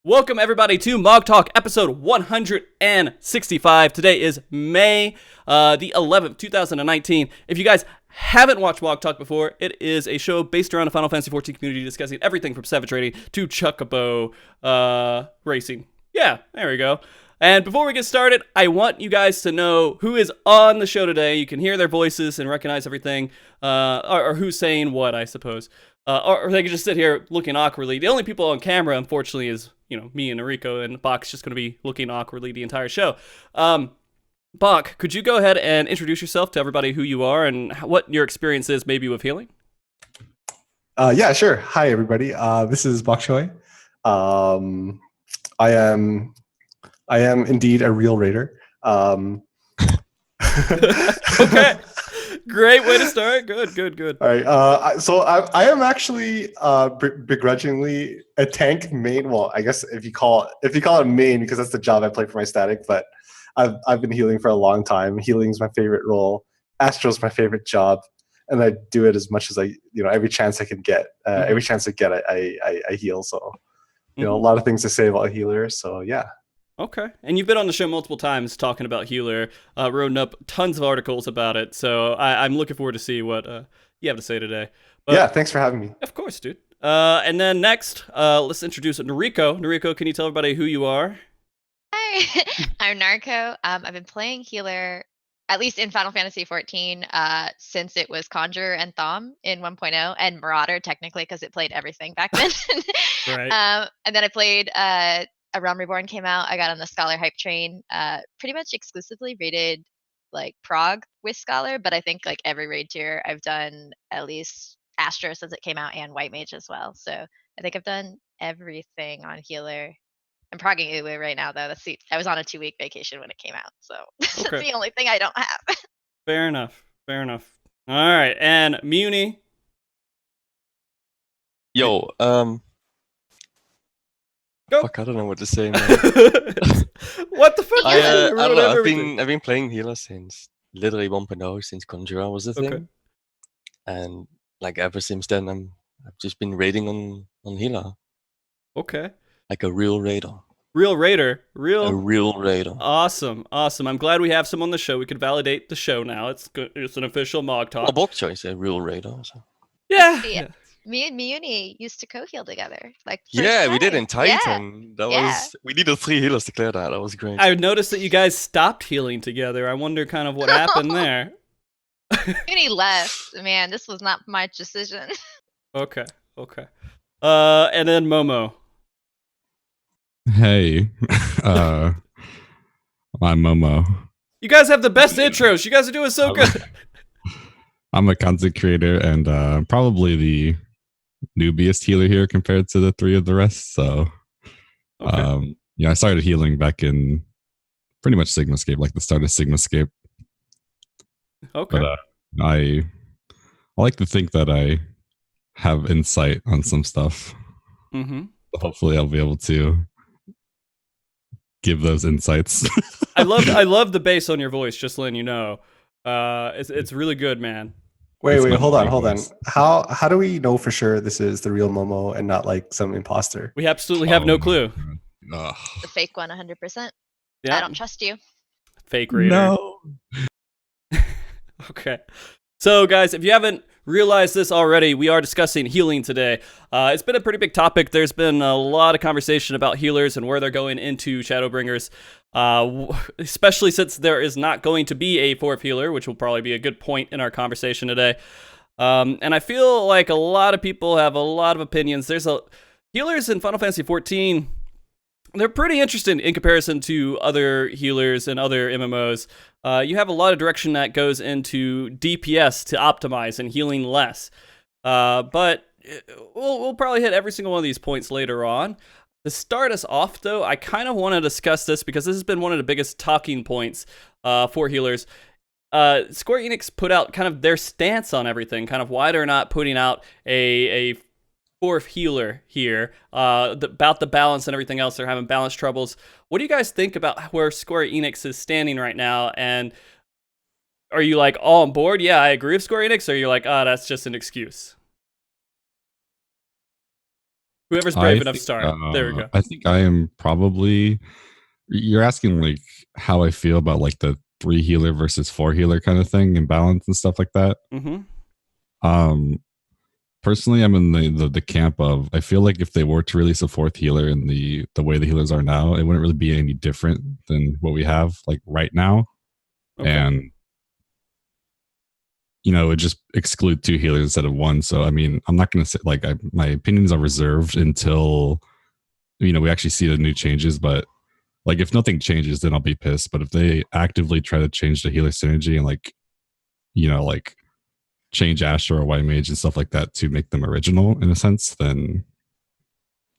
Welcome everybody to Mog Talk episode 165. Today is May the 11th, 2019. If you guys haven't watched Mog Talk before, it is a show based around the Final Fantasy XIV community discussing everything from Savage Raiding to Chocobo racing. Yeah, there we go. And before we get started, I want you guys to know who is on the show today. You can hear their voices and recognize everything, or who's saying what, I suppose. Or they can just sit here looking awkwardly. The only people on camera, unfortunately, is me and Noriko, and Bach's just going to be looking awkwardly the entire show. Bach, could you go ahead and introduce yourself to everybody, who you are and what your experience is maybe with healing? Yeah, sure. Hi, everybody. This is Bok Choy. I am indeed a real raider. Okay. Great way to start. Good. All right. So I am actually begrudgingly a tank main. Well, I guess if you call it main, because that's the job I play for my static. But I've been healing for a long time. Healing's my favorite role. Astro's my favorite job, and I do it as much as every chance I can get. Every chance I get, I heal. So a lot of things to say about healer. So yeah. Okay. And you've been on the show multiple times talking about Healer, written up tons of articles about it, so I'm looking forward to see what you have to say today. But, yeah, thanks for having me. Of course, dude. And then next, let's introduce Noriko. Noriko, can you tell everybody who you are? Hi, I'm Narco. I've been playing Healer, at least in Final Fantasy XIV, since it was Conjure and Thom in 1.0, and Marauder, technically, because it played everything back then. Right. And then I played... A Realm Reborn came out. I got on the Scholar hype train. Pretty much exclusively rated like Prague with Scholar, but I think like every raid tier I've done at least Astro since it came out and White Mage as well. So I think I've done everything on Healer. I'm progging Uwu right now though. I was on a 2-week vacation when it came out, so that's the only thing I don't have. Fair enough. All right, and Muni. Yo, Go. Fuck, I don't know what to say, man. What the fuck? I don't know. I've been playing healer since literally 1.0, since Conjura was a thing, Okay. and like ever since then, I've just been raiding on healer. Okay. Like a real raider. Real raider. A real raider. Awesome. I'm glad we have some on the show. We could validate the show now. It's good. It's an official Mog Talk. Well, Bok Choy is a real raider. So. Yeah. Me and Muni used to co-heal together. We did in Titan. We needed 3 healers to clear that. That was great. I noticed that you guys stopped healing together. I wonder kind of what happened there. Muni left. Man, this was not my decision. Okay. And then Momo. Hey, I'm Momo. You guys have the best intros. You guys are doing so good. I'm a content creator and probably the newbiest healer here compared to the 3 of the rest. So, okay. I started healing back in pretty much Sigmascape, like the start of Sigmascape. Okay. But I like to think that I have insight on some stuff. Mm-hmm. Hopefully, I'll be able to give those insights. I love the bass on your voice. Just letting you know, it's really good, man. Wait, hold on. How do we know for sure this is the real Momo and not like some imposter? We absolutely have no clue. The fake one, 100%. Yeah. I don't trust you. Fake reader. No. Okay. So, guys, if you haven't realized this already, we are discussing healing today. It's been a pretty big topic. There's been a lot of conversation about healers and where they're going into Shadowbringers, especially since there is not going to be a 4th healer, which will probably be a good point in our conversation today. And I feel like a lot of people have a lot of opinions. Healers in Final Fantasy XIV, they're pretty interesting in comparison to other healers and other MMOs. You have a lot of direction that goes into DPS to optimize and healing less. But we'll probably hit every single one of these points later on. To start us off, though, I kind of want to discuss this because this has been one of the biggest talking points for healers. Square Enix put out kind of their stance on everything, kind of why they're not putting out a 4th healer here, about the balance and everything else. They're having balance troubles. What do you guys think about where Square Enix is standing right now? And are you like all on board? Yeah, I agree with Square Enix. Or are you like, that's just an excuse? Whoever's I brave enough to think, start. There we go. I think I am probably. You're asking like how I feel about like the 3 healer versus 4 healer kind of thing and balance and stuff like that. Mm-hmm. Personally, I'm in the camp of I feel like if they were to release a 4th healer in the way the healers are now, it wouldn't really be any different than what we have like right now. Okay. And you know, it would just exclude 2 healers instead of 1. So I mean, I'm not going to say like my opinions are reserved until we actually see the new changes. But like if nothing changes, then I'll be pissed. But if they actively try to change the healer synergy and like change Asher or White Mage and stuff like that to make them original in a sense, then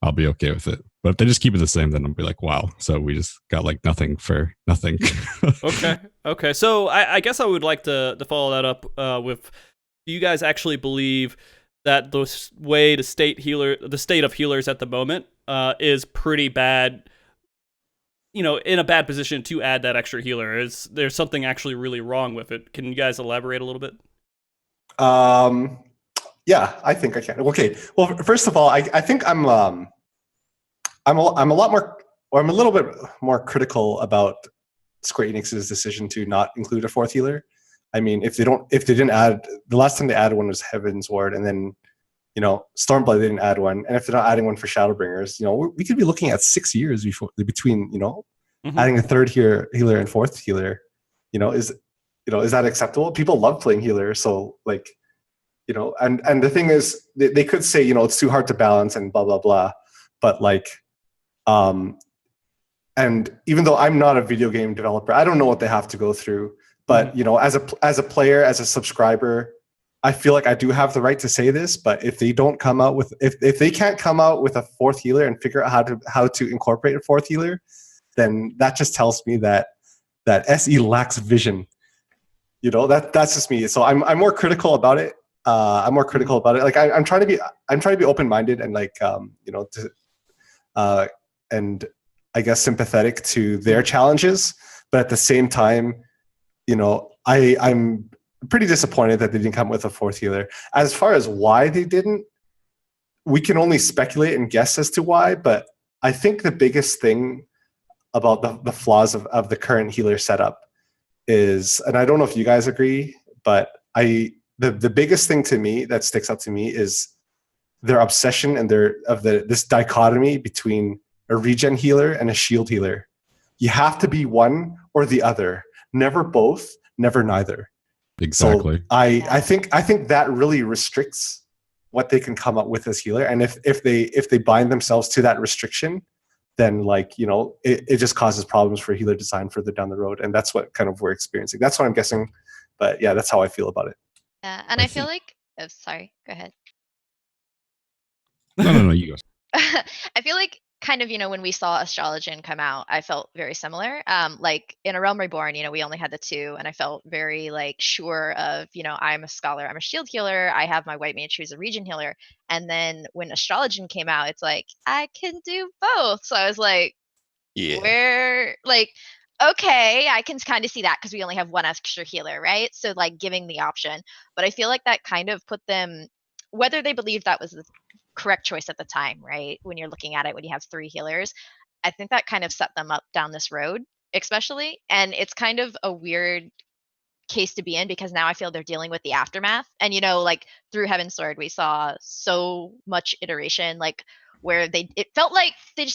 I'll be okay with it. But if they just keep it the same, then I'll be like, wow. So we just got like nothing for nothing. Okay. So I guess I would like to follow that up with: do you guys actually believe that the state of healers at the moment is pretty bad? In a bad position to add that extra healer. Is there something actually really wrong with it? Can you guys elaborate a little bit? Yeah, I think I can. Okay. Well, first of all, I think I'm a lot more, or I'm a little bit more critical about Square Enix's decision to not include a 4th healer. I mean, if they didn't add, the last time they added one was Heaven's Ward, and then Stormblood, they didn't add one, and if they're not adding one for Shadowbringers, we could be looking at 6 years between adding a 3rd healer and 4th healer. Is that acceptable? People love playing healer, so like, and the thing is, they could say it's too hard to balance and blah blah blah, but like, and even though I'm not a video game developer, I don't know what they have to go through. But as a player, as a subscriber, I feel like I do have the right to say this. But if they don't come out with, if they can't come out with a 4th healer and figure out how to incorporate a 4th healer, then that just tells me that SE lacks vision. That's just me. So I'm more critical about it. Like I'm trying to be open-minded and like and I guess sympathetic to their challenges, but at the same time, I'm pretty disappointed that they didn't come with a 4th healer. As far as why they didn't, we can only speculate and guess as to why, but I think the biggest thing about the flaws of the current healer setup is, and I don't know if you guys agree, but the biggest thing to me that sticks out to me is their obsession and this dichotomy between a regen healer and a shield healer. You have to be one or the other, never both, never neither. Exactly. So I think that really restricts what they can come up with as healer, and if they bind themselves to that restriction, then like it just causes problems for healer design further down the road, and that's what kind of we're experiencing. That's what I'm guessing, but yeah, that's how I feel about it. Yeah, and I feel like, oh, sorry, go ahead. No, you go. I feel like kind of, when we saw Astrologian come out, I felt very similar. Like in A Realm Reborn, we only had the 2, and I felt very like sure of, I'm a scholar, I'm a shield healer, I have my White Mage who's a regen healer. And then when Astrologian came out, it's like, I can do both. So I was like, Yeah. where, like, okay, I can kind of see that because we only have one extra healer, right? So like giving the option. But I feel like that kind of put them, whether they believed that was the correct choice at the time, right? When you're looking at it, when you have 3 healers, I think that kind of set them up down this road, especially. And it's kind of a weird case to be in because now I feel they're dealing with the aftermath. And like through Heaven's Sword, we saw so much iteration, like where it felt like they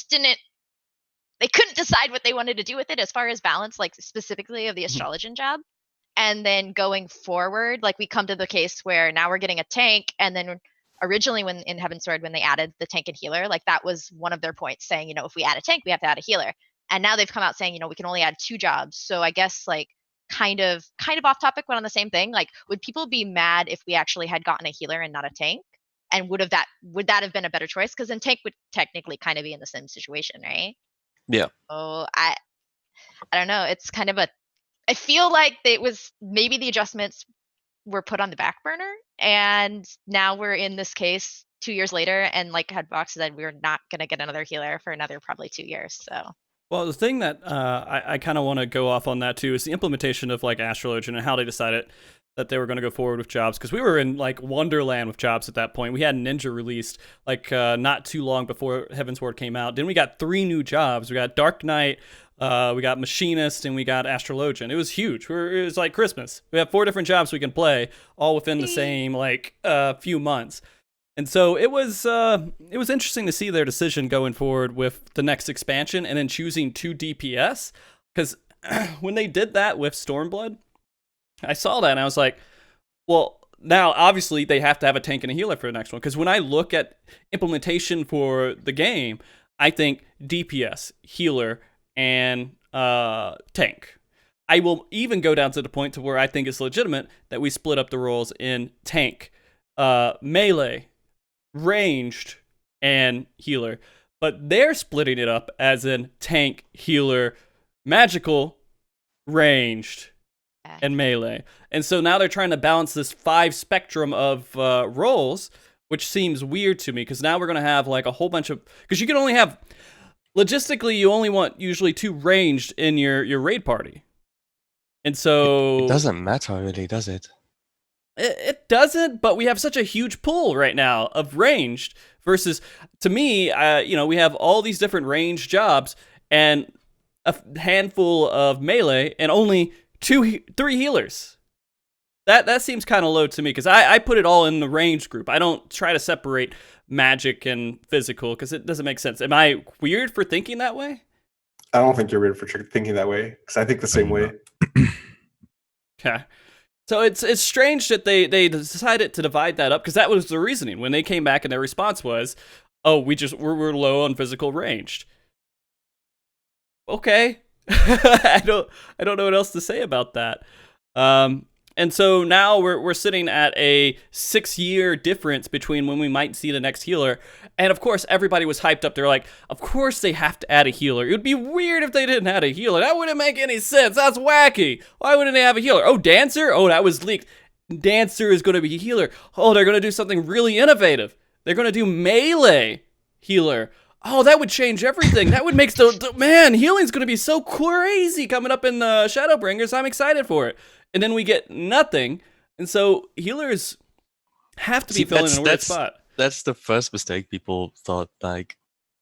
couldn't decide what they wanted to do with it as far as balance, like specifically of the Astrologian job. And then going forward, like we come to the case where now we're getting a tank, and then originally when in Heaven's Sword, when they added the tank and healer, like that was one of their points, saying, if we add a tank, we have to add a healer. And now they've come out saying, we can only add 2 jobs. So I guess like kind of off topic, but on the same thing, like would people be mad if we actually had gotten a healer and not a tank? And would that have been a better choice? Because then tank would technically kind of be in the same situation, right? Yeah. Oh, I don't know. It's kind of I feel like it was maybe the adjustments were put on the back burner, and now we're in this case 2 years later, and like Headbox said, we're not going to get another healer for another probably 2 years. So Well, the thing that I kind of want to go off on that too is the implementation of like Astrologian and how they decided. that they were going to go forward with jobs, because we were in like wonderland with jobs at that point. We had Ninja released like not too long before Heaven's Ward came out. Then we got 3 new jobs. We got Dark Knight, we got Machinist, and we got Astrologian. It was huge. It was like Christmas. We have 4 different jobs we can play all within the same like few months. And so it was interesting to see their decision going forward with the next expansion and then choosing 2 DPS, because when they did that with Stormblood, I saw that and I was like, well, now obviously they have to have a tank and a healer for the next one, because when I look at implementation for the game, I think DPS, healer, and tank. I will even go down to the point to where I think it's legitimate that we split up the roles in tank, melee, ranged, and healer. But they're splitting it up as in tank, healer, magical, ranged, and melee. And so now they're trying to balance this 5 spectrum of roles, which seems weird to me, because now we're going to have like a whole bunch of... Because you can only have... Logistically, you only want usually 2 ranged in your raid party. And so... It doesn't matter really, does it? It doesn't, but we have such a huge pool right now of ranged versus, to me, we have all these different ranged jobs and a handful of melee and only 3 healers. That seems kind of low to me, because I put it all in the ranged group. I don't try to separate magic and physical, because it doesn't make sense. Am I weird for thinking that way? I don't think you're weird for thinking that way, because I think the same way. Okay. So it's strange that they decided to divide that up, because that was the reasoning when they came back, and their response was, "Oh, we're low on physical ranged." Okay, I don't know what else to say about that. And so now we're sitting at a 6-year difference between when we might see the next healer. And of course, everybody was hyped up. They're like, of course they have to add a healer. It would be weird if they didn't add a healer. That wouldn't make any sense. That's wacky. Why wouldn't they have a healer? Oh, Dancer? Oh, that was leaked. Dancer is going to be a healer. Oh, they're going to do something really innovative. They're going to do melee healer. Oh, that would change everything. That would make man, healing's going to be so crazy coming up in the Shadowbringers. I'm excited for it. And then we get nothing. And so healers have to be filling in a weird spot. That's the first mistake people thought. Like,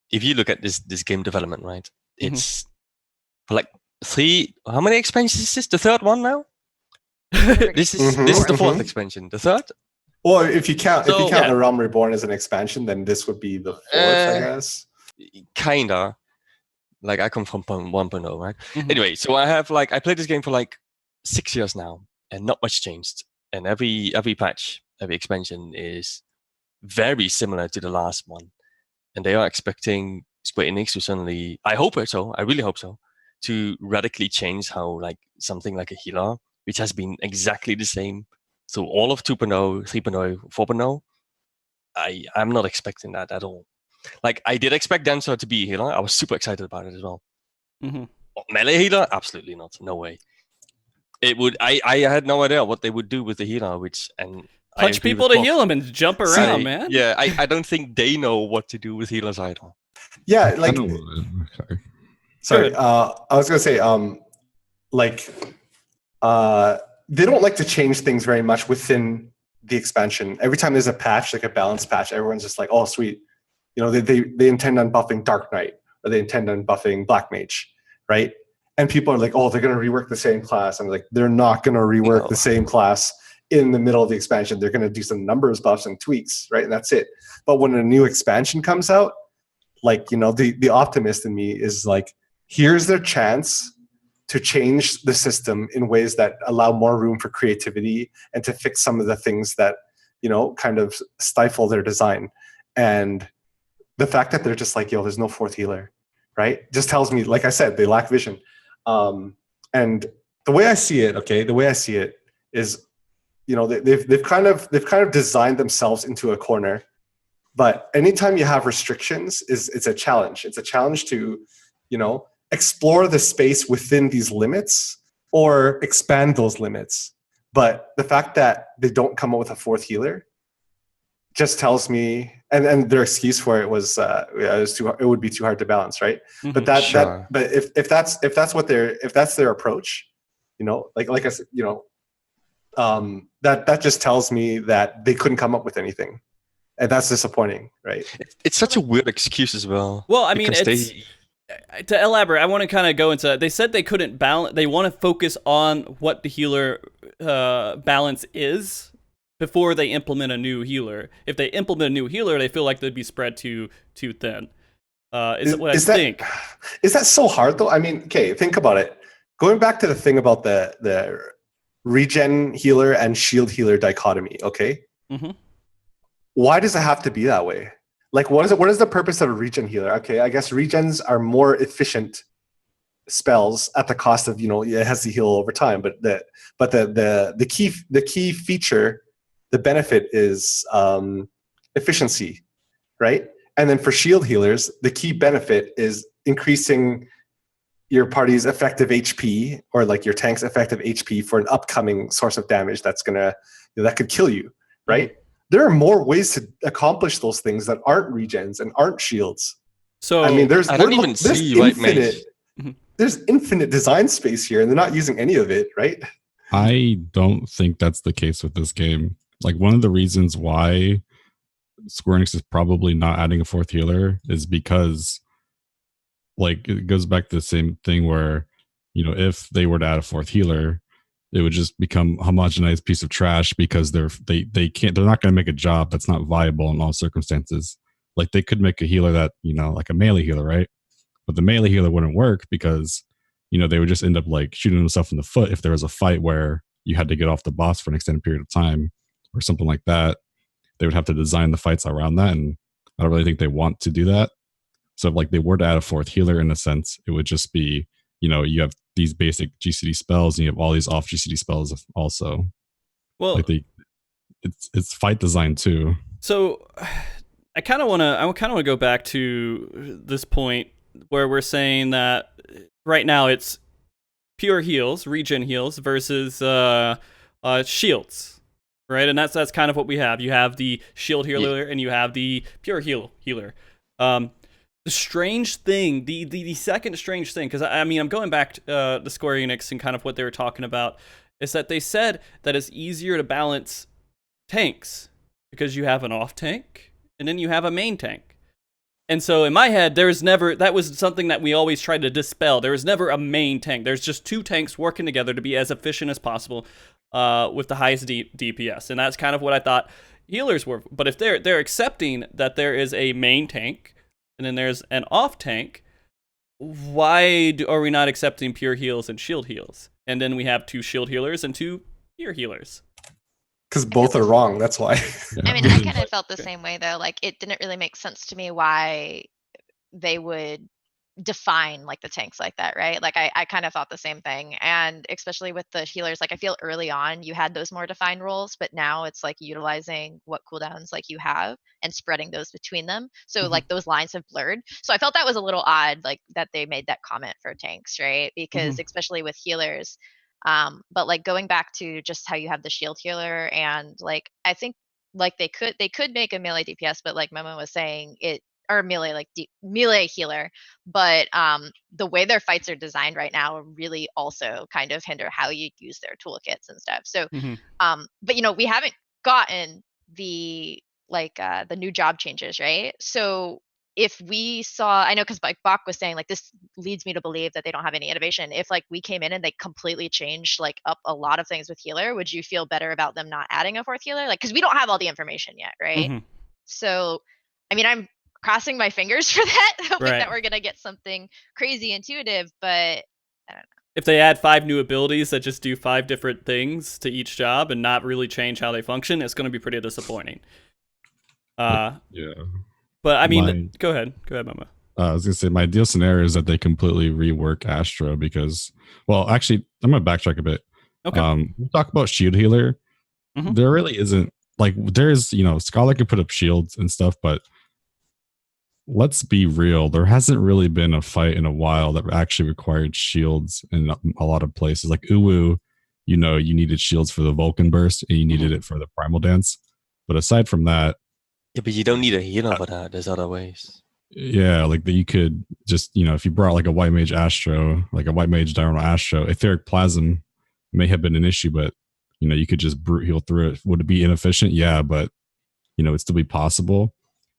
if you look at this game development, right? It's for like 3. How many expansions is this? The 3rd one now? This is the 4th expansion. The 3rd? Well, if you count The Realm Reborn as an expansion, then this would be the 4th, I guess. Kinda. Like, I come from 1.0, right? Anyway, so I played this game for like 6 years now, and not much changed. And every patch, every expansion is very similar to the last one. And they are expecting Square Enix to suddenly, I hope so, I really hope so, to radically change how like something like a healer, which has been exactly the same through all of 2.0, 3.0, 4.0. I'm not expecting that at all. Like, I did expect Dancer to be a healer. I was super excited about it as well. Melee healer? Absolutely not. No way. It would. I had no idea what they would do with the healer, punch people to heal them and jump around, man. Yeah, I don't think they know what to do with healers either. Yeah, like. Sorry, I was gonna say, they don't like to change things very much within the expansion. Every time there's a patch, like a balance patch, everyone's just like, "Oh, sweet," they intend on buffing Dark Knight, or they intend on buffing Black Mage, right? And people are like, "Oh, they're going to rework the same class." I'm like, they're not going to rework the same class in the middle of the expansion. They're going to do some numbers buffs and tweaks, right? And that's it. But when a new expansion comes out, like, the optimist in me is like, here's their chance to change the system in ways that allow more room for creativity and to fix some of the things that, kind of stifle their design. And the fact that they're just like, there's no 4th healer, right? Just tells me, like I said, they lack vision. And the way I see it is, they've kind of designed themselves into a corner. But anytime you have restrictions, it's a challenge. It's a challenge to, explore the space within these limits or expand those limits. But the fact that they don't come up with a 4th healer just tells me, and their excuse for it was it would be too hard to balance, right? But but if that's their approach, like I said, that just tells me that they couldn't come up with anything, and that's disappointing, right? It's such a weird excuse as well. Well, I mean, because it's to elaborate. I want to kind of go into. They said they couldn't balance. They want to focus on what the healer balance is before they implement a new healer. If they implement a new healer, they feel like they'd be spread too thin. Is what I think. Is that so hard though? I mean, okay, think about it. Going back to the thing about the regen healer and shield healer dichotomy, okay? Mm-hmm. Why does it have to be that way? Like, what is the purpose of a regen healer? Okay, I guess regens are more efficient spells at the cost of, it has to heal over time, but the key feature, the benefit is efficiency, right? And then for shield healers, the key benefit is increasing your party's effective HP, or like your tank's effective HP for an upcoming source of damage that could kill you, right? There are more ways to accomplish those things that aren't regens and aren't shields. So I mean, there's infinite design space here, and they're not using any of it, right? I don't think that's the case with this game. Like, one of the reasons why Square Enix is probably not adding a fourth healer is because, like, it goes back to the same thing where, if they were to add a fourth healer, it would just become a homogenized piece of trash, because they're not going to make a job that's not viable in all circumstances. Like, they could make a healer that, like a melee healer, right? But the melee healer wouldn't work because, they would just end up like shooting themselves in the foot if there was a fight where you had to get off the boss for an extended period of time or something like that. They would have to design the fights around that, and I don't really think they want to do that. So if, like, they were to add a fourth healer, in a sense, it would just be, you have these basic GCD spells and you have all these off GCD spells also. Well, like it's fight design too. So I kind of want to go back to this point where we're saying that right now it's pure heals, regen heals versus shields. Right, and that's kind of what we have. You have the shield healer and you have the pure healer. The strange thing, the second strange thing, because I mean, I'm going back to the Square Enix and kind of what they were talking about, is that they said that it's easier to balance tanks because you have an off tank and then you have a main tank. And so in my head, that was something that we always tried to dispel. There was never a main tank. There's just two tanks working together to be as efficient as possible. With the highest DPS, and that's kind of what I thought healers were. But if they're accepting that there is a main tank and then there's an off tank, why are we not accepting pure heals and shield heals? And then we have two shield healers and two pure healers. Because both are wrong. That's why. I mean, I kind of felt the same way though. Like, it didn't really make sense to me why they would define like the tanks like that, right? Like, I kind of thought the same thing. And especially with the healers, like, I feel early on you had those more defined roles, but now it's like utilizing what cooldowns like you have and spreading those between them. So like those lines have blurred. So I felt that was a little odd, like that they made that comment for tanks, right? Because especially with healers, but like going back to just how you have the shield healer, and like I think like they could make a melee DPS, but like Momo was saying, or melee, like melee healer, but the way their fights are designed right now really also kind of hinder how you use their toolkits and stuff. So but we haven't gotten the the new job changes, right? So if we saw, I know, because like Bach was saying, like, this leads me to believe that they don't have any innovation. If like we came in and they completely changed like up a lot of things with healer, would you feel better about them not adding a fourth healer? Like, because we don't have all the information yet, right? So I mean, I'm crossing my fingers for that, hoping that we're gonna get something crazy intuitive, but I don't know. If they add 5 new abilities that just do 5 different things to each job and not really change how they function, it's going to be pretty disappointing. Yeah. But I mean, go ahead, Mama. I was gonna say my ideal scenario is that they completely rework Astro because, well, actually, I'm gonna backtrack a bit. Okay. We talk about shield healer. There really isn't, like, there's, Scholar can put up shields and stuff, but let's be real, there hasn't really been a fight in a while that actually required shields in a lot of places. Like Uwu, you needed shields for the Vulcan burst and you needed it for the Primal Dance. But aside from that, yeah, but you don't need a healer for that. There's other ways. Yeah, like you could just, if you brought like a White Mage Astro, like a White Mage Diurnal Astro, Etheric Plasm may have been an issue, but you could just brute heal through it. Would it be inefficient? Yeah, but it'd still be possible.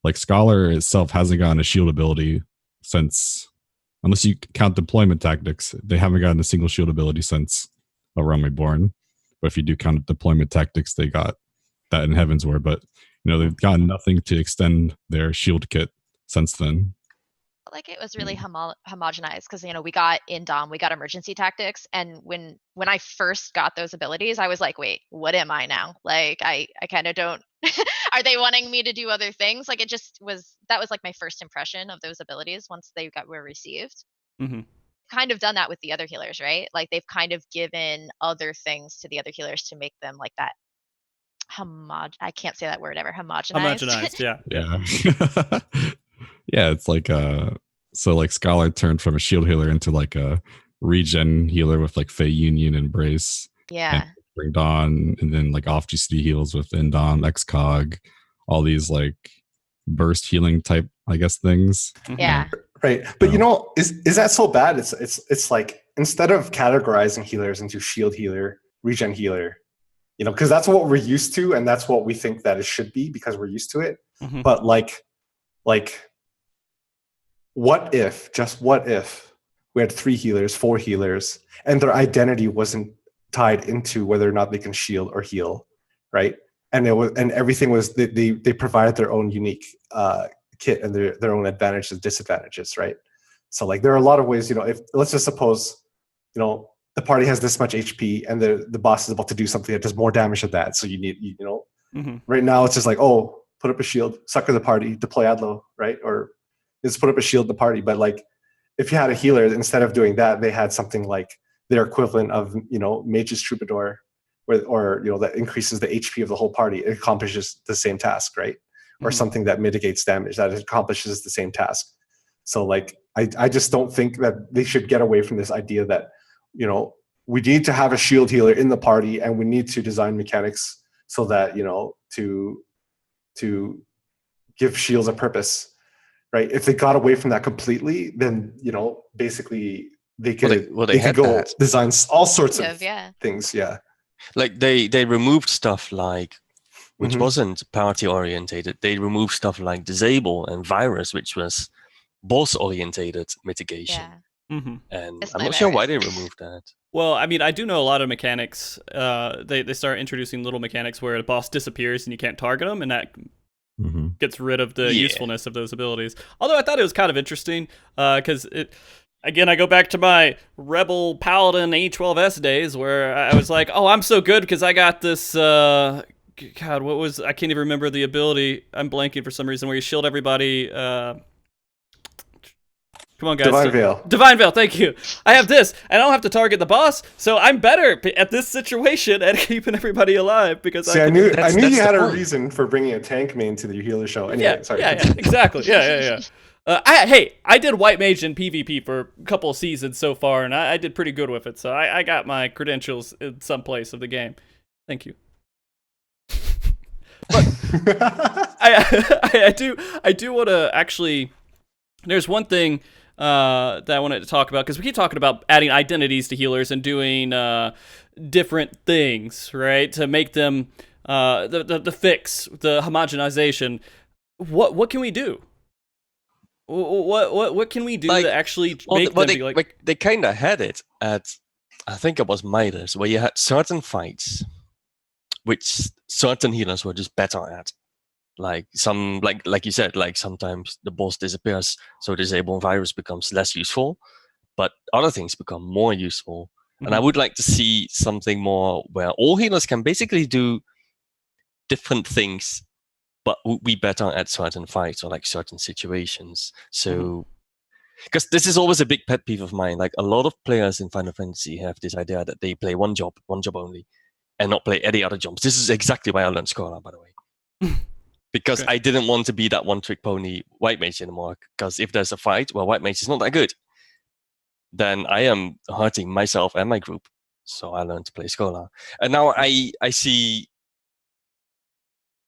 Like Scholar itself hasn't gotten a shield ability since, unless you count deployment tactics, they haven't gotten a single shield ability since A Realm Reborn. But if you do count deployment tactics, they got that in Heaven's Ward. But they've gotten nothing to extend their shield kit since then. Like it was really homogenized because we got in Dom, we got emergency tactics, and when I first got those abilities, I was like, wait, what am I now? Like I kind of don't. Are they wanting me to do other things? Like that was like my first impression of those abilities once they were received. Mm-hmm. Kind of done that with the other healers, right? Like they've kind of given other things to the other healers to make them like that I can't say that word ever. Homogenized. Yeah. Yeah, it's like so like Scholar turned from a shield healer into like a regen healer with like Fey Union and Brace. Yeah. And Bring Dawn, and then like off GCD heals with Indom, Excog, all these like burst healing type, I guess, things. Yeah. Right. But is that so bad? It's like instead of categorizing healers into shield healer, regen healer, because that's what we're used to and that's what we think that it should be because we're used to it. Mm-hmm. But like what if we had 3 healers, 4 healers, and their identity wasn't tied into whether or not they can shield or heal, right? And everything was they provided their own unique kit and their own advantages, disadvantages, right? So like there are a lot of ways, if let's just suppose, the party has this much HP and the boss is about to do something that does more damage than that. So you need, mm-hmm. right now it's just like, oh, put up a shield, sucker the party, deploy Adlo, right? Or just put up a shield in the party. But like if you had a healer, instead of doing that, they had something like their equivalent of, Mage's Troubadour, or that increases the HP of the whole party. It accomplishes the same task, right? Or Mm-hmm. something that mitigates damage, that accomplishes the same task. So like I just don't think that they should get away from this idea that, we need to have a shield healer in the party and we need to design mechanics so that, to give shields a purpose, right? If they got away from that completely, then, basically they could, they could go that. Design all sorts of things. Yeah. Like they removed stuff like, which wasn't party orientated. They removed stuff like disable and virus, which was boss orientated mitigation. Yeah. Mm-hmm. And I'm not sure why they removed that. Well, I mean, I do know a lot of mechanics. They start introducing little mechanics where the boss disappears and you can't target them, and that gets rid of the usefulness of those abilities. Although I thought it was kind of interesting because again, I go back to my Rebel Paladin A12S days where I was like, oh, I'm so good because I got this... God, I can't even remember the ability. I'm blanking for some reason where you shield everybody... Come on, guys. Divine Veil, thank you. I have this, and I don't have to target the boss, so I'm better at this situation at keeping everybody alive because I knew you had a reason for bringing a tank main to the healer show. Anyway, sorry. Yeah, exactly. Yeah. I did White Mage in PvP for a couple of seasons so far, and I did pretty good with it, so I got my credentials in some place of the game. Thank you. But I do want to actually... There's one thing that I wanted to talk about, because we keep talking about adding identities to healers and doing different things, right, to make them the fix, the homogenization. What can we do? What can we do to actually make them be like... They kind of had it at, I think it was Midas, where you had certain fights which certain healers were just better at. Like some, like you said, like sometimes the boss disappears, so disable virus becomes less useful, but other things become more useful. Mm-hmm. And I would like to see something more where all healers can basically do different things, but would be better at certain fights or like certain situations. So, because this is always a big pet peeve of mine. Like a lot of players in Final Fantasy have this idea that they play one job only, and not play any other jobs. This is exactly why I learned Scholar, by the way. Because I didn't want to be that one-trick pony White Mage anymore. Because if there's a fight where White Mage is not that good, then I am hurting myself and my group. So I learned to play Scholar. And now I see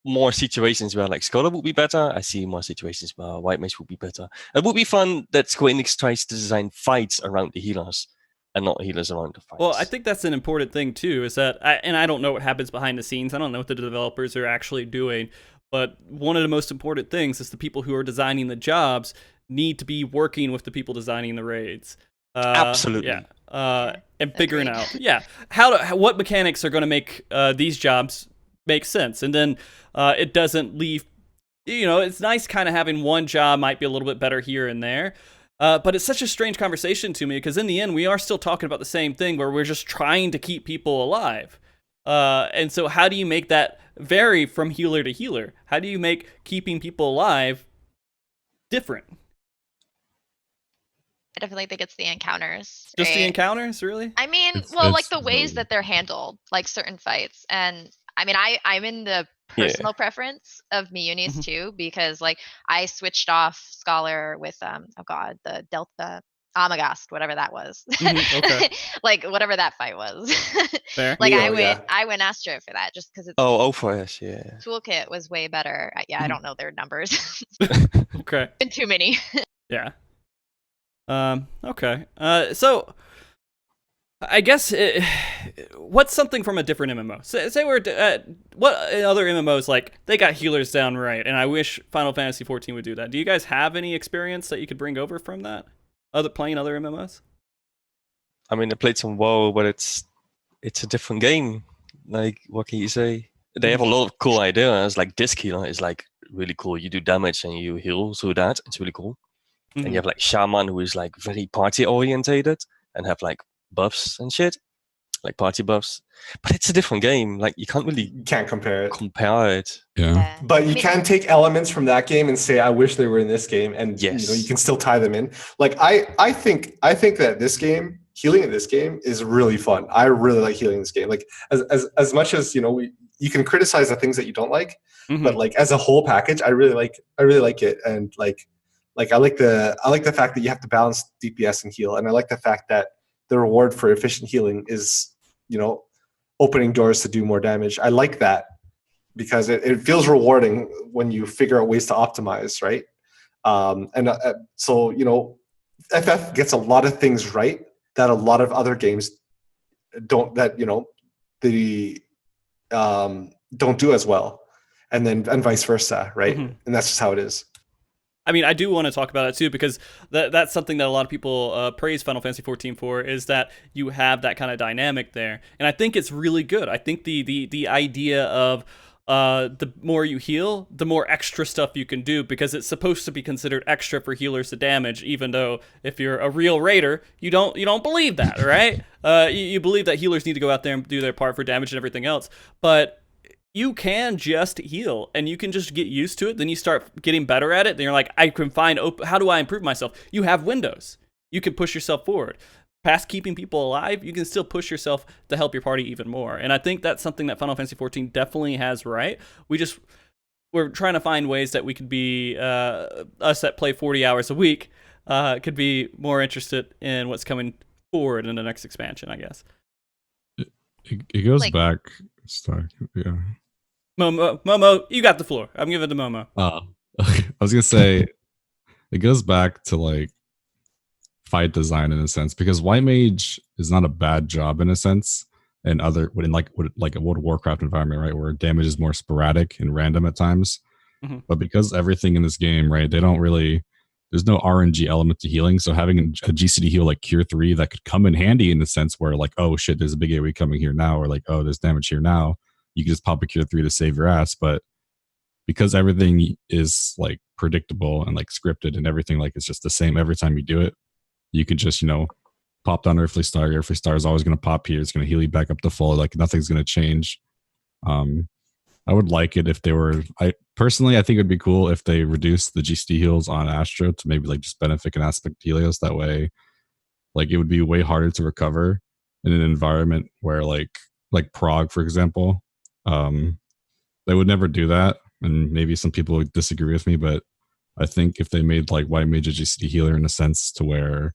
more situations where like Scholar would be better. I see more situations where White Mage would be better. It would be fun that Square Enix tries to design fights around the healers. and not healers around the fights. Well, I think that's an important thing too. Is that I don't know what happens behind the scenes. I don't know what the developers are actually doing. But one of the most important things is the people who are designing the jobs need to be working with the people designing the raids. Absolutely. Yeah. And figuring Agreed. out, what mechanics are going to make these jobs make sense, and then it doesn't leave. It's nice kind of having one job might be a little bit better here and there. But it's such a strange conversation to me because in the end, we are still talking about the same thing where we're just trying to keep people alive. And so how do you make that vary from healer to healer? How do you make keeping people alive different? I definitely think it's the encounters. Just the right? encounters, really? I mean, It's- well, like it's the ways really- that they're handled, like certain fights. And I mean, I'm in the Yeah. personal preference of Miyunis Mhm. too, because like I switched off Scholar with the Delta Amagast, whatever that was. Mhm, okay. Like whatever that fight was. Fair. Like Neo, yeah. I went Astro for that just because its Oh, for yes, yeah. toolkit was way better. Yeah, I Mhm. don't know their numbers. Okay. Been too many. Yeah. Okay. So I guess what's something from a different MMO? Say we're what other MMOs like they got healers down right, and I wish Final Fantasy 14 would do that. Do you guys have any experience that you could bring over from that? Playing other MMOs? I mean, I played some WoW, but it's a different game. Like, what can you say? They have a lot of cool ideas. Like Disc Healer is like really cool. You do damage and you heal through that. It's really cool. And you have like Shaman, who is like very party orientated and have like buffs and shit, like party buffs. But it's a different game. Like you can't really You can't compare it. compare it. Yeah. But you I mean, can take elements from that game and say, "I wish they were in this game," and Yes. you can still tie them in. Like I think that this game, healing in this game, is really fun. I really like healing in this game. Like as much as you can criticize the things that you don't like, Mhm. but like as a whole package, I really like it, and like I like the fact that you have to balance DPS and heal, and I like the fact that the reward for efficient healing is opening doors to do more damage. I like that because it feels rewarding when you figure out ways to optimize, right? So FF gets a lot of things right that a lot of other games don't. That don't do as well, and vice versa, right? Mhm. And that's just how it is. I mean, I do want to talk about it too because that's something that a lot of people praise Final Fantasy 14 for is that you have that kind of dynamic there, and I think it's really good. I think the idea of the more you heal, the more extra stuff you can do because it's supposed to be considered extra for healers to damage, even though if you're a real raider, you don't believe that, right? You believe that healers need to go out there and do their part for damage and everything else, but you can just heal and you can just get used to it. Then you start getting better at it. Then you're like, I can find, how do I improve myself? You have windows. You can push yourself forward. Past keeping people alive, you can still push yourself to help your party even more. And I think that's something that Final Fantasy 14 definitely has right. We're trying to find ways that we could be, us that play 40 hours a week, could be more interested in what's coming forward in the next expansion, I guess. It goes Like- back. Sorry. Yeah. Momo, you got the floor. I'm giving it to Momo. I was gonna say it goes back to like fight design in a sense because White Mage is not a bad job in a sense, and like a World of Warcraft environment, right, where damage is more sporadic and random at times. Mhm. But because everything in this game, right, they don't really. There's no RNG element to healing, so having a GCD heal like Cure 3 that could come in handy in the sense where like, oh shit, there's a big AoE coming here now, or like, oh, there's damage here now. You can just pop a Cure 3 to save your ass, but because everything is like predictable and like scripted and everything like it's just the same every time you do it, you can just pop down Earthly Star. Your Earthly Star is always going to pop here. It's going to heal you back up to full. Like nothing's going to change. I would like it if they were. I think it would be cool if they reduced the GCD heals on Astro to maybe like just Benefic and Aspect Helios. That way, like it would be way harder to recover in an environment where like Prague, for example, they would never do that. And maybe some people would disagree with me, but I think if they made like White Mage a GCD healer in a sense to where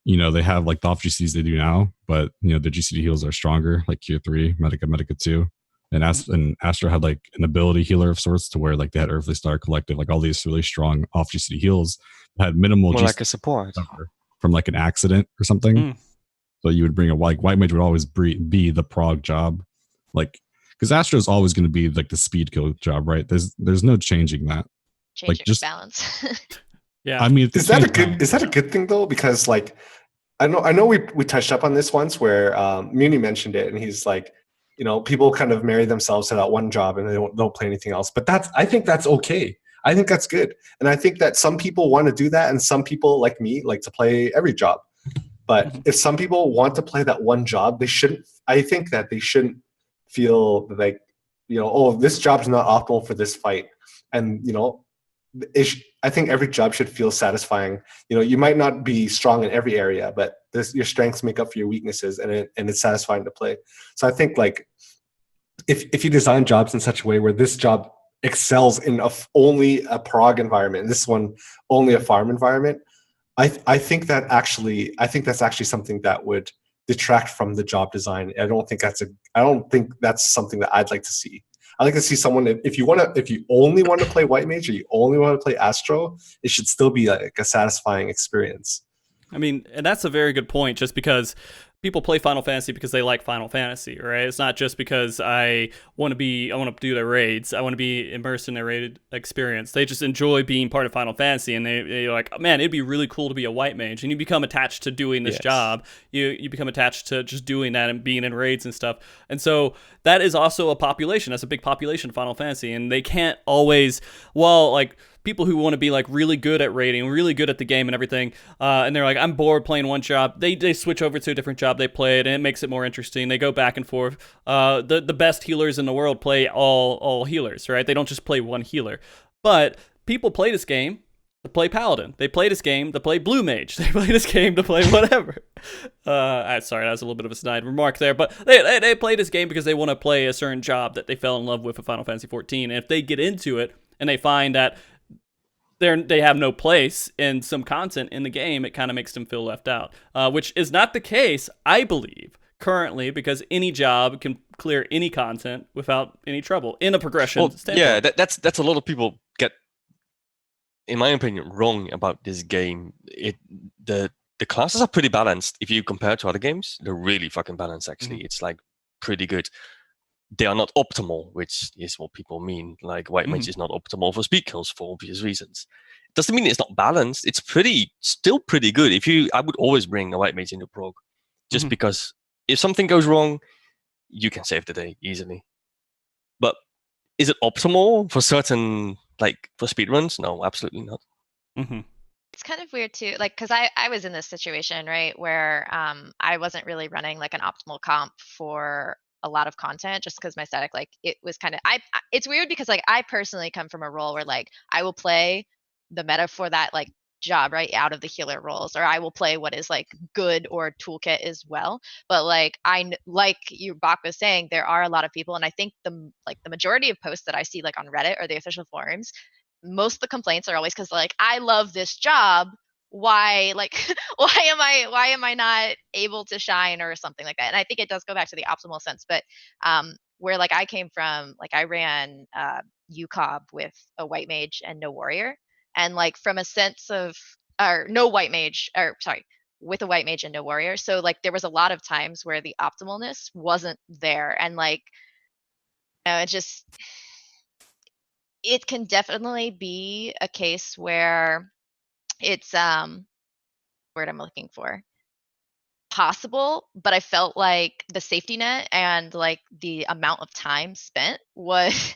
they have like the off GCDs they do now, but the GCD heals are stronger, like Q3, Medica 2. And Astro had like an ability healer of sorts to where like they had Earthly Star Collective, like all these really strong off GCD heals that had minimal More GCD like a support. from like an accident or something. So you would bring a like white mage would always be the prog job, like because Astro is always going to be like the speed kill job, right? There's no changing that. Changing just- balance. Yeah. I mean, Is that a good thing though? Because like I know we touched up on this once where Muni mentioned it, and he's like, you know, people kind of marry themselves to that one job and they don't play anything else. But I think that's okay. I think that's good, and I think that some people want to do that, and some people like me like to play every job. But if some people want to play that one job, they shouldn't. I think that they shouldn't feel like, you know, oh, this job's not optimal for this fight, and you know, I think every job should feel satisfying. You know, you might not be strong in every area, but your strengths make up for your weaknesses, and it's satisfying to play. So I think like if you design jobs in such a way where this job excels in only a prog environment, and this one only a farm environment, I think that's actually something that would detract from the job design. I don't think that's something that I'd like to see. I like to see someone, if you only want to play white mage or you only want to play Astro, it should still be like a satisfying experience. I mean, and that's a very good point, just because people play Final Fantasy because they like Final Fantasy, right? It's not just because I want to do their raids. I want to be immersed in their raid experience. They just enjoy being part of Final Fantasy, and they're like, oh, man, it'd be really cool to be a white mage. And you become attached to doing this job. You become attached to just doing that and being in raids and stuff. And so that is also a population. That's a big population of Final Fantasy, and they can't always, like, people who want to be like really good at raiding, really good at the game and everything, and they're like, I'm bored playing one job. They switch over to a different job they play it, and it makes it more interesting. They go back and forth. The best healers in the world play all healers, right? They don't just play one healer. But people play this game to play Paladin. They play this game to play Blue Mage. They play this game to play whatever. Sorry, that was a little bit of a snide remark there, but they play this game because they want to play a certain job that they fell in love with Final Fantasy XIV. And if they get into it and they find that they have no place in some content in the game, it kind of makes them feel left out, which is not the case, I believe, currently, because any job can clear any content without any trouble in a progression standpoint. Yeah, that's a lot of people get, in my opinion, wrong about this game. The classes are pretty balanced. If you compare to other games, they're really fucking balanced, actually. Mm-hmm. It's like pretty good. They are not optimal, which is what people mean. Like white mage is not optimal for speed kills for obvious reasons. Doesn't mean it's not balanced. It's still pretty good. I would always bring a white mage into prog, just because if something goes wrong, you can save the day easily. But is it optimal for certain, like for speedruns? No, absolutely not. Mm-hmm. It's kind of weird too, like, because I was in this situation, right, where I wasn't really running like an optimal comp for a lot of content, just because my static, like, it was kind of, it's weird because like I personally come from a role where like I will play the meta for that like job, right, out of the healer roles, or I will play what is like good or toolkit as well. But like like you, Bach, was saying, there are a lot of people, and I think the majority of posts that I see like on Reddit or the official forums, most of the complaints are always because like, I love this job, why, like, why am I not able to shine or something like that? And I think it does go back to the optimal sense, but where like I came from, like I ran UCOB with a white mage and no warrior, and like from a sense of, or no white mage, or sorry, with a white mage and no warrior. So like there was a lot of times where the optimalness wasn't there, and like, you know, it can definitely be a case where it's word I'm looking for, possible, but I felt like the safety net and like the amount of time spent was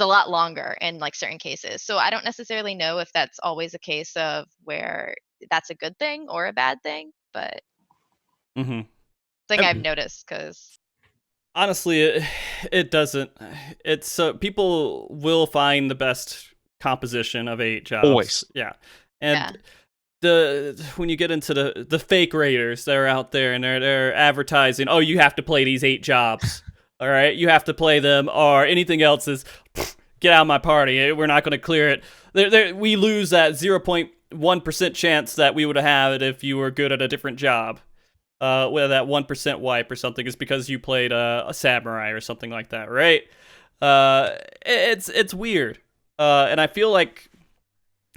a lot longer in like certain cases. So I don't necessarily know if that's always a case of where that's a good thing or a bad thing, but I've noticed, because honestly, it doesn't. It's people will find the best composition of 8 jobs. Always. Yeah. And when you get into the fake raiders that are out there and they're advertising, oh, you have to play these 8 jobs. All right, you have to play them, or anything else is get out of my party. We're not going to clear it. We lose that 0.1% chance that we would have had if you were good at a different job. Whether that 1% wipe or something is because you played a samurai or something like that, right? It's weird, and I feel like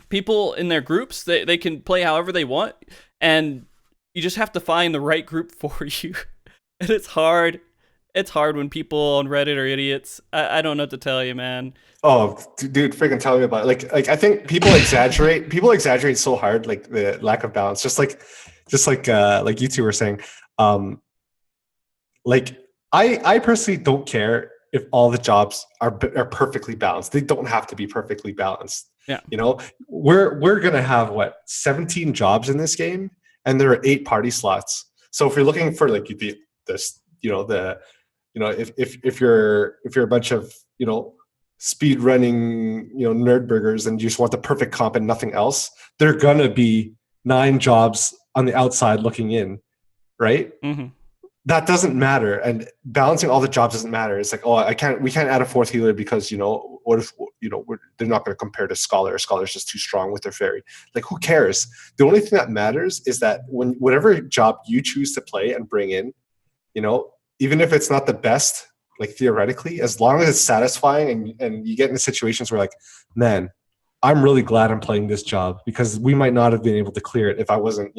people in their groups, they can play however they want, and you just have to find the right group for you. And it's hard. It's hard when people on Reddit are idiots. I don't know what to tell you, man. Oh, dude, freaking tell me about it. Like I think people exaggerate. People exaggerate so hard, like the lack of balance. Just like you two were saying. Like I personally don't care if all the jobs are perfectly balanced. They don't have to be perfectly balanced. Yeah. You know, we're gonna have 17 jobs in this game, and there are 8 party slots. So if you're looking for like if you're a bunch of speed running nerd burgers and you just want the perfect comp and nothing else, there are gonna be 9 jobs on the outside looking in, right? Mm-hmm. That doesn't matter, and balancing all the jobs doesn't matter. It's like, oh, we can't add a 4th healer because what if they're not going to compare to Scholar. Scholar's just too strong with their fairy. Like, who cares? The only thing that matters is that whatever job you choose to play and bring in, even if it's not the best, like theoretically, as long as it's satisfying and you get into situations where like, man, I'm really glad I'm playing this job because we might not have been able to clear it if I wasn't,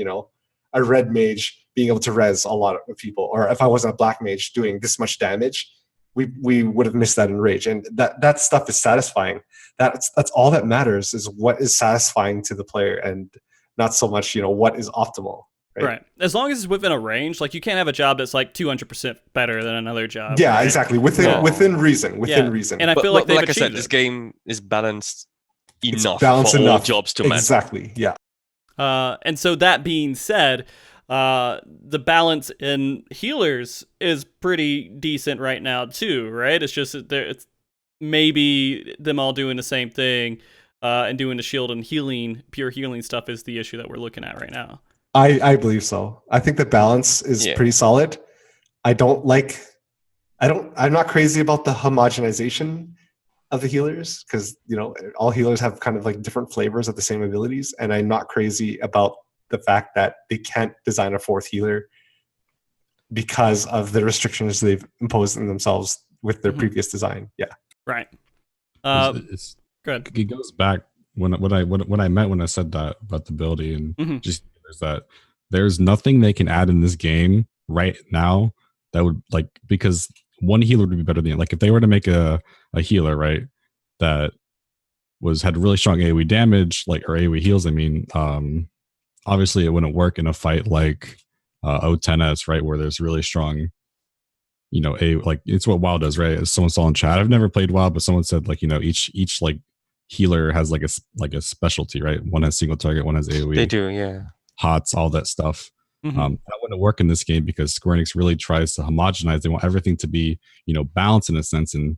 a red mage being able to res a lot of people, or if I wasn't a black mage doing this much damage, we would have missed that in Rage. And that stuff is satisfying. That's all that matters, is what is satisfying to the player, and not so much what is optimal. Right. As long as it's within a range, like you can't have a job that's like 200% better than another job. Yeah, right? Exactly. Within reason. Reason. And I feel like I said, this game is balanced enough for all jobs to matter. Exactly. Yeah. And so that being said, the balance in healers is pretty decent right now too, right? It's just that it's maybe them all doing the same thing, and doing the shield and pure healing stuff is the issue that we're looking at right now. I believe so. I think the balance is pretty solid. I'm not crazy about the homogenization of the healers, because all healers have kind of like different flavors of the same abilities, and I'm not crazy about the fact that they can't design a 4th healer because of the restrictions they've imposed on themselves with their previous design. Yeah. Right. Good. It goes back when I meant when I said that about the ability, and just there's that there's nothing they can add in this game right now that would because one healer would be better than if they were to make a healer, right, that had really strong AoE damage, or AoE heals. I mean, obviously it wouldn't work in a fight like O10S, right, where there's really strong, it's what WoW does, right? As someone saw in chat, I've never played WoW, but someone said each healer has a specialty, right? One has single target, one has AoE. They do, yeah. HOTS, all that stuff. That wouldn't work in this game because Square Enix really tries to homogenize. They want everything to be, balanced in a sense. And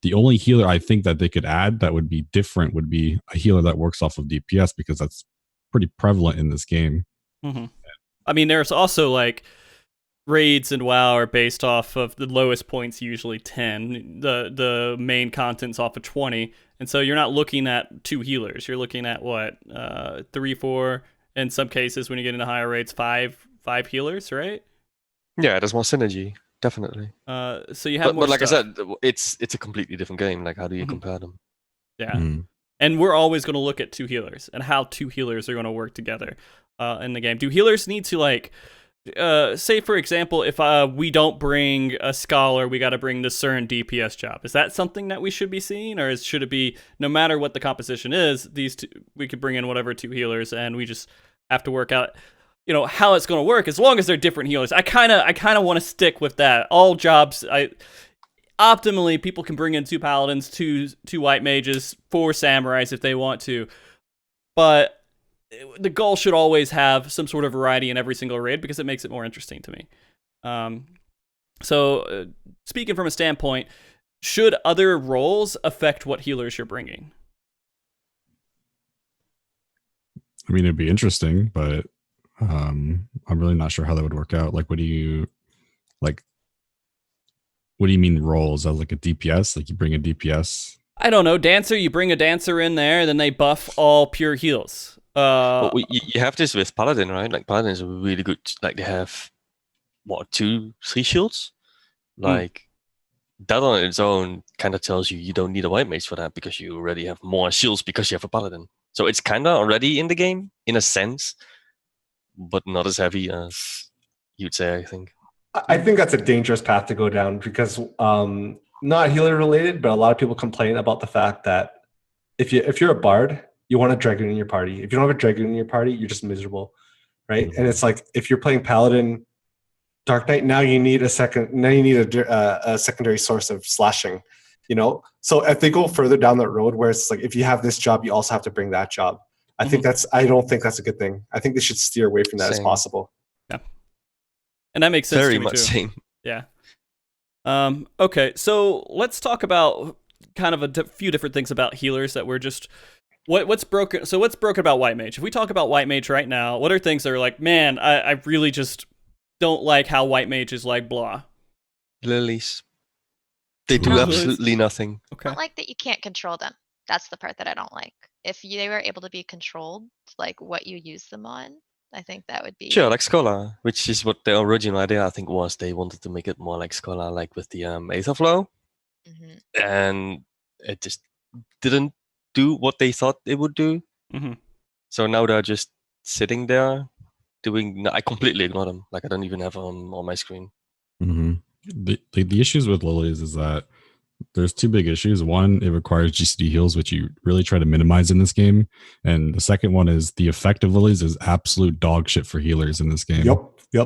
the only healer I think that they could add that would be different would be a healer that works off of DPS, because that's pretty prevalent in this game. I mean, there's also raids in WoW are based off of the lowest points, usually 10. The main content's off of 20. And so you're not looking at 2 healers. You're looking at 3, 4, in some cases when you get into higher rates, 5 healers, right? Yeah, there's more synergy, definitely. So you have more but like stuff. I said, it's a completely different game. How do you compare them? Yeah. And we're always going to look at 2 healers and how 2 healers are going to work together in the game. Do healers need to say, for example, if we don't bring a Scholar, we got to bring the CERN DPS job. Is that something that we should be seeing, or should it be no matter what the composition is, these 2, we could bring in whatever 2 healers, and we just have to work out, how it's going to work as long as they're different healers? I kind of want to stick with that. All jobs, optimally, people can bring in 2 paladins, 2 white mages, 4 samurais if they want to, but the goal should always have some sort of variety in every single raid because it makes it more interesting to me. So speaking from a standpoint, should other roles affect what healers you're bringing? I mean, it'd be interesting, but I'm really not sure how that would work out. What do you mean roles? As a DPS? You bring a DPS? I don't know. Dancer, you bring a dancer in there, then they buff all pure heals. You have this with Paladin, right? Paladins are really good. They have 2, 3 shields. That on its own kind of tells you don't need a white mage for that, because you already have more shields because you have a Paladin. So it's kind of already in the game in a sense, but not as heavy as you'd say, I think. I think that's a dangerous path to go down because not healer related, but a lot of people complain about the fact that if you're a bard, you want a dragoon in your party. If you don't have a dragoon in your party, you're just miserable, right? And it's like if you're playing paladin, Dark Knight, now you need a secondary source of slashing, you know. So if they go further down that road, where it's like if you have this job, you also have to bring that job. I don't think that's a good thing. I think they should steer away from that as possible. Yeah, and that makes sense. Very to me much too. same. Yeah. Okay, so let's talk about kind of a few different things about healers that we're just what's broken. So what's broken about White Mage? If we talk about White Mage right now, what are things that are like, man, I really just don't like how White Mage is like blah. Lilies. They do Lilies. absolutely nothing. I Okay. don't like that you can't control them. That's the part that I don't like. If they were able to be controlled, like what you use them on, I think that would be Sure, like Scholar, which is what the original idea I think was. They wanted to make it more like Scholar, like with the Aetherflow, Mhm. and it just didn't do what they thought it would do. Mhm. So now they're just sitting there doing. I completely ignore them. Like I don't even have them on my screen. Mm-hmm. The issues with lilies is that there's two big issues. One, it requires GCD heals, which you really try to minimize in this game. And the second one is the effect of lilies is absolute dog shit for healers in this game. Yep. Yeah.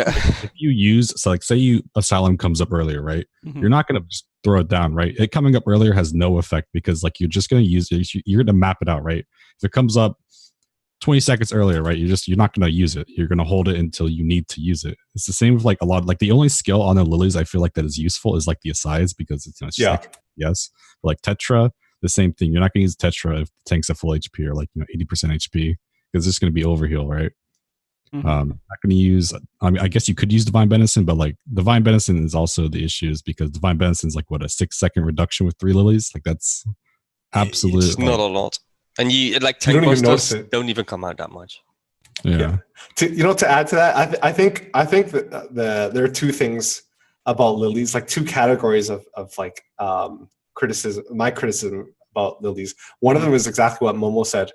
If you use, so like say Asylum comes up earlier, right? Mhm. You're not going to just throw it down, right? It coming up earlier has no effect because like you're just going to use it. You're going to map it out, right? If it comes up 20 seconds earlier, right? You're not going to use it. You're going to hold it until you need to use it. It's the same with like a lot, like the only skill on the lilies I feel like that is useful is like the asides because it's just like, yes. But like Tetra, the same thing. You're not going to use Tetra if the tank's at full HP or like, 80% HP because it's going to be overheal, right? Mhm. Not going to use, I mean, I guess you could use Divine Benison, but like Divine Benison is also the issues because Divine Benison is like what, a 6-second reduction with 3 lilies? Like that's absolute. It's not a lot. And you like You tank don't even notice busters it. don't even come out that much. Yeah. To add to that, I think that there are two things about lilies, like two categories of like criticism. My criticism about lilies. One of them is exactly what Momo said.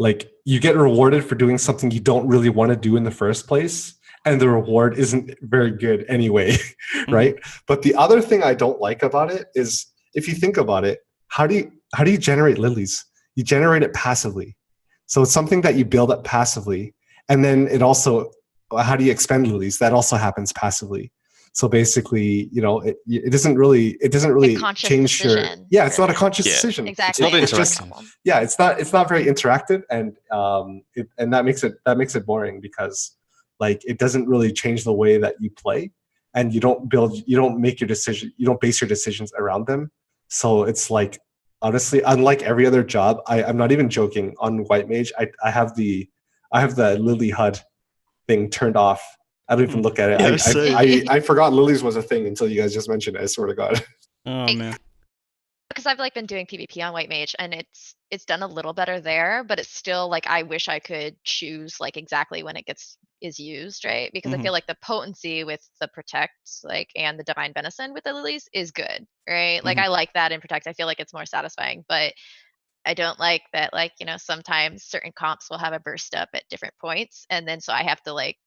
Like you get rewarded for doing something you don't really want to do in the first place, and the reward isn't very good anyway, right? But the other thing I don't like about it is, if you think about it, how do you generate lilies? You generate it passively. So it's something that you build up passively, and then it also, how do you expend lilies? That also happens passively. So basically, it doesn't really conscious change your. decision, Yeah, it's not a really. conscious Yeah. decision. Exactly. not It's just, interactive. yeah, it's not very interactive, and that makes it boring because like it doesn't really change the way that you play, and you don't make your decision, you don't base your decisions around them. So it's like, honestly, unlike every other job, I'm not even joking. On White Mage, I have the Lily HUD thing turned off. I don't even look at it. Yeah, same. I forgot lilies was a thing until you guys just mentioned it. I swear to God. Oh man. Because I've like been doing PvP on White Mage, and it's done a little better there, but it's still like I wish I could choose like exactly when it is used, right? Because I feel like the potency with the Protect, like, and the Divine Benison with the lilies is good, right? Like I like that in Protect. I feel like it's more satisfying, but I don't like that, like, sometimes certain comps will have a burst up at different points, and then so I have to like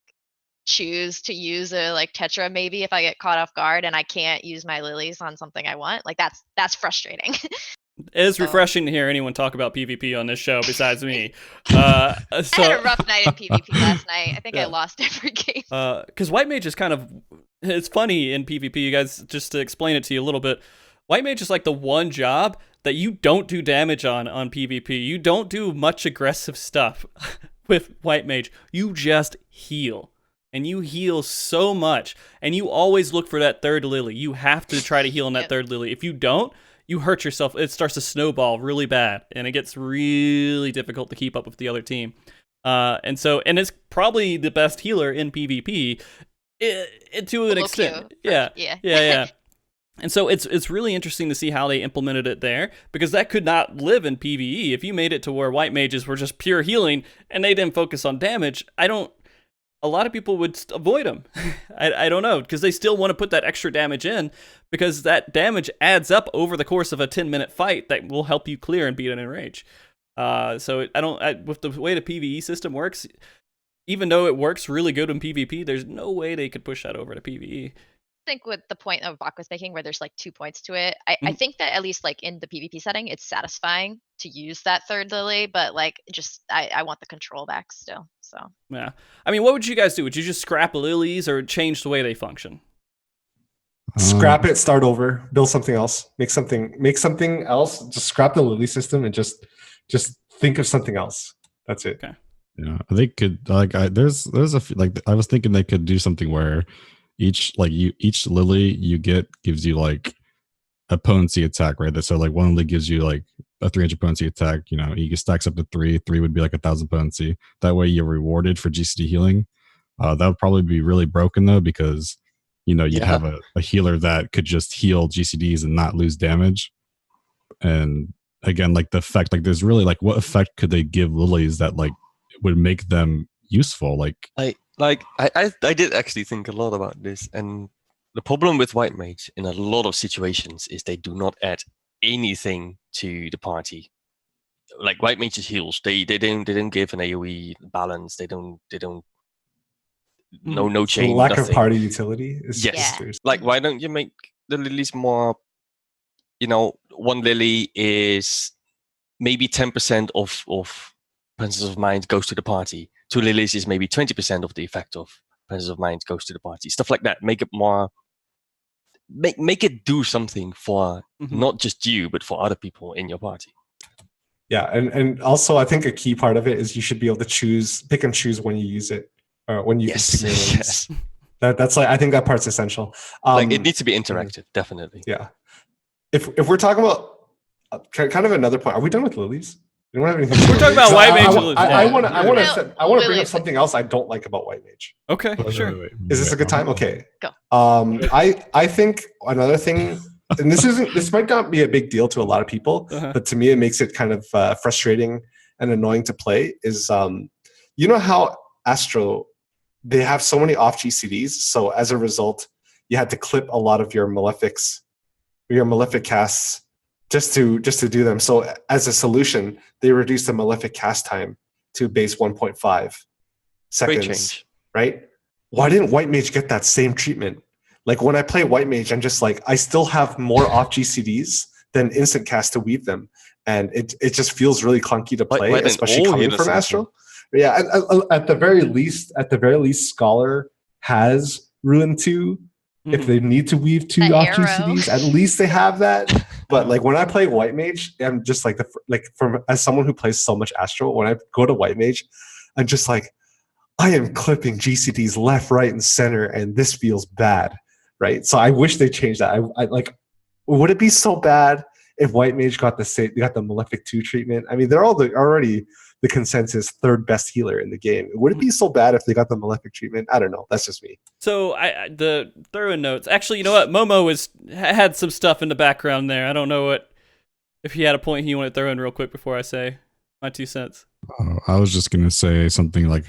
choose to use a like Tetra maybe if I get caught off guard and I can't use my lilies on something I want. Like that's frustrating. It is refreshing to hear anyone talk about PvP on this show besides me. I had a rough night in PvP last night. I think Yeah. I lost every game. Because White Mage is kind of, it's funny in PvP, you guys, just to explain it to you a little bit. White Mage is like the one job that you don't do damage on PvP. You don't do much aggressive stuff with White Mage. You just heal. And you heal so much. And you always look for that third lily. You have to try to heal on that Yep. third lily. If you don't, you hurt yourself. It starts to snowball really bad. And it gets really difficult to keep up with the other team. And it's probably the best healer in PvP to an Low extent. Q, Yeah. And so it's really interesting to see how they implemented it there, because that could not live in PvE. If you made it to where White Mages were just pure healing and they didn't focus on damage, a lot of people would avoid them. I don't know, because they still want to put that extra damage in, because that damage adds up over the course of a 10-minute fight that will help you clear and beat an enrage. So with the way the PvE system works, even though it works really good in PvP, there's no way they could push that over to PvE. I think with the point that Bach was making, where there's like 2 points to it, I think that at least like in the PvP setting, it's satisfying to use that third lily, but like just I want the control back still. So Yeah, I mean, what would you guys do? Would you just scrap lilies or change the way they function? Scrap it, start over, build something else, make something else. Just scrap the lily system and just think of something else. That's it. Okay. Yeah, they could there's a like I was thinking they could do something where each lily you get gives you like a potency attack, right? So like one lily gives you like a 300 potency attack. You know, you can stacks up to 3 would be like 1,000 potency. That way you're rewarded for GCD healing. That would probably be really broken though, because you know you'd have a healer that could just heal GCDs and not lose damage. And again, like the effect, like there's really like what effect could they give lilies that like would make them useful? I did actually think a lot about this, and the problem with White Mage in a lot of situations is they do not add anything to the party. Like White Mage's heals, they don't give an AoE balance. They don't no change. Lack nothing. of party utility is Yes. Yeah. Like why don't you make the lilies more? You know, one lily is maybe 10% of presence of mind goes to the party. 2 lilies is maybe 20% of the effect of presence of mind goes to the party. Stuff like that. Make it more. Make it do something for not just you, but for other people in your party. Yeah, and also I think a key part of it is you should be able to pick and choose when you use it, or when you Yes. can stick your Yes. lilies. That's like I think that part's essential. Like it needs to be interactive, definitely. Yeah. If we're talking about kind of another point, are we done with lilies? We don't have anything. We're talking about White Mage and lilies. I want Yeah. to bring up Lilies. something else I don't like about White Mage. Okay, sure. Is this a good time? Okay. Go. I think another thing, and this might not be a big deal to a lot of people, but to me it makes it kind of frustrating and annoying to play. Is you know how Astro, they have so many off GCDs, so as a result, you had to clip a lot of your malefic casts just to do them. So as a solution, they reduced the malefic cast time to base 1.5 Great seconds. change. Right? Why didn't White Mage get that same treatment? Like when I play White Mage, I'm just like, I still have more off GCDs than instant cast to weave them, and it just feels really clunky to play, especially coming from Astro. Yeah, at the very least, Scholar has Ruin 2. If they need to weave 2 The off arrow. GCDs, at least they have that. But like when I play White Mage, I'm just like as someone who plays so much Astro, when I go to White Mage, I'm just like, I am clipping GCDs left, right, and center, and this feels bad, right? So I wish they changed that. I like, would it be so bad if White Mage got the Malefic 2 treatment? I mean, they're already the consensus third best healer in the game. Would it be so bad if they got the Malefic treatment? I don't know. That's just me. So the throw-in notes. Actually, you know what? Momo had some stuff in the background there. I don't know if he had a point he wanted to throw in real quick before I say my 2 cents. I was just gonna say something like,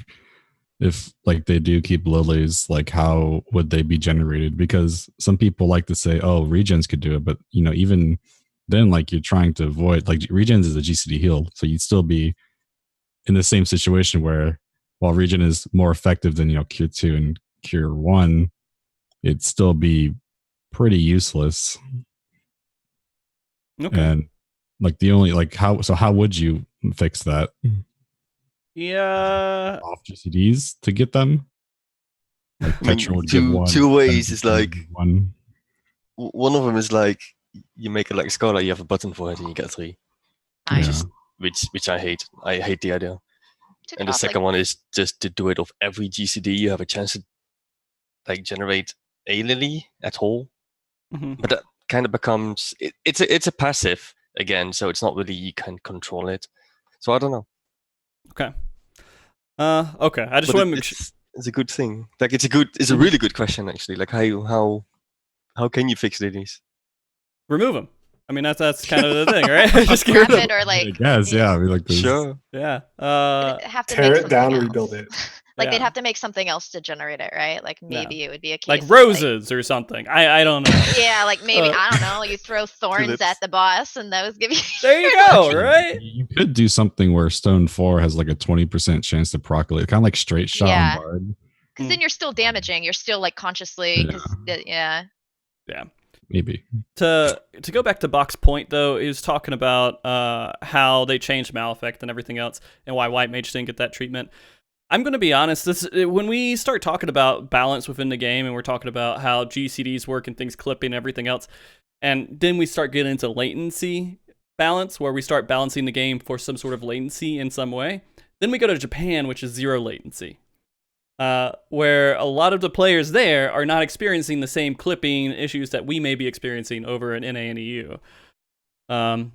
if like they do keep lilies, like how would they be generated? Because some people like to say, oh, regens could do it, but you know, even then, like you're trying to avoid, like regens is a GCD heal, so you'd still be in the same situation where while regen is more effective than, you know, cure 2 and cure 1, it'd still be pretty useless. Okay. And like the only like how would you fix that? Yeah. Off GCDs to get them? Like I mean, Tetra would give one, two ways is Tetra would like give one. one of them is like you make it like Scholar, you have a button for it and you get 3. Nice. Yeah. Which I hate. I hate the idea. Took And it the off, second one is just to do it of every GCD. You have a chance to like generate a lily at all. Mhm. But that kind of becomes it's a passive again, so it's not really you can control it. So I don't know. Okay. Okay. I just But want to make sure. it's a good thing. Like it's a really good question actually. Like how can you fix lilies? Remove them. I mean, that's kind of the thing, right? Just get Scrap rid of it them. or like I guess, yeah. I mean, like Sure. Yeah. have to Tear make it down, something rebuild else. it. Like they'd Yeah. have to make something else to generate it, right? Like Yeah. maybe it would be a case Like of, roses or something. I don't know. yeah, like maybe Uh, I don't know. You throw thorns Tulips. at the boss, and those give you. There you go, right? You could do something where Stone 4 has like a 20% chance to proculate, kind of like straight shot Yeah. on Bard. Because then you're still damaging. You're still like consciously. Because yeah. Maybe. To go back to Bach's point though, he was talking about how they changed Malefic and everything else, and why White Mage didn't get that treatment. I'm going to be honest. When we start talking about balance within the game, and we're talking about how GCDs work and things clipping and everything else, and then we start getting into latency balance, where we start balancing the game for some sort of latency in some way. Then we go to Japan, which is zero latency. Where a lot of the players there are not experiencing the same clipping issues that we may be experiencing over in NA and EU. And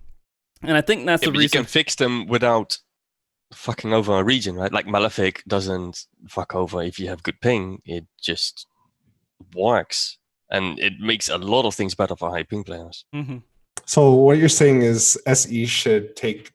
I think that's the But you reason. can fix them without fucking over a region, right? Like Malefic doesn't fuck over if you have good ping. It just works. And it makes a lot of things better for high ping players. Mhm. So what you're saying is SE should take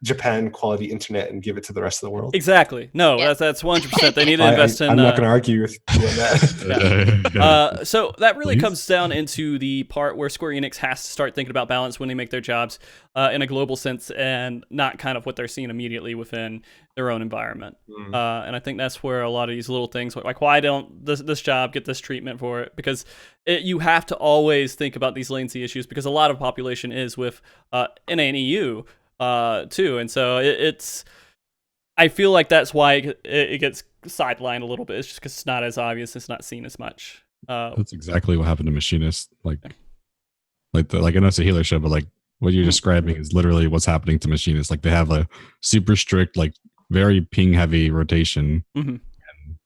Japan quality internet and give it to the rest of the world. Exactly. No, Yeah. that's 100%. They need to invest in. I'm not going to argue with you on that. So that really Please? comes down into the part where Square Enix has to start thinking about balance when they make their jobs in a global sense, and not kind of what they're seeing immediately within their own environment. And I think that's where a lot of these little things, like why don't this job get this treatment for it? Because you have to always think about these latency issues, because a lot of population is with NA and EU too, and so it's. I feel like that's why it gets sidelined a little bit. It's just because it's not as obvious. It's not seen as much. That's exactly what happened to Machinist. Like I know it's a healer show, but like what you're describing is literally what's happening to Machinist. Like they have a super strict, like very ping heavy rotation, Mhm. and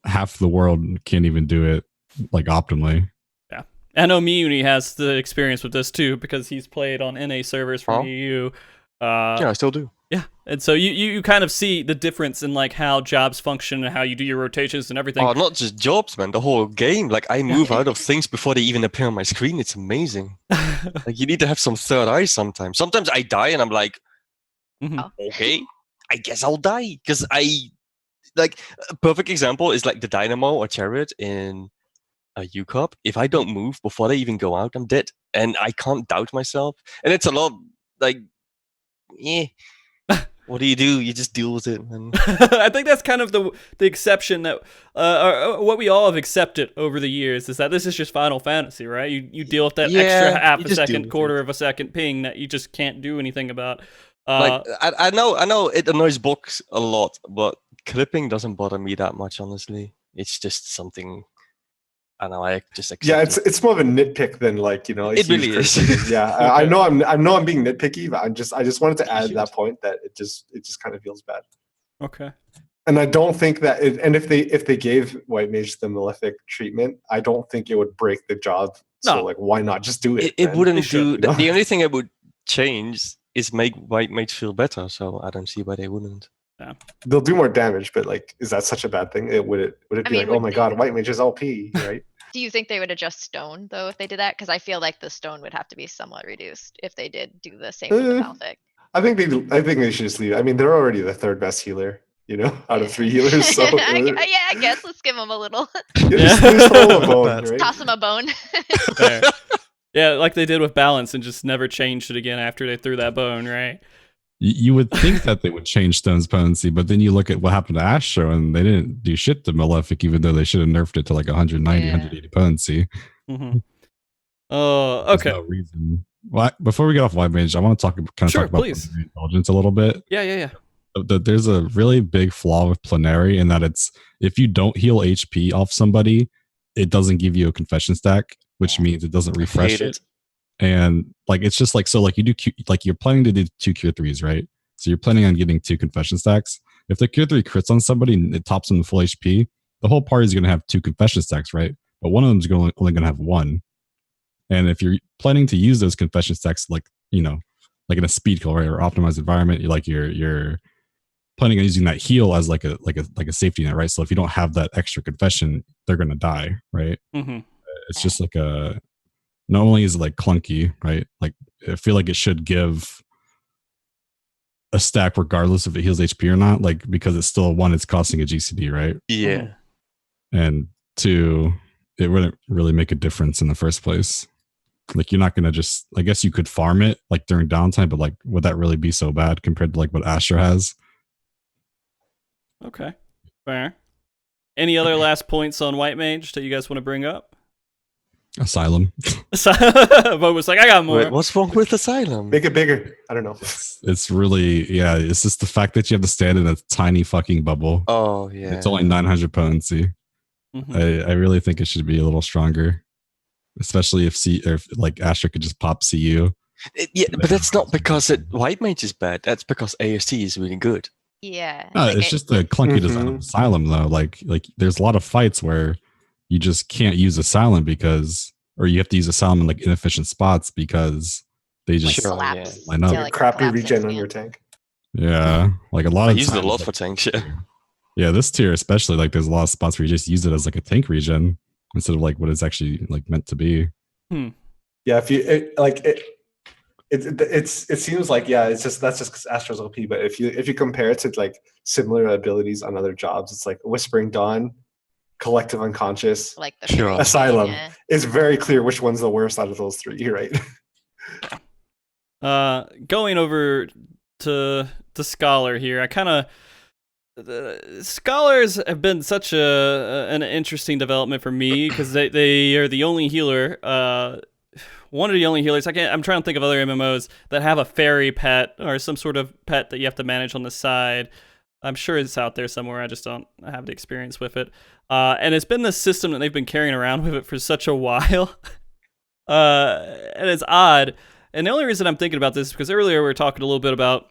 half the world can't even do it like optimally. I know Miyuni has the experience with this too, because he's played on NA servers from Oh. EU. Yeah, I still do. Yeah, and so you kind of see the difference in like how jobs function and how you do your rotations and everything. Oh, not just jobs, man. The whole game. Like I move out of things before they even appear on my screen. It's amazing. Like you need to have some third eye sometimes. Sometimes I die and I'm like, Mhm. okay, I guess I'll die. Because like a perfect example is like the Dynamo or Chariot in a U Cup. If I don't move before they even go out, I'm dead. And I can't doubt myself. And it's a lot like, what do? You just deal with it, man. I think that's kind of the exception that what we all have accepted over the years is that this is just Final Fantasy, right? You deal with that Yeah, extra half you a just deal second, with quarter of a second ping that you just can't do anything about. Like I know it annoys books a lot, but clipping doesn't bother me that much, honestly. It's just something I know. I just accept Yeah, it. it's more of a nitpick than like a It huge really is. criticism. Yeah, I know I'm being nitpicky, but I just wanted to You add should. that point that it just kind of feels bad. Okay. And I don't think that and if they gave White Mage the Malefic treatment, I don't think it would break the job. So No. like why not just do it? It man? wouldn't should, do. you know? The only thing it would change is make White Mage feel better. So I don't see why they wouldn't. They'll do more damage, but like is that such a bad thing? Would it I be mean, like, oh would my they- god, White Mage is LP, right? Do you think they would adjust stone though if they did that? Because I feel like the stone would have to be somewhat reduced if they did do the same with the Malefic. I think they should just leave it. I mean, they're already the third best healer, out of 3 healers. So I guess let's give them a little. just throw a bone, right? Toss them a bone. Fair. Yeah, like they did with Balance and just never changed it again after they threw that bone, right? You would think that they would change Stone's potency, but then you look at what happened to Astro, and they didn't do shit to Malefic, even though they should have nerfed it to like 190, Yeah. 180 potency. Mm-hmm. Oh, There's okay. no reason. Well, before we get off White Mage, I want to talk Sure, about please. Planetary Intelligence a little bit. Yeah. There's a really big flaw with Plenary in that it's if you don't heal HP off somebody, it doesn't give you a confession stack, which means it doesn't refresh Hate it. it. And like it's just like so like you do like you're planning to do 2 cure 3s, right? So you're planning on getting 2 confession stacks. If the cure 3 crits on somebody and it tops them to full HP, the whole party is going to have 2 confession stacks, right? But one of them is only going to have 1. And if you're planning to use those confession stacks, like like in a speed kill, right, or optimized environment, you're planning on using that heal as like a safety net, right? So if you don't have that extra confession, they're going to die, right? Mm-hmm. It's just like not only is it like clunky, right? Like I feel like it should give a stack regardless if it heals HP or not, like because it's still one, it's costing a GCD, right? Yeah. And two, it wouldn't really make a difference in the first place. Like you're not gonna just, I guess you could farm it like during downtime, but like would that really be so bad compared to like what Astra has? Okay, fair. Any other last points on White Mage that you guys want to bring up? Asylum. Bo was like, I got more. Wait, what's wrong with Asylum? Make it bigger. I don't know. It's really, yeah, it's just the fact that you have to stand in a tiny fucking bubble. Oh yeah. It's only 900 potency. Mhm. I really think it should be a little stronger, especially if like Astra could just pop CU. Yeah, but that's not because White Mage is bad. That's because AST is really good. Yeah. No, like, it's just the clunky design of Mhm. Asylum though. Like there's a lot of fights where you just can't use Asylum or you have to use Asylum in like inefficient spots because they like just Sure, collapse. line up. Yeah, like Crappy collapse regen on instant. your tank. Yeah, like a lot I of use it a times, lot like, for tanks. Yeah. yeah, this tier especially, like there's a lot of spots where you just use it as like a tank regen instead of like what it's actually like meant to be. Yeah, if you it seems like it's just that's just because Astra's OP. But if you compare it to like similar abilities on other jobs, it's like Whispering Dawn, Collective Unconscious, Like the Sure. Fairy Asylum. yeah. It's very clear which one's the worst out of those three, right? Going over to Scholar here, I kind of Scholars have been such an interesting development for me because they are the only healer, one of the only healers. I'm trying to think of other MMOs that have a fairy pet or some sort of pet that you have to manage on the side. I'm sure it's out there somewhere. I just don't have the experience with it. And it's been this system that they've been carrying around with it for such a while. And it's odd. And the only reason I'm thinking about this is because earlier we were talking a little bit about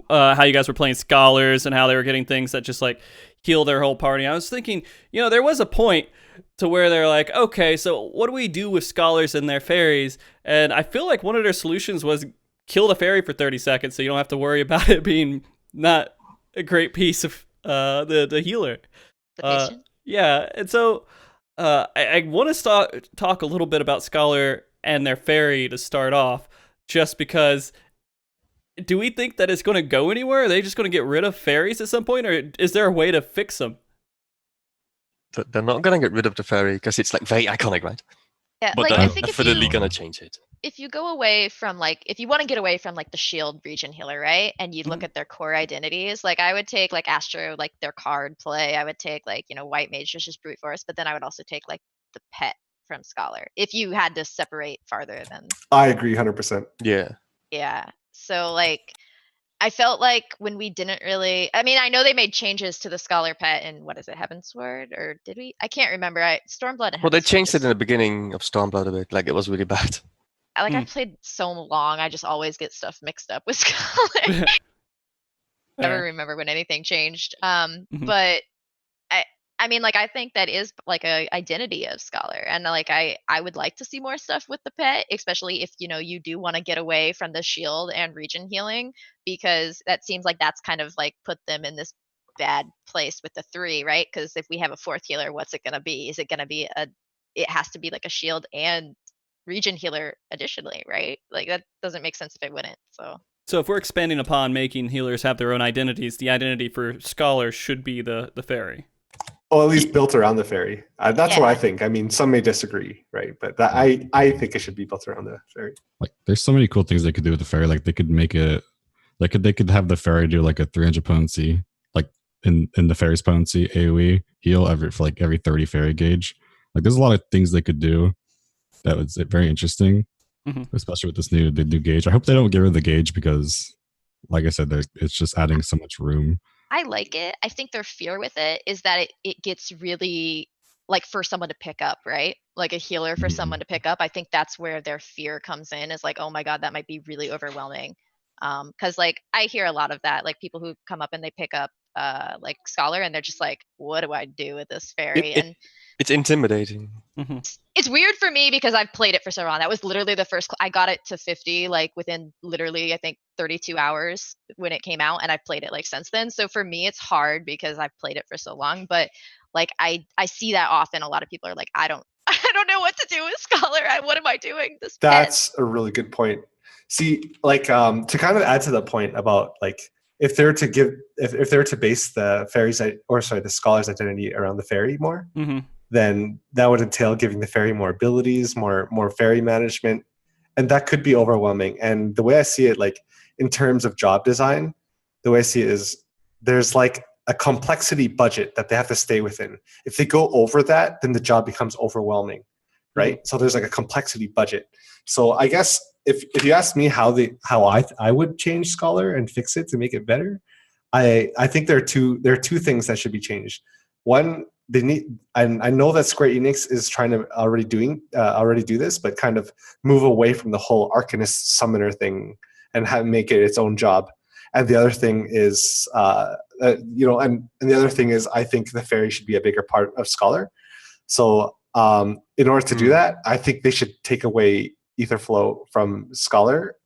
how you guys were playing Scholars and how they were getting things that just like heal their whole party. I was thinking, there was a point to where they're like, okay, so what do we do with Scholars and their fairies? And I feel like one of their solutions was kill the fairy for 30 seconds so you don't have to worry about it being not a great piece of the healer. The patient. Yeah, and so I want to talk a little bit about Scholar and their fairy to start off, just because do we think that it's going to go anywhere? Are they just going to get rid of fairies at some point, or is there a way to fix them? They're not gonna get rid of the fairy because it's like very iconic, right? Yeah, But like they're I think definitely gonna change it. if you go away from if you want to get away from like the shield region healer, right? And you look Mhm. at their core identities, like I would take like Astro, like their card play. I would take like, White Mage, just brute force, but then I would also take like the pet from Scholar. If you had to separate farther than I agree 100%. Yeah. yeah. So like I felt like when we didn't really I mean, I know they made changes to the Scholar pet in what is it, Heavensward? Or did we? I can't remember. Stormblood and Well, they Heavensward changed it just- in the beginning of Stormblood a bit. Like it was really bad. I've played so long, I just always get stuff mixed up with Scholar. Never Fair. remember when anything changed. Mhm. But I mean, like I think that is like a identity of Scholar, and like I would like to see more stuff with the pet, especially if you do want to get away from the shield and region healing, because that seems like that's kind of like put them in this bad place with the 3, right? Because if we have a 4th healer, what's it gonna be? Is it gonna be it has to be like a shield and region healer additionally, right? Like that doesn't make sense if it wouldn't. So if we're expanding upon making healers have their own identities, the identity for Scholar should be the fairy. Well, at least built around the fairy. That's what I Yeah. think. I mean, some may disagree, right? But that I think it should be built around the fairy. Like there's so many cool things they could do with the fairy. Like they could make it they could have the fairy do like a 300 potency, like in the fairy's potency AoE heal for every 30 fairy gauge. Like there's a lot of things they could do that was very interesting, Mhm. especially with the new gauge. I hope they don't get rid of the gauge because, like I said, it's just adding so much room. I like it. I think their fear with it is that it gets really like for someone to pick up, right? Like a healer for Mhm. someone to pick up. I think that's where their fear comes in is like, oh my God, that might be really overwhelming. Cause like I hear a lot of that, like people who come up and they pick up like Scholar and they're just like, what do I do with this fairy? And It's intimidating. Mm-hmm. it's weird for me because I've played it for so long. That was literally the first. I got it to 50 like within literally I think 32 hours when it came out, and I've played it like since then. So for me, it's hard because I've played it for so long. But like I see that often. A lot of people are like, I don't know what to do with Scholar. What am I doing? This pet. That's a really good point. See, like to kind of add to the point about like if they're to give if they're to base the the scholar's identity around the fairy more, Mm-hmm. then that would entail giving the fairy more abilities, more fairy management, and that could be overwhelming. And the way I see it, like in terms of job design, the way I see it is there's like a complexity budget that they have to stay within. If they go over that, then the job becomes overwhelming, right? So there's like a complexity budget. So I guess if you ask me how I would change Scholar and fix it to make it better, I think there are two things that should be changed. One, they need, and I know that Square Enix is trying to already do this, but kind of move away from the whole Arcanist summoner thing and make it its own job. And the other thing is, and the other thing is, I think the fairy should be a bigger part of Scholar. So in order to do that, I think they should take away Etherflow from Scholar.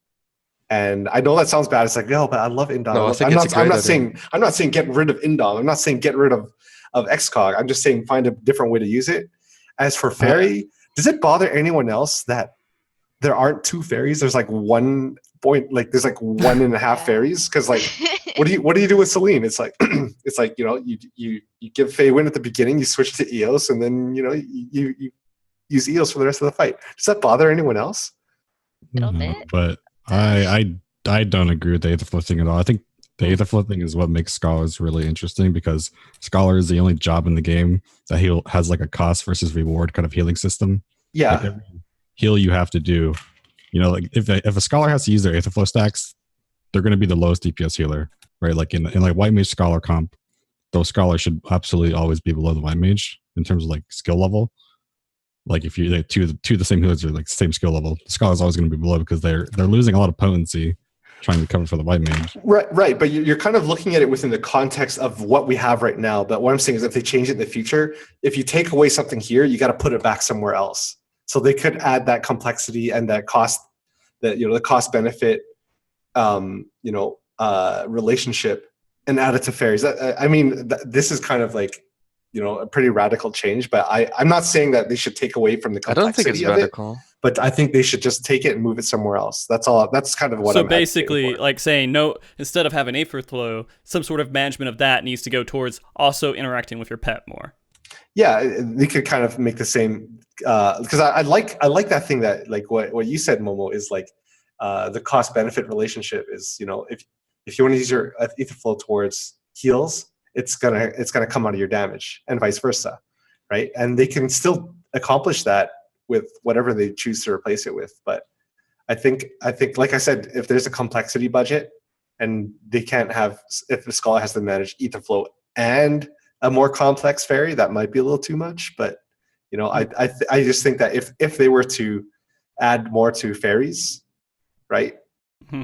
And I know that sounds bad. It's like, no, but I love Indom. No, I think I'm not saying get rid of Indom. I'm not saying get rid of XCOG. I'm just saying find a different way to use it. As for fairy, does it bother anyone else that there aren't two fairies? There's like one point, like there's like 1.5 fairies. Because like, what do you do with Celine? It's like you give Fei Win at the beginning, you switch to Eos, and then you use Eos for the rest of the fight. Does that bother anyone else? Little No, bit. but I don't agree with the Aetherflow thing at all. I think the Aetherflow thing is what makes Scholars really interesting, because Scholar is the only job in the game that has like a cost versus reward kind of healing system. Yeah. Like every heal you have to do, like if a Scholar has to use their Aetherflow stacks, they're going to be the lowest DPS healer, right? Like in like White Mage Scholar comp, those Scholars should absolutely always be below the White Mage in terms of like skill level. Like if you two the same healers are like same skill level, the Scholar's always going to be below because they're losing a lot of potency trying to cover for the White Mage. Right. But you're kind of looking at it within the context of what we have right now. But what I'm saying is, if they change it in the future, if you take away something here, you got to put it back somewhere else. So they could add that complexity and that cost, the cost benefit, relationship, and add it to fairies. This is kind of like, a pretty radical change, but I'm not saying that they should take away from the I don't think complexity it's of it, radical. but I think they should just take it and move it somewhere else. That's all. That's kind of what So I'm basically, advocating for. like saying no, instead of having Aetherflow, some sort of management of that needs to go towards also interacting with your pet more. Yeah, they could kind of make the same, because I like that thing that, like what you said, Momo, is like the cost benefit relationship is, if you want to use your Etherflow towards heals, it's gonna come out of your damage, and vice versa, right? And they can still accomplish that with whatever they choose to replace it with. But I think like I said, if there's a complexity budget and they can't have, if the Scholar has to manage Etherflow and a more complex fairy, that might be a little too much. But I just think that if they were to add more to fairies, right,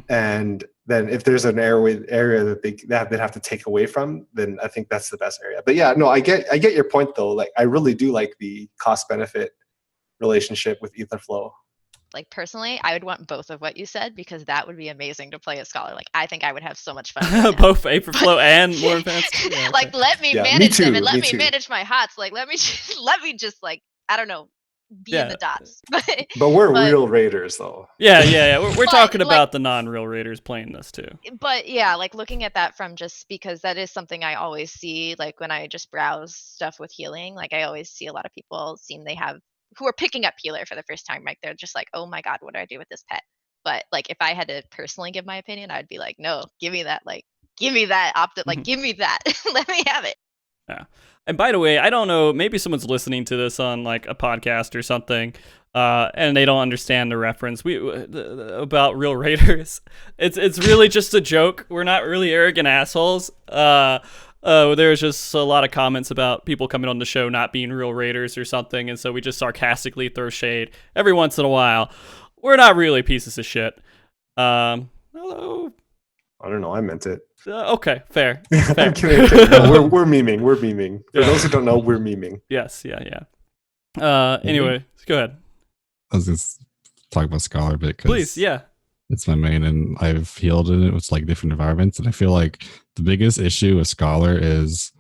and then if there's an area that they'd have to take away from, then I think that's the best area. But yeah, no, I get your point though. Like I really do like the cost benefit relationship with Etherflow. Like personally, I would want both of what you said, because that would be amazing to play a Scholar. Like I think I would have so much fun. doing that. Both Aetherflow and more advanced. Yeah, okay. Like let me Yeah, me manage them too, and let me me too. manage my hots. Like let me just like, I don't know, be in the dots. But we're But- real raiders though. Yeah. We're But, talking like- about the non-real raiders playing this too. But yeah, like looking at that from, just because that is something I always see, like when I just browse stuff with healing, like I always see a lot of people who are picking up healer for the first time, right? They're just like, oh my God, what do I do with this pet? But like if I had to personally give my opinion, I'd be like, no, give me that give me that. Let me have it. Yeah. And by the way, I don't know, maybe someone's listening to this on like a podcast or something, and they don't understand the reference about real raiders. It's really just a joke. We're not really arrogant assholes. There's just a lot of comments about people coming on the show not being real raiders or something, and so we just sarcastically throw shade every once in a while. We're not really pieces of shit. Hello. I don't know. I meant it. Okay, fair. I'm kidding. No, we're memeing. We're memeing. For Yeah. those who don't know, we're memeing. Yes, yeah. Anyway, go ahead. I was just talking about Scholar a bit because Please, yeah. it's my main, and I've healed in it with like different environments, and I feel like the biggest issue with Scholar is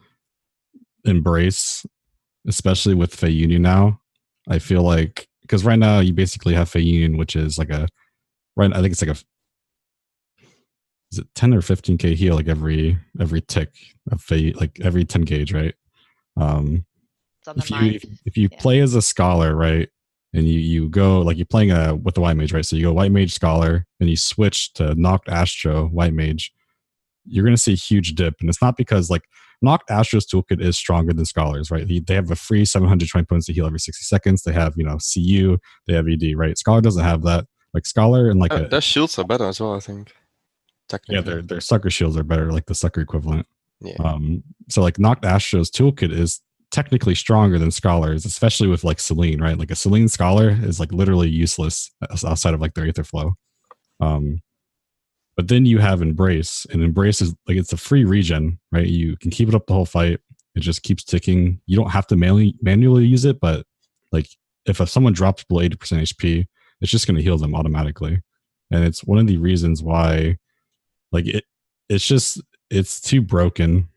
Embrace, especially with Fey Union now. I feel like, because right now you basically have Fey Union, which is like a right. I think it's like is it 10 or 15k heal like every tick of fate, like every 10 gauge, right? It's on the mind. If you Yeah. play as a scholar, right, and you go like you're playing with the white mage, right? So you go white mage scholar and you switch to Noct Astro white mage, you're going to see a huge dip, and it's not because like Noct Astro's toolkit is stronger than Scholar's, right? They have a free 720 points to heal every 60 seconds. They have CU, they have ED, right? Scholar doesn't have that. Like Scholar and like Their shields are better as well, I think. Technically. yeah, their sucker shields are better, like the sucker equivalent. Yeah. So like Noct Astro's toolkit is technically stronger than Scholar's, especially with like Selene, right? Like a Selene Scholar is like literally useless outside of like their Aether Flow. But then you have Embrace, and Embrace is like it's a free regen, right? You can keep it up the whole fight. It just keeps ticking. You don't have to manually use it, but like if someone drops below 80% HP, it's just going to heal them automatically. And it's one of the reasons why like it's too broken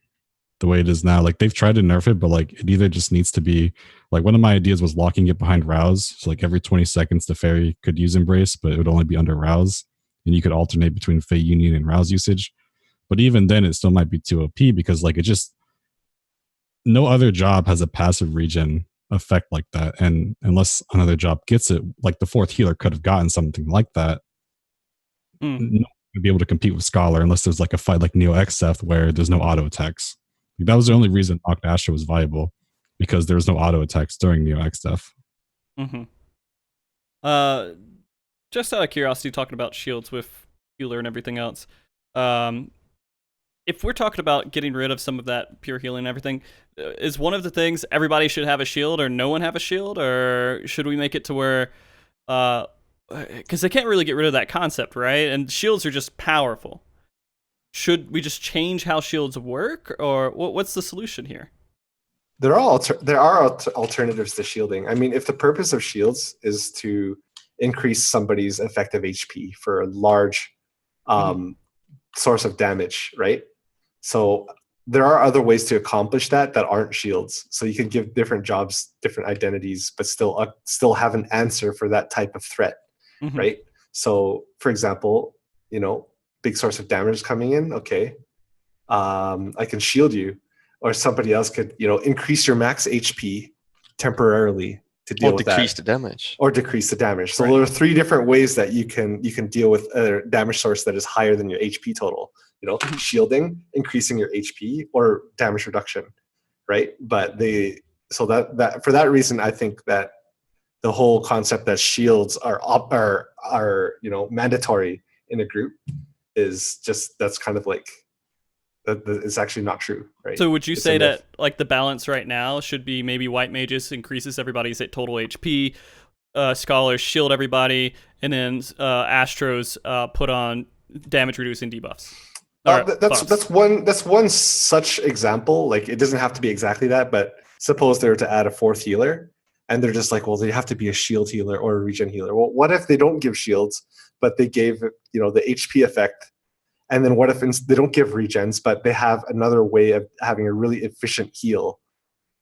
the way it is now. Like they've tried to nerf it, but like it either just needs to be like one of my ideas was locking it behind Rouse. So like every 20 seconds the fairy could use Embrace, but it would only be under Rouse. And you could alternate between Fey Union and Rouse usage. But even then, it still might be too OP because like it just no other job has a passive regen effect like that. And unless another job gets it, like the fourth healer could have gotten something like that. No one would be able to compete with Scholar unless there's like a fight like Neo Xth where there's no auto attacks. Like, that was the only reason Noct Astro was viable because there was no auto attacks during Neo Xth. Just out of curiosity, talking about shields with healer and everything else, if we're talking about getting rid of some of that pure healing and everything, is one of the things everybody should have a shield or no one have a shield, or should we make it to where, because they can't really get rid of that concept, right? And shields are just powerful. Should we just change how shields work, or what's the solution here? There are alternatives to shielding. I mean, if the purpose of shields is to increase somebody's effective HP for a large source of damage, right? So there are other ways to accomplish that aren't shields. So you can give different jobs different identities, but still have an answer for that type of threat, right? So, for example, big source of damage coming in. Okay, I can shield you, or somebody else could, increase your max HP temporarily to deal with that. Or decrease the damage. Or decrease the damage. So there are three different ways that you can deal with a damage source that is higher than your HP total. Shielding, increasing your HP, or damage reduction, right? But for that reason, I think that the whole concept that shields are mandatory in a group is just that's kind of like that is actually not true, right? So would you say that like the balance right now should be maybe white mages increases everybody's total HP, scholars shield everybody, and then Astros put on damage reducing debuffs? That's one such example. Like it doesn't have to be exactly that, but suppose they were to add a fourth healer, and they're just like, well, they have to be a shield healer or a regen healer. Well, what if they don't give shields, but they gave the HP effect? And then what if they don't give regens, but they have another way of having a really efficient heal,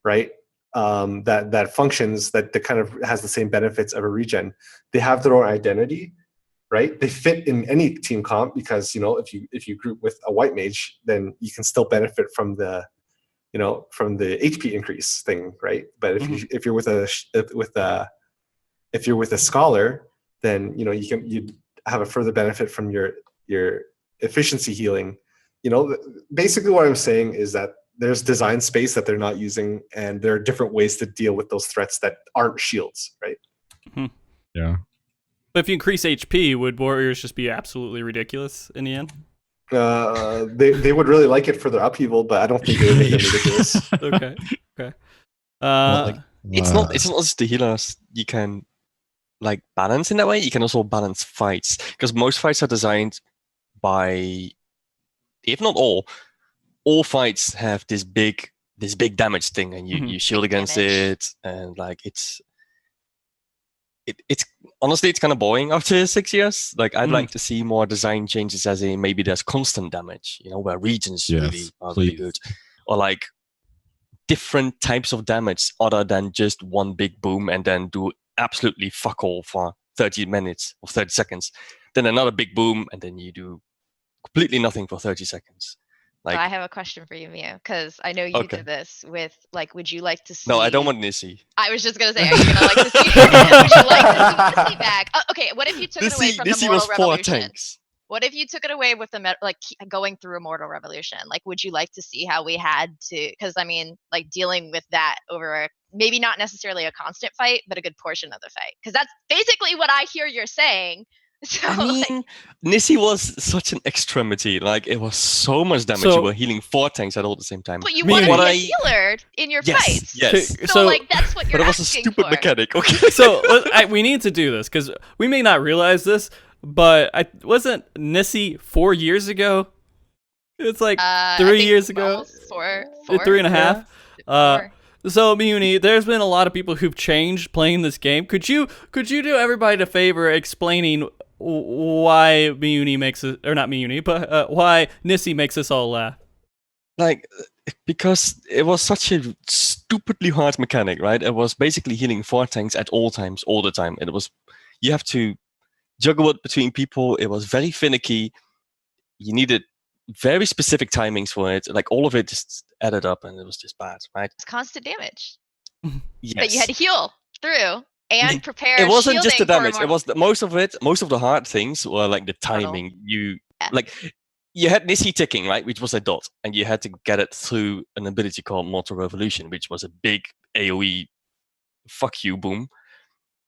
right? That functions, that kind of has the same benefits of a regen. They have their own identity, right? They fit in any team comp because if you group with a white mage, then you can still benefit from the HP increase thing, right? But if you're with a scholar, then you have a further benefit from your efficiency healing. Basically what I'm saying is that there's design space that they're not using, and there are different ways to deal with those threats that aren't shields, right? Yeah. But if you increase HP, would warriors just be absolutely ridiculous in the end? They would really like it for their upheaval, but I don't think they would make them ridiculous. Okay. It's not just the healers you can like balance in that way. You can also balance fights, because most fights are designed by, if not all fights have this big damage thing, and you shield against it, and like it's honestly it's kind of boring after 6 years. Like I'd like to see more design changes, as in maybe there's constant damage, where regions are really good, or like different types of damage other than just one big boom and then do absolutely fuck all for 30 minutes or 30 seconds. then another big boom, and then you do completely nothing for 30 seconds. So Like, I have a question for you, Mio, because I know you Okay. did this with like, would you like to see? no, I don't want Nissi. I was just gonna say, are you gonna like to see? Would you like to see Nissi back? Okay, what if you took it away from the Nissi Mortal was 4 Revolution? tanks. What if you took it away with the going through a Mortal Revolution? Like, would you like to see how we had to? Because I mean, like dealing with that over maybe not necessarily a constant fight, but a good portion of the fight. Because that's basically what I hear you're saying. So I like, mean, Nissi was such an extremity. Like, it was so much damage. So- You were healing 4 tanks at all the same time. but you Me want to and- be What a I- healer in your Yes, fights. yes. So, like that's what you're But it was a asking stupid for. mechanic. Okay. So we need to do this because we may not realize this, but wasn't Nissi 4 years ago? It's like I 3 think years ago, almost four, 3.5. four. So Muni, there's been a lot of people who've changed playing this game. Could you do everybody a favor explaining why Muni makes it, or not Muni, but why Nissi makes us all laugh? Like, because it was such a stupidly hard mechanic, right? It was basically healing 4 tanks at all times, all the time. And it was, you have to juggle it between people. It was very finicky. You needed very specific timings for it. Like, all of it just added up, and it was just bad, right? It's constant damage Yes. that you had to heal through and prepare. It wasn't just the shielding for damage. It immortal- was most of the hard things were like the timing. You Yeah. like, you had Nissi ticking, right, which was a dot, and you had to get it through an ability called Mortal Revolution, which was a big AoE fuck you boom.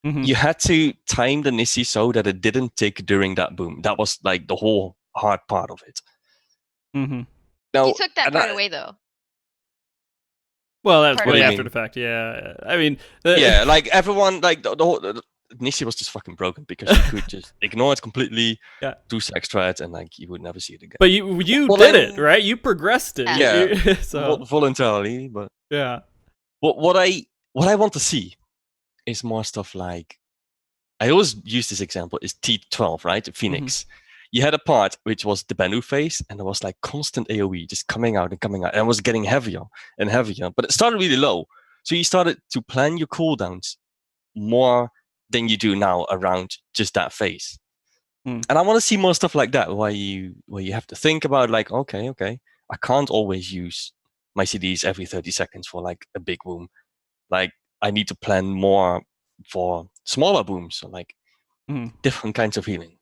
Mhm. You had to time the Nissi so that it didn't tick during that boom. That was like the whole hard part of it. Mhm. Now, You took that and part I- away though. Well, that's Part way of it. after the fact. Yeah, I mean, yeah, like everyone, like the whole Nissi was just fucking broken because you could just ignore it completely, Yeah. do extra it, and like you would never see it again. But you Well, did I- it, right? You progressed it. Yeah. So Voluntarily, but yeah. what I want to see is more stuff like, I always use this example, is T12, right? Phoenix. You had a part which was the Banu phase, and there was like constant AoE just coming out, and it was getting heavier and heavier. But it started really low, so you started to plan your cooldowns more than you do now around just that phase. Hmm. And I want to see more stuff like that, where you have to think about like, okay, I can't always use my CDs every 30 seconds for like a big boom. Like, I need to plan more for smaller booms, so like Mhm. different kinds of healing.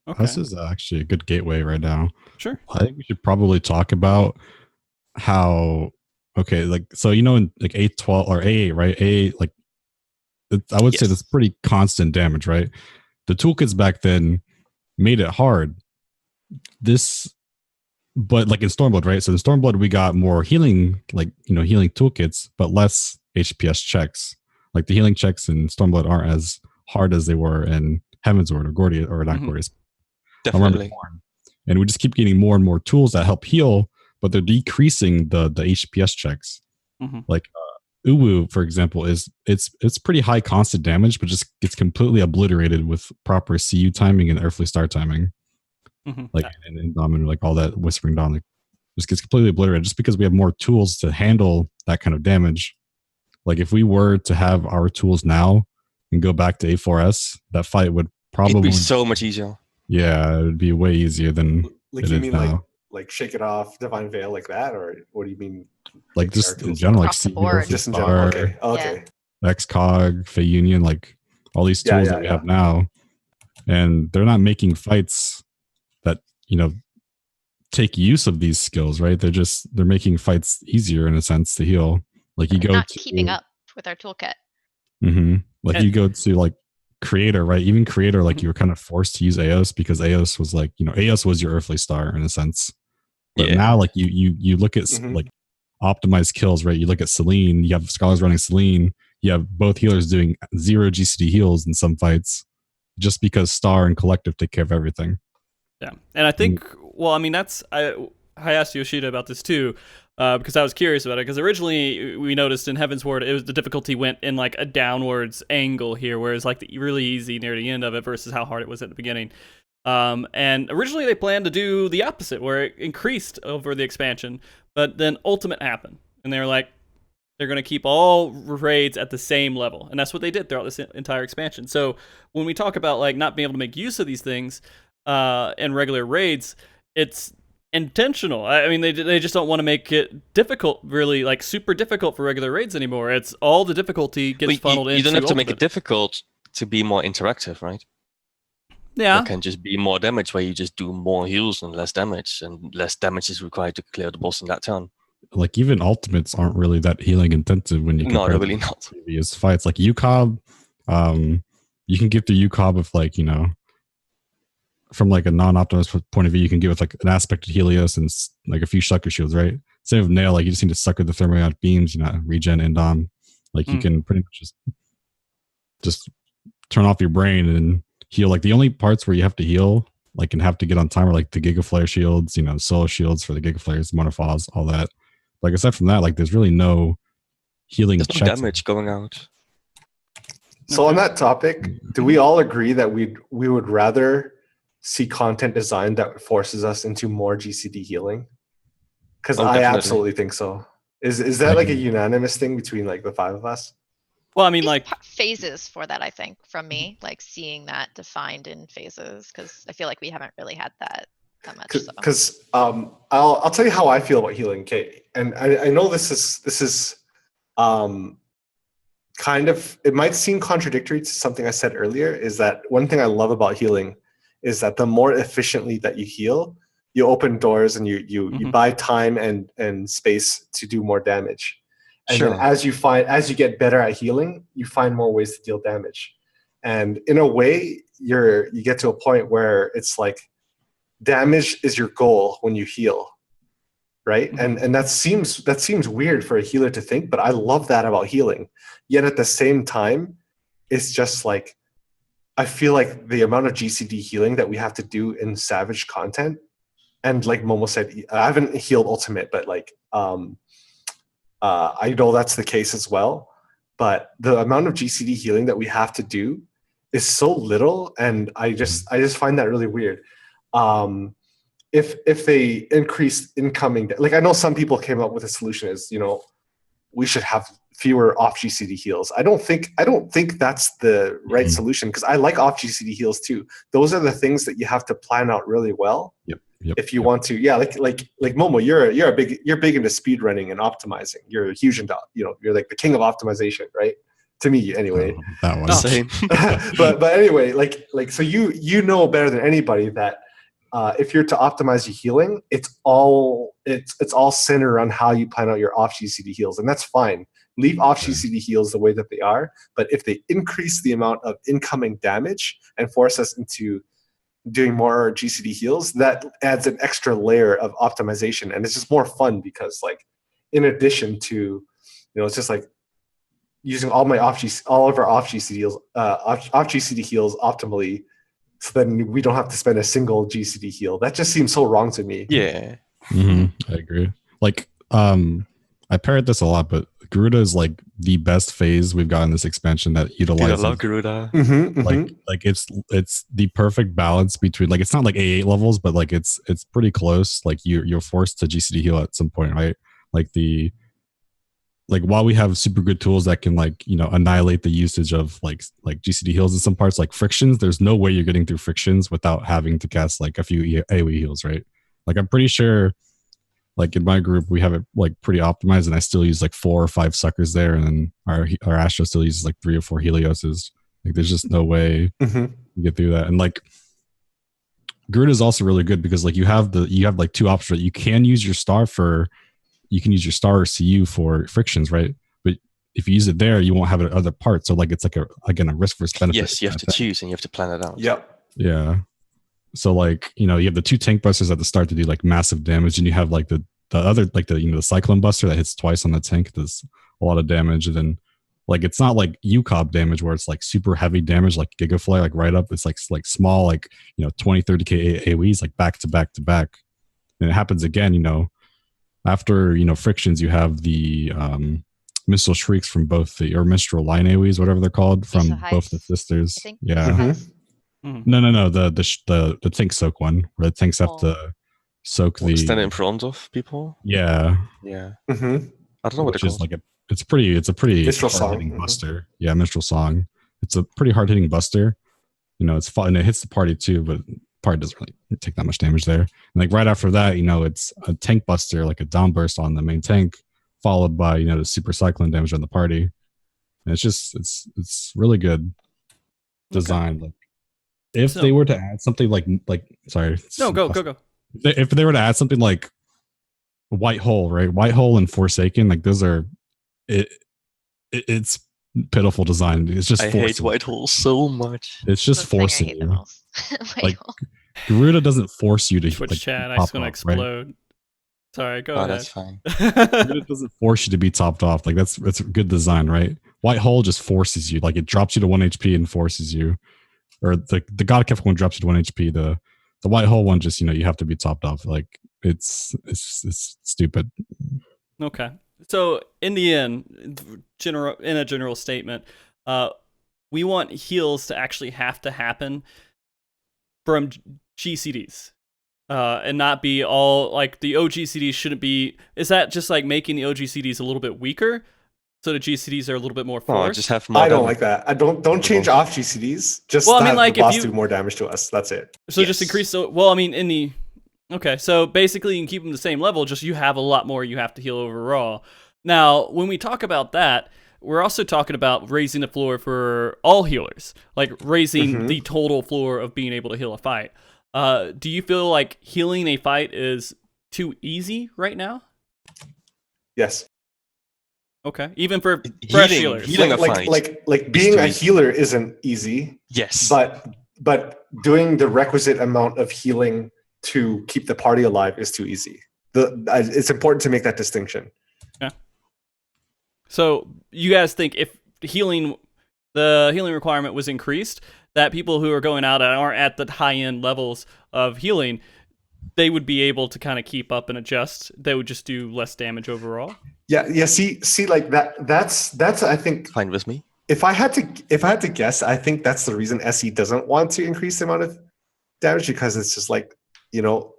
Okay. This is actually a good gateway right now. Sure. I think we should probably talk about how, okay, like, so, you know, in like A12 or A8, right? A8, like, I would say Yes. that's pretty constant damage, right? The toolkits back then made it hard. But like in Stormblood, right? So in Stormblood, we got more healing, like, you know, healing toolkits, but less HPS checks. Like the healing checks in Stormblood aren't as hard as they were in Heavensward or Gordius, or not Mhm. Gordius, Definitely. and we just keep getting more and more tools that help heal, but they're decreasing the HPS checks. Mhm. Like Uwu, for example, it's pretty high constant damage, but just gets completely obliterated with proper CU timing and Earthly Star timing. Mhm. Like and Indominant, like all that Whispering Dawn, like, just gets completely obliterated just because we have more tools to handle that kind of damage. Like if we were to have our tools now and go back to A4S, that fight would It'd probably, be so much easier. yeah, it would be way easier than Like it you is mean now. like Shake It Off, Divine Veil, like that, or what do you mean? Like our just in tools general, like across the CU, board. Earthly Just in general. Star, Okay. Okay. XCOG, Fey Union, like all these Yeah, tools yeah, that we yeah. have now, and they're not making fights that, you know, take use of these skills, right? They're making fights easier in a sense to heal. Like you They're go not to keeping up with our toolkit. like And- you go to like Creator, right? Even Creator, like Mhm. you were kind of forced to use Eos because Eos was like, you know, Eos was your Earthly Star in a sense. But Yeah. now, like you look at Mhm. like optimized kills, right? You look at Celine, you have Scholars running Celine, you have both healers doing 0 GCD heals in some fights, just because Star and Collective take care of everything. Yeah, and I think, well, I mean, I asked Yoshida about this too, because I was curious about it. Because originally we noticed in Heavensward, it was the difficulty went in like a downwards angle here, whereas like the really easy near the end of it versus how hard it was at the beginning. And originally they planned to do the opposite, where it increased over the expansion, but then Ultimate happened, and they're They're going to keep all raids at the same level, and that's what they did throughout this entire expansion. So when we talk about like not being able to make use of these things in regular raids, it's intentional. I mean, they just don't want to make it difficult, really, like super difficult for regular raids anymore. It's all the difficulty gets funneled into. You don't have to Ultimate. make it difficult to be more interactive, right? Yeah. It can just be more damage where you just do more heals and less damage is required to clear the boss in that turn. Like even ultimates aren't really that healing intensive when you compare No, they're really not. previous fights. Like UCOB, you can get through UCOB with like, you know, from like a non-optimist point of view, you can get with like an aspect of Helios and like a few sucker shields, right? Same with Nail, like you just need to sucker the thermoionic beams, you know, regen Indom. Like you can pretty much just turn off your brain and heal. Like the only parts where you have to heal, like and have to get on timer, like the Giga Flare shields, you know, solo shields for the Giga Flares, Monophaws, all that. Like aside from that, like there's really no healing. There's no damage going out. So on that topic, do we all agree that we would rather see content design that forces us into more GCD healing? Because I definitely. absolutely think so. Is that like a unanimous thing between like the five of us? Well, I mean, These like phases for that, I think, from me, like seeing that defined in phases, because I feel like we haven't really had that much. So. Because I'll tell you how I feel about healing, Kate. And I know this is kind of, it might seem contradictory to something I said earlier, is that one thing I love about healing is that the more efficiently that you heal, you open doors and you buy time and space to do more damage. And then as you get better at healing, you find more ways to deal damage. And in a way, you get to a point where it's like damage is your goal when you heal, right? And that seems weird for a healer to think, but I love that about healing. Yet at the same time, it's just like I feel like the amount of GCD healing that we have to do in Savage content, and like Momo said, I haven't healed Ultimate, but like I know that's the case as well. But the amount of GCD healing that we have to do is so little, and I just find that really weird. If they increase incoming, like I know some people came up with a solution is, you know, we should have fewer off GCD heals. I don't think that's the right solution, because I like off GCD heals too. Those are the things that you have to plan out really well. Yep. If you want to, yeah, like Momo, you're big into speed running and optimizing. You're huge into, you know, you're like the king of optimization, right? To me, anyway. That one. Same. but anyway, like so you know better than anybody that if you're to optimize your healing, it's all centered on how you plan out your off GCD heals, and that's fine. Leave off GCD heals the way that they are, but if they increase the amount of incoming damage and force us into doing more GCD heals, that adds an extra layer of optimization, and it's just more fun because, like, in addition to, you know, it's just like using all of our off GCD heals optimally, so then we don't have to spend a single GCD heal. That just seems so wrong to me. Yeah. I agree. Like, I parrot this a lot, but Garuda is like the best phase we've got in this expansion that utilizes. Dude, I love Garuda. Like it's the perfect balance between, like, it's not like A8 levels, but like it's pretty close. Like you're forced to GCD heal at some point, right? Like while we have super good tools that can, like, you know, annihilate the usage of like GCD heals in some parts, like frictions, there's no way you're getting through frictions without having to cast like a few AoE heals, right? Like I'm pretty sure, like in my group, we have it like pretty optimized, and I still use like 4 or 5 suckers there, and then our Astro still uses like 3 or 4 Helioses. Like there's just no way you get through that. And like Garuda is also really good because like you have like 2 options. You can use your star or CU for frictions, right? But if you use it there, you won't have it at other parts. So like it's like a risk versus benefit. Yes, you have to choose and you have to plan it out. Yep. Yeah. So like, you know, you have the 2 tank busters at the start to do like massive damage, and you have like the other, like the, you know, the cyclone buster that hits twice on the tank, does a lot of damage. And then like it's not like UCOB damage where it's like super heavy damage like Giga Flare, like right up. It's like small, like, you know, 20-30k AoEs like back to back to back. And it happens again, you know, after, you know, frictions, you have the Missile Shrieks from both or Mistral Line AoEs, whatever they're called, from both the sisters. Yeah. No. The tank soak one, where the tanks have to soak the stand in front of people. Yeah. I don't know what which it is like a it's a pretty Minstrel Song. hard-hitting Mhm. buster. Yeah, Minstrel Song. It's a pretty hard-hitting buster. You know, it's fun and it hits the party too, but the party doesn't really take that much damage there. And like right after that, you know, it's a tank buster, like a downburst on the main tank, followed by, you know, the super cyclone damage on the party. And it's just it's really good design. Like if So- they were to add something like sorry. No, go. If they were to add something like White Hole, right? White Hole and Forsaken, like those are it's pitiful design. It's just I hate forcing. Whitehall so much. It's just That's the thing I forcing hate the you. most. Like, Garuda doesn't force you to Twitch like, chat, I pop just gonna up, right? explode. Sorry, go Oh, ahead. that's fine. Garuda doesn't force you to be topped off. Like that's good design, right? White Hole just forces you. Like it drops you to 1 HP and forces you. Or the God Kept one drops you to 1 HP. The White Hole one just, you know, you have to be topped off. Like it's stupid. Okay. So in the end, in a general statement, we want heals to actually have to happen from GCDs, and not be all like the OGCDs shouldn't be. Is that just like making the OGCDs a little bit weaker, so the GCDs are a little bit more Oh, forced? just have more I don't damage. like that. I don't change off GCDs. Just Well, I mean, have like, the if boss you- do more damage to us. That's it. So just increase. So well, I mean, in the okay. So basically, you can keep them the same level. Just you have a lot more you have to heal overall. Now, when we talk about that, we're also talking about raising the floor for all healers, like raising Mhm. the total floor of being able to heal a fight. Do you feel like healing a fight is too easy right now? Yes. Okay, even for fresh Healing- healers. healing- a Like fight being too a easy. healer isn't easy, Yes. but doing the requisite amount of healing to keep the party alive is too easy. It's important to make that distinction. So you guys think if the healing requirement was increased, that people who are going out and aren't at the high end levels of healing, they would be able to kind of keep up and adjust. They would just do less damage overall. Yeah. See, like that's I think Fine with me. if I had to guess, I think that's the reason SE doesn't want to increase the amount of damage, because it's just like, you know,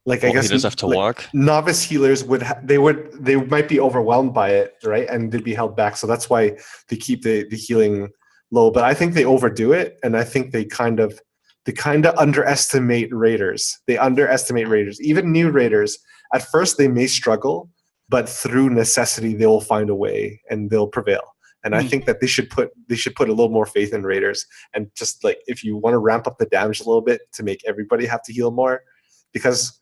like I All guess healers have to like, walk. novice healers they might be overwhelmed by it, right? And they'd be held back. So that's why they keep the healing low. But I think they overdo it, and I think they kind of underestimate raiders. They underestimate raiders. Even new raiders, at first they may struggle, but through necessity they will find a way and they'll prevail. And I think that they should put a little more faith in raiders, and just like, if you want to ramp up the damage a little bit to make everybody have to heal more, because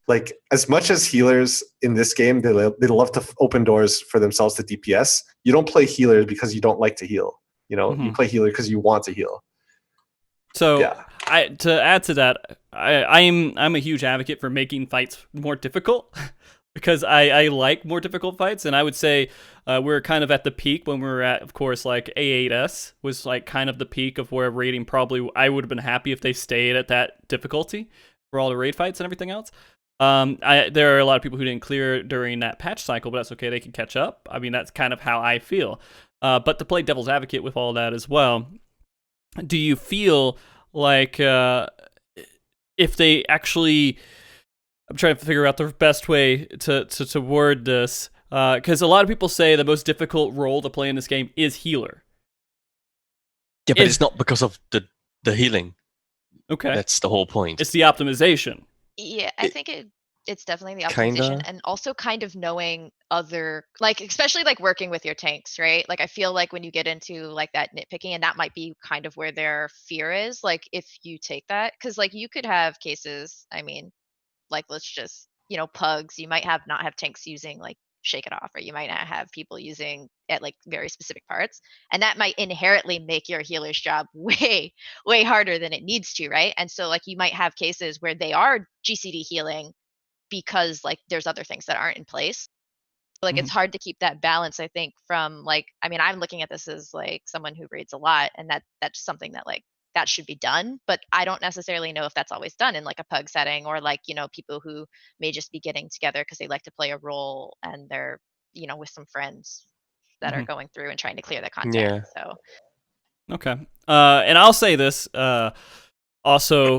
like, as much as healers in this game, they love to open doors for themselves to DPS. You don't play healers because you don't like to heal. You know, you play healer because you want to heal. So Yeah. to add to that, I'm a huge advocate for making fights more difficult because I like more difficult fights, and I would say we're kind of at the peak when we were at, of course, like A8S was like kind of the peak of where raiding probably. I would have been happy if they stayed at that difficulty for all the raid fights and everything else. There are a lot of people who didn't clear during that patch cycle, but that's okay. They can catch up. I mean, that's kind of how I feel. But to play devil's advocate with all that as well, do you feel like if they actually, I'm trying to figure out the best way to word this, because a lot of people say the most difficult role to play in this game is healer. Yeah, but it's not because of the healing. Okay. That's the whole point. It's the optimization. Yeah, I It- think it's definitely the Kinda. optimization, and also kind of knowing other, like, especially like working with your tanks, right? Like, I feel like when you get into like that nitpicking, and that might be kind of where their fear is, like, if you take that, because like you could have cases, I mean, like, let's just, pugs, you might not have tanks using like Shake It Off, or you might not have people using at like very specific parts, and that might inherently make your healer's job way harder than it needs to, right? And so like you might have cases where they are GCD healing because like there's other things that aren't in place. Like, it's hard to keep that balance, I think, from like, I mean, I'm looking at this as like someone who reads a lot, and that's something that like that should be done, but I don't necessarily know if that's always done in like a pug setting, or like, people who may just be getting together because they like to play a role, and they're, with some friends that are going through and trying to clear the content. Yeah. So Okay. And I'll say this. Also,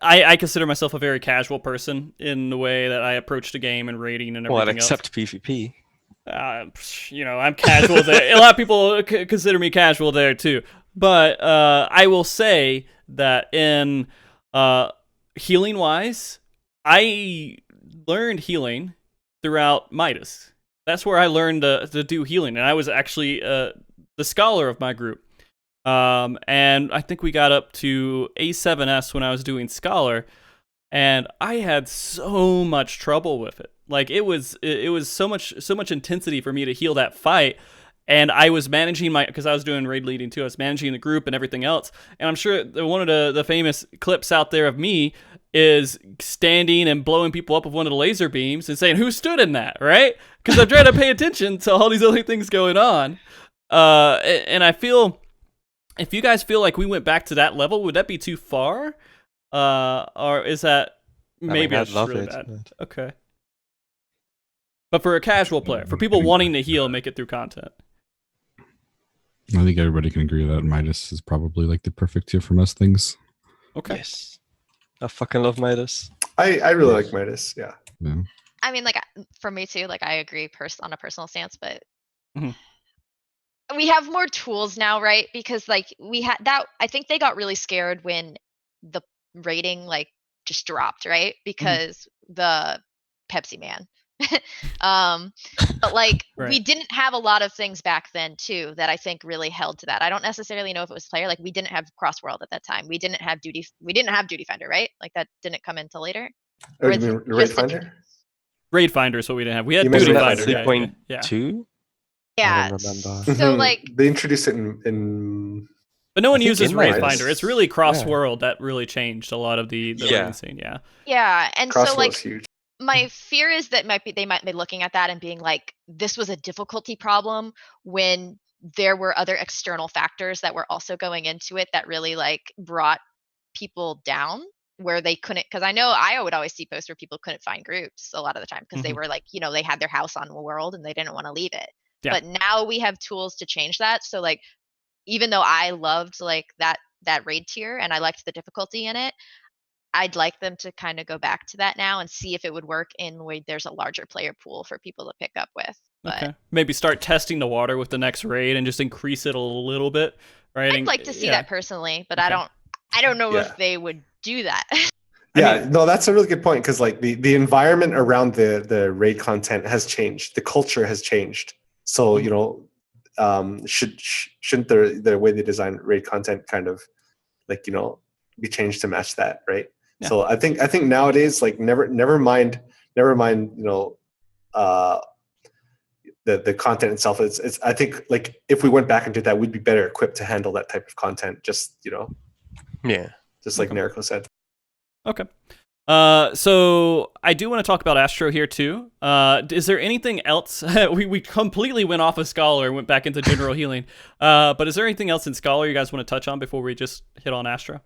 I consider myself a very casual person in the way that I approach the game and rating and Well, everything else. except PvP. I'm casual there. A lot of people consider me casual there too. But I will say that in healing wise, I learned healing throughout Midas. That's where I learned to do healing, and I was actually the scholar of my group. And I think we got up to A7S when I was doing scholar, and I had so much trouble with it. Like it was so much intensity for me to heal that fight. And I was managing because I was doing raid leading too. I was managing the group and everything else. And I'm sure one of the famous clips out there of me is standing and blowing people up with one of the laser beams and saying, "Who stood in that?" Right? Because I'm trying to pay attention to all these other things going on. And I feel, if you guys feel like we went back to that level, would that be too far? Or is that maybe I'd love really it. bad? Okay. But for a casual player, for people wanting to heal and make it through content. I think everybody can agree that Midas is probably like the perfect tier for most things. Okay. Yes. I fucking love Midas. I really like Midas. Yeah. Yeah. I mean, like for me too, like I agree on a personal stance, but Mhm. we have more tools now, right? Because like we had that, I think they got really scared when the rating like just dropped, right? Because the Pepsi Man. But like we Right. didn't have a lot of things back then too that I think really held to that. I don't necessarily know if it was player. Like we didn't have Cross World at that time. We didn't have Duty Finder, right? Like that didn't come until later. Oh, Or you it's mean just Raid Finder? introduced. Raid Finder is what we didn't have. We had You Duty mentioned Finder. that Yeah. 3.2? I Yeah. don't remember. So Mhm. like they introduced it in But no one I think uses in Raid Midas. Finder. It's really Cross Yeah. World that really changed a lot of the Yeah. raiding scene. Yeah. yeah, and so Crossworld's like huge. my fear is that they might be looking at that and being like, this was a difficulty problem when there were other external factors that were also going into it that really like brought people down where they couldn't, because I know I would always see posts where people couldn't find groups a lot of the time because they were like, they had their house on World and they didn't want to leave it. Yeah. But now we have tools to change that. So like, even though I loved like that raid tier and I liked the difficulty in it, I'd like them to kind of go back to that now and see if it would work in where there's a larger player pool for people to pick up with. But Okay. Maybe start testing the water with the next raid and just increase it a little bit. Right. I'd like to see Yeah. that personally, but Okay. I don't know Yeah. if they would do that. Yeah, no, that's a really good point because like the environment around the raid content has changed. The culture has changed. So shouldn't the way they design raid content kind of like be changed to match that, right? Yeah. So I think nowadays like never mind the content itself. It's I think like if we went back and did that, we'd be better equipped to handle that type of content. Just Yeah. just like Nariko said. Okay. So I do want to talk about Astro here too. Is there anything else? we completely went off of Scholar and went back into general healing. But is there anything else in Scholar you guys want to touch on before we just hit on Astro?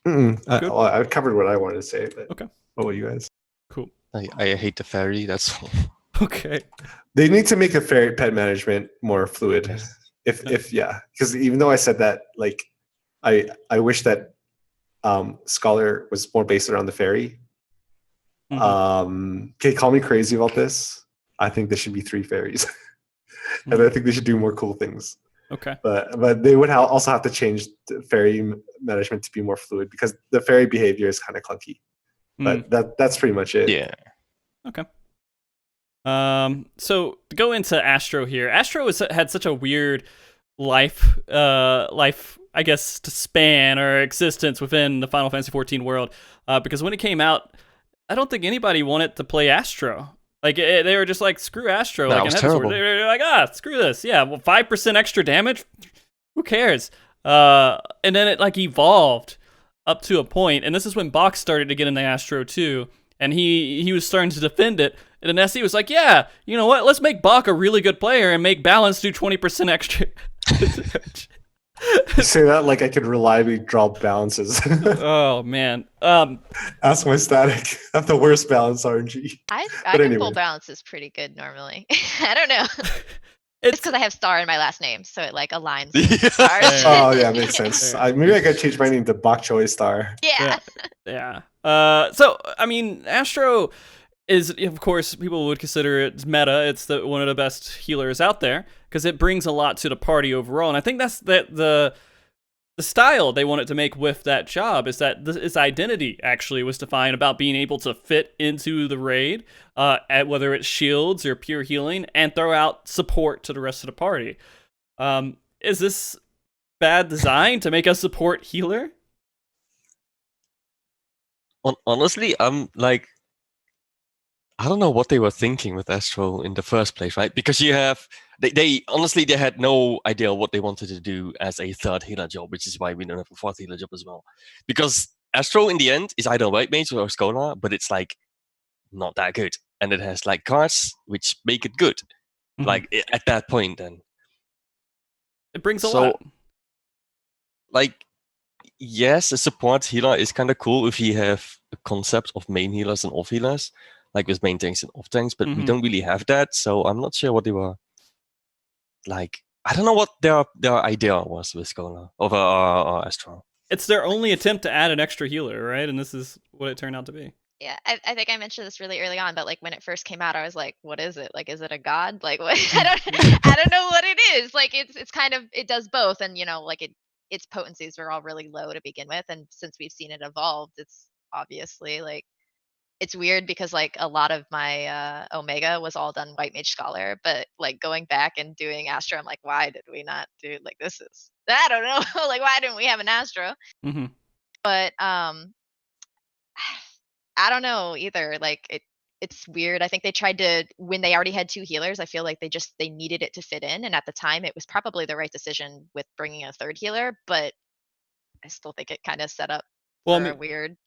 Good. Good. I covered what I wanted to say. But Okay. What about you guys? Cool. I hate the fairy, that's all. Okay. They need to make a fairy pet management more fluid. Yes. If yeah, because even though I said that, like, I wish that Scholar was more based around the fairy. Mhm. Okay, call me crazy about this. I think there should be 3 fairies, and I think they should do more cool things. Okay. But they would also have to change the fairy management to be more fluid because the fairy behavior is kind of clunky. But that's pretty much it. Yeah. Okay. So to go into Astro here, Astro had such a weird life, I guess, to span or existence within the Final Fantasy XIV world. Because when it came out, I don't think anybody wanted to play Astro. Like they were just like, screw Astro. No, like it was in Heaven's Sword. terrible. They're like, screw this. Yeah, well, 5% extra damage. Who cares? And then it like evolved up to a point, and this is when Bach started to get into Astro too, and he was starting to defend it, and then SE was like, yeah, you know what, let's make Bach a really good player and make Balance do 20% extra. You say that like I could reliably drop balances. Oh man. Ask my static. I have the worst balance RNG. I But can anyway. pull balance is pretty good normally. I don't know. It's It's because I have star in my last name, so it like aligns Yeah. with stars. Oh yeah, makes sense. Maybe I gotta change my name to Bok Choy Star. Yeah. yeah. So I mean, Astro, is, of course, people would consider it meta. It's one of the best healers out there because it brings a lot to the party overall. And I think that's the style they wanted to make with that job is that its identity actually was defined about being able to fit into the raid, at whether it's shields or pure healing, and throw out support to the rest of the party. Is this bad design to make a support healer? Honestly, I'm like, I don't know what they were thinking with Astro in the first place, right? Because you have they honestly they had no idea what they wanted to do as a third healer job, which is why we don't have a fourth healer job as well. Because Astro in the end is either White Mage or Scholar, but it's like not that good, and it has like cards which make it good. Mhm. Like at that point, then It brings a So- lot. like yes, a support healer is kind of cool if you have a concept of main healers and off healers, like with main tanks and off tanks, but we Mhm. don't really have that. So I'm not sure what they were like. I don't know what their idea was with Scholar over Astro. It's their only attempt to add an extra healer, right? And this is what it turned out to be. Yeah, I think I mentioned this really early on, but like when it first came out, I was like, "What is it? Like, is it a god? Like, what? I don't know what it is. Like, it's kind of it does both, and like its potencies were all really low to begin with, and since we've seen it evolved, it's obviously like it's weird because like a lot of my Omega was all done White Mage Scholar, but like going back and doing Astro, I'm like, why did we not do like this? Is I don't know. Like, why didn't we have an Astro? Mm-hmm. But I don't know either. Like it's weird. I think they tried to when they already had two healers. I feel like they needed it to fit in, and at the time, it was probably the right decision with bringing a third healer. But I still think it kind of set up Well, I for a mean, weird.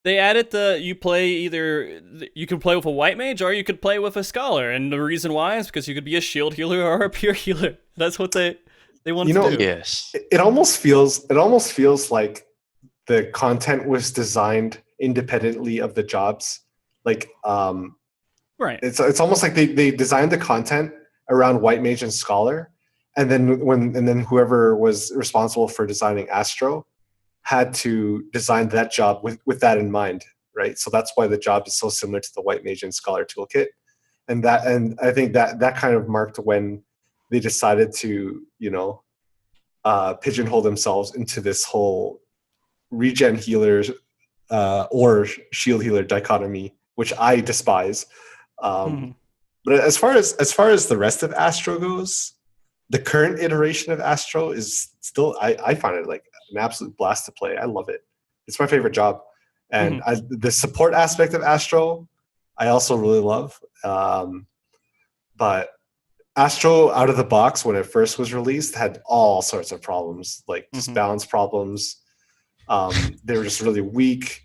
they added you can play with a White Mage or you could play with a Scholar, and the reason why is because you could be a shield healer or a pure healer. That's what they wanted to do. Yes. It almost feels like the content was designed independently of the jobs. Like Right. it's almost like they designed the content around White Mage and Scholar, and then whoever was responsible for designing Astro had to design that job with that in mind, right? So that's why the job is so similar to the White Mage and Scholar toolkit, and I think that kind of marked when they decided to pigeonhole themselves into this whole regen healers or shield healer dichotomy, which I despise. Mhm. But as far as the rest of Astro goes, the current iteration of Astro is still I find it like an absolute blast to play. I love it. It's my favorite job, and the support aspect of Astro, I also really love. But Astro out of the box when it first was released had all sorts of problems, like just balance problems. They were just really weak.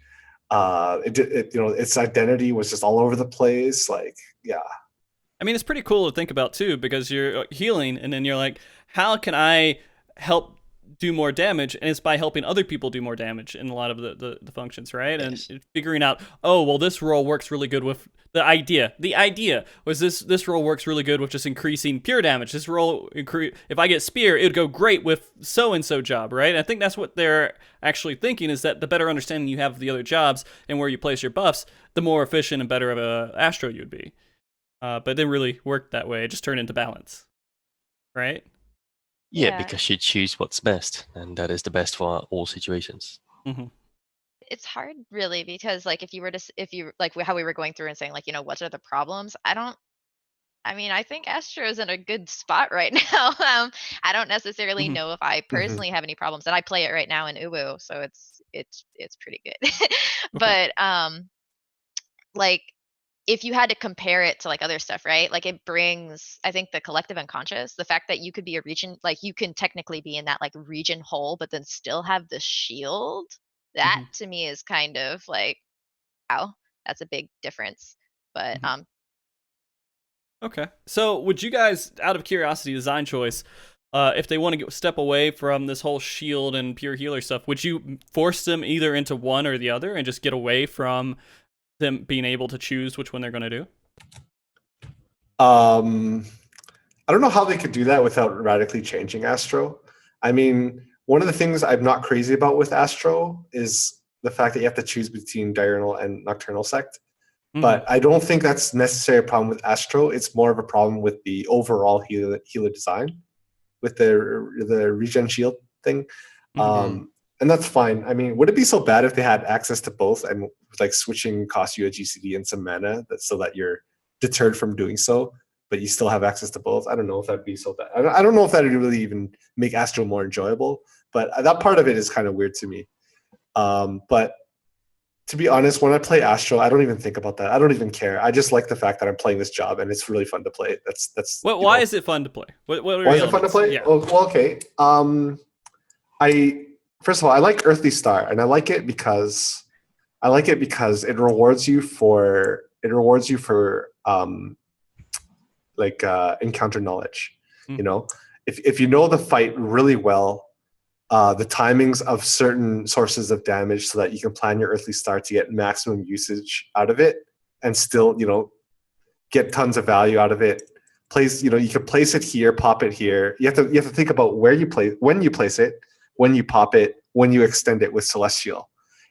Its identity was just all over the place. Like, yeah. I mean, it's pretty cool to think about too, because you're healing, and then you're like, how can I help do more damage? And it's by helping other people do more damage in a lot of the functions, right? Yes. And figuring out, oh, well, this role works really good with the idea. The idea was this role works really good with just increasing pure damage. This role, if I get spear, it would go great with so-and-so job, right? And I think that's what they're actually thinking, is that the better understanding you have of the other jobs and where you place your buffs, the more efficient and better of a Astro you'd be. But it didn't really work that way. It just turned into balance, right? Yeah, Yeah. because you choose what's best, and that is the best for all situations. Mm-hmm. It's hard really because like if you like how we were going through and saying like what are the problems? I mean, I think Astro's in a good spot right now. I don't necessarily Mhm. know if I personally have any problems, and I play it right now in Uwu, so it's pretty good. But like if you had to compare it to like other stuff, right? Like it brings, I think, the collective unconscious, the fact that you could be a region, like you can technically be in that like region hole, but then still have the shield. That to me is kind of like, wow, that's a big difference. But Okay. So would you guys, out of curiosity, design choice, if they want to step away from this whole shield and pure healer stuff, would you force them either into one or the other and just get away from them being able to choose which one they're going to do? I don't know how they could do that without radically changing Astro. I mean, one of the things I'm not crazy about with Astro is the fact that you have to choose between Diurnal and Nocturnal Sect. But I don't think that's necessarily a problem with Astro. It's more of a problem with the overall healer design, with the regen shield thing. And that's fine. I mean, would it be so bad if they had access to both and like switching cost you a GCD and some mana so that you're deterred from doing so, but you still have access to both? I don't know if that'd be so bad. I don't know if that would really even make Astro more enjoyable, but that part of it is kind of weird to me. But to be honest, when I play Astro, I don't even think about that. I don't even care. I just like the fact that I'm playing this job and it's really fun to play. That's. Well, why is it fun to play? What why is it fun to play? Yeah. Oh, well, okay. First of all, I like Earthly Star, and I like it because it rewards you for encounter knowledge. You know, if you know the fight really well, the timings of certain sources of damage, so that you can plan your Earthly Star to get maximum usage out of it, and still, you know, get tons of value out of it. You can place it here, pop it here. You have to think about when you place it, when you pop it, when you extend it with Celestial,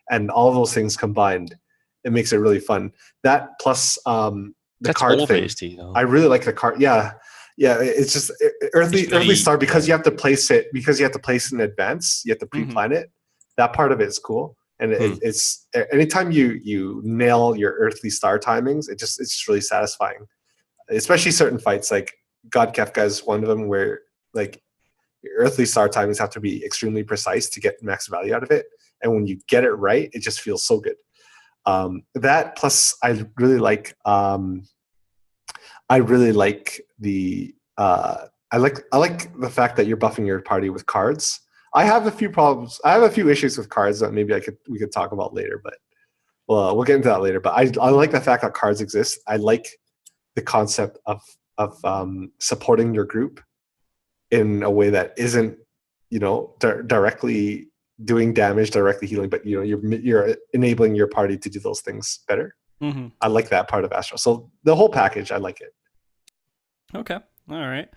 and all those things combined, it makes it really fun. That plus the That's card all thing. tasty, though. I really like the card. Yeah, it's just Earthly Star, because you have to place it in advance. You have to pre-plan it. That part of it is cool, and it's anytime you nail your Earthly Star timings, it's just really satisfying. Especially certain fights, like God Kefka is one of them, where like your Earthly Star timings have to be extremely precise to get max value out of it, and when you get it right, it just feels so good. That plus, I really like the I like the fact that you're buffing your party with cards. I have a few problems. I have a few issues with cards that maybe we could talk about later, but we'll get into that later. But I like the fact that cards exist. I like the concept of supporting your group in a way that isn't, you know, directly doing damage, directly healing, but you know, you're enabling your party to do those things better. I like that part of Astro. So the whole package, I like it. Okay, all right.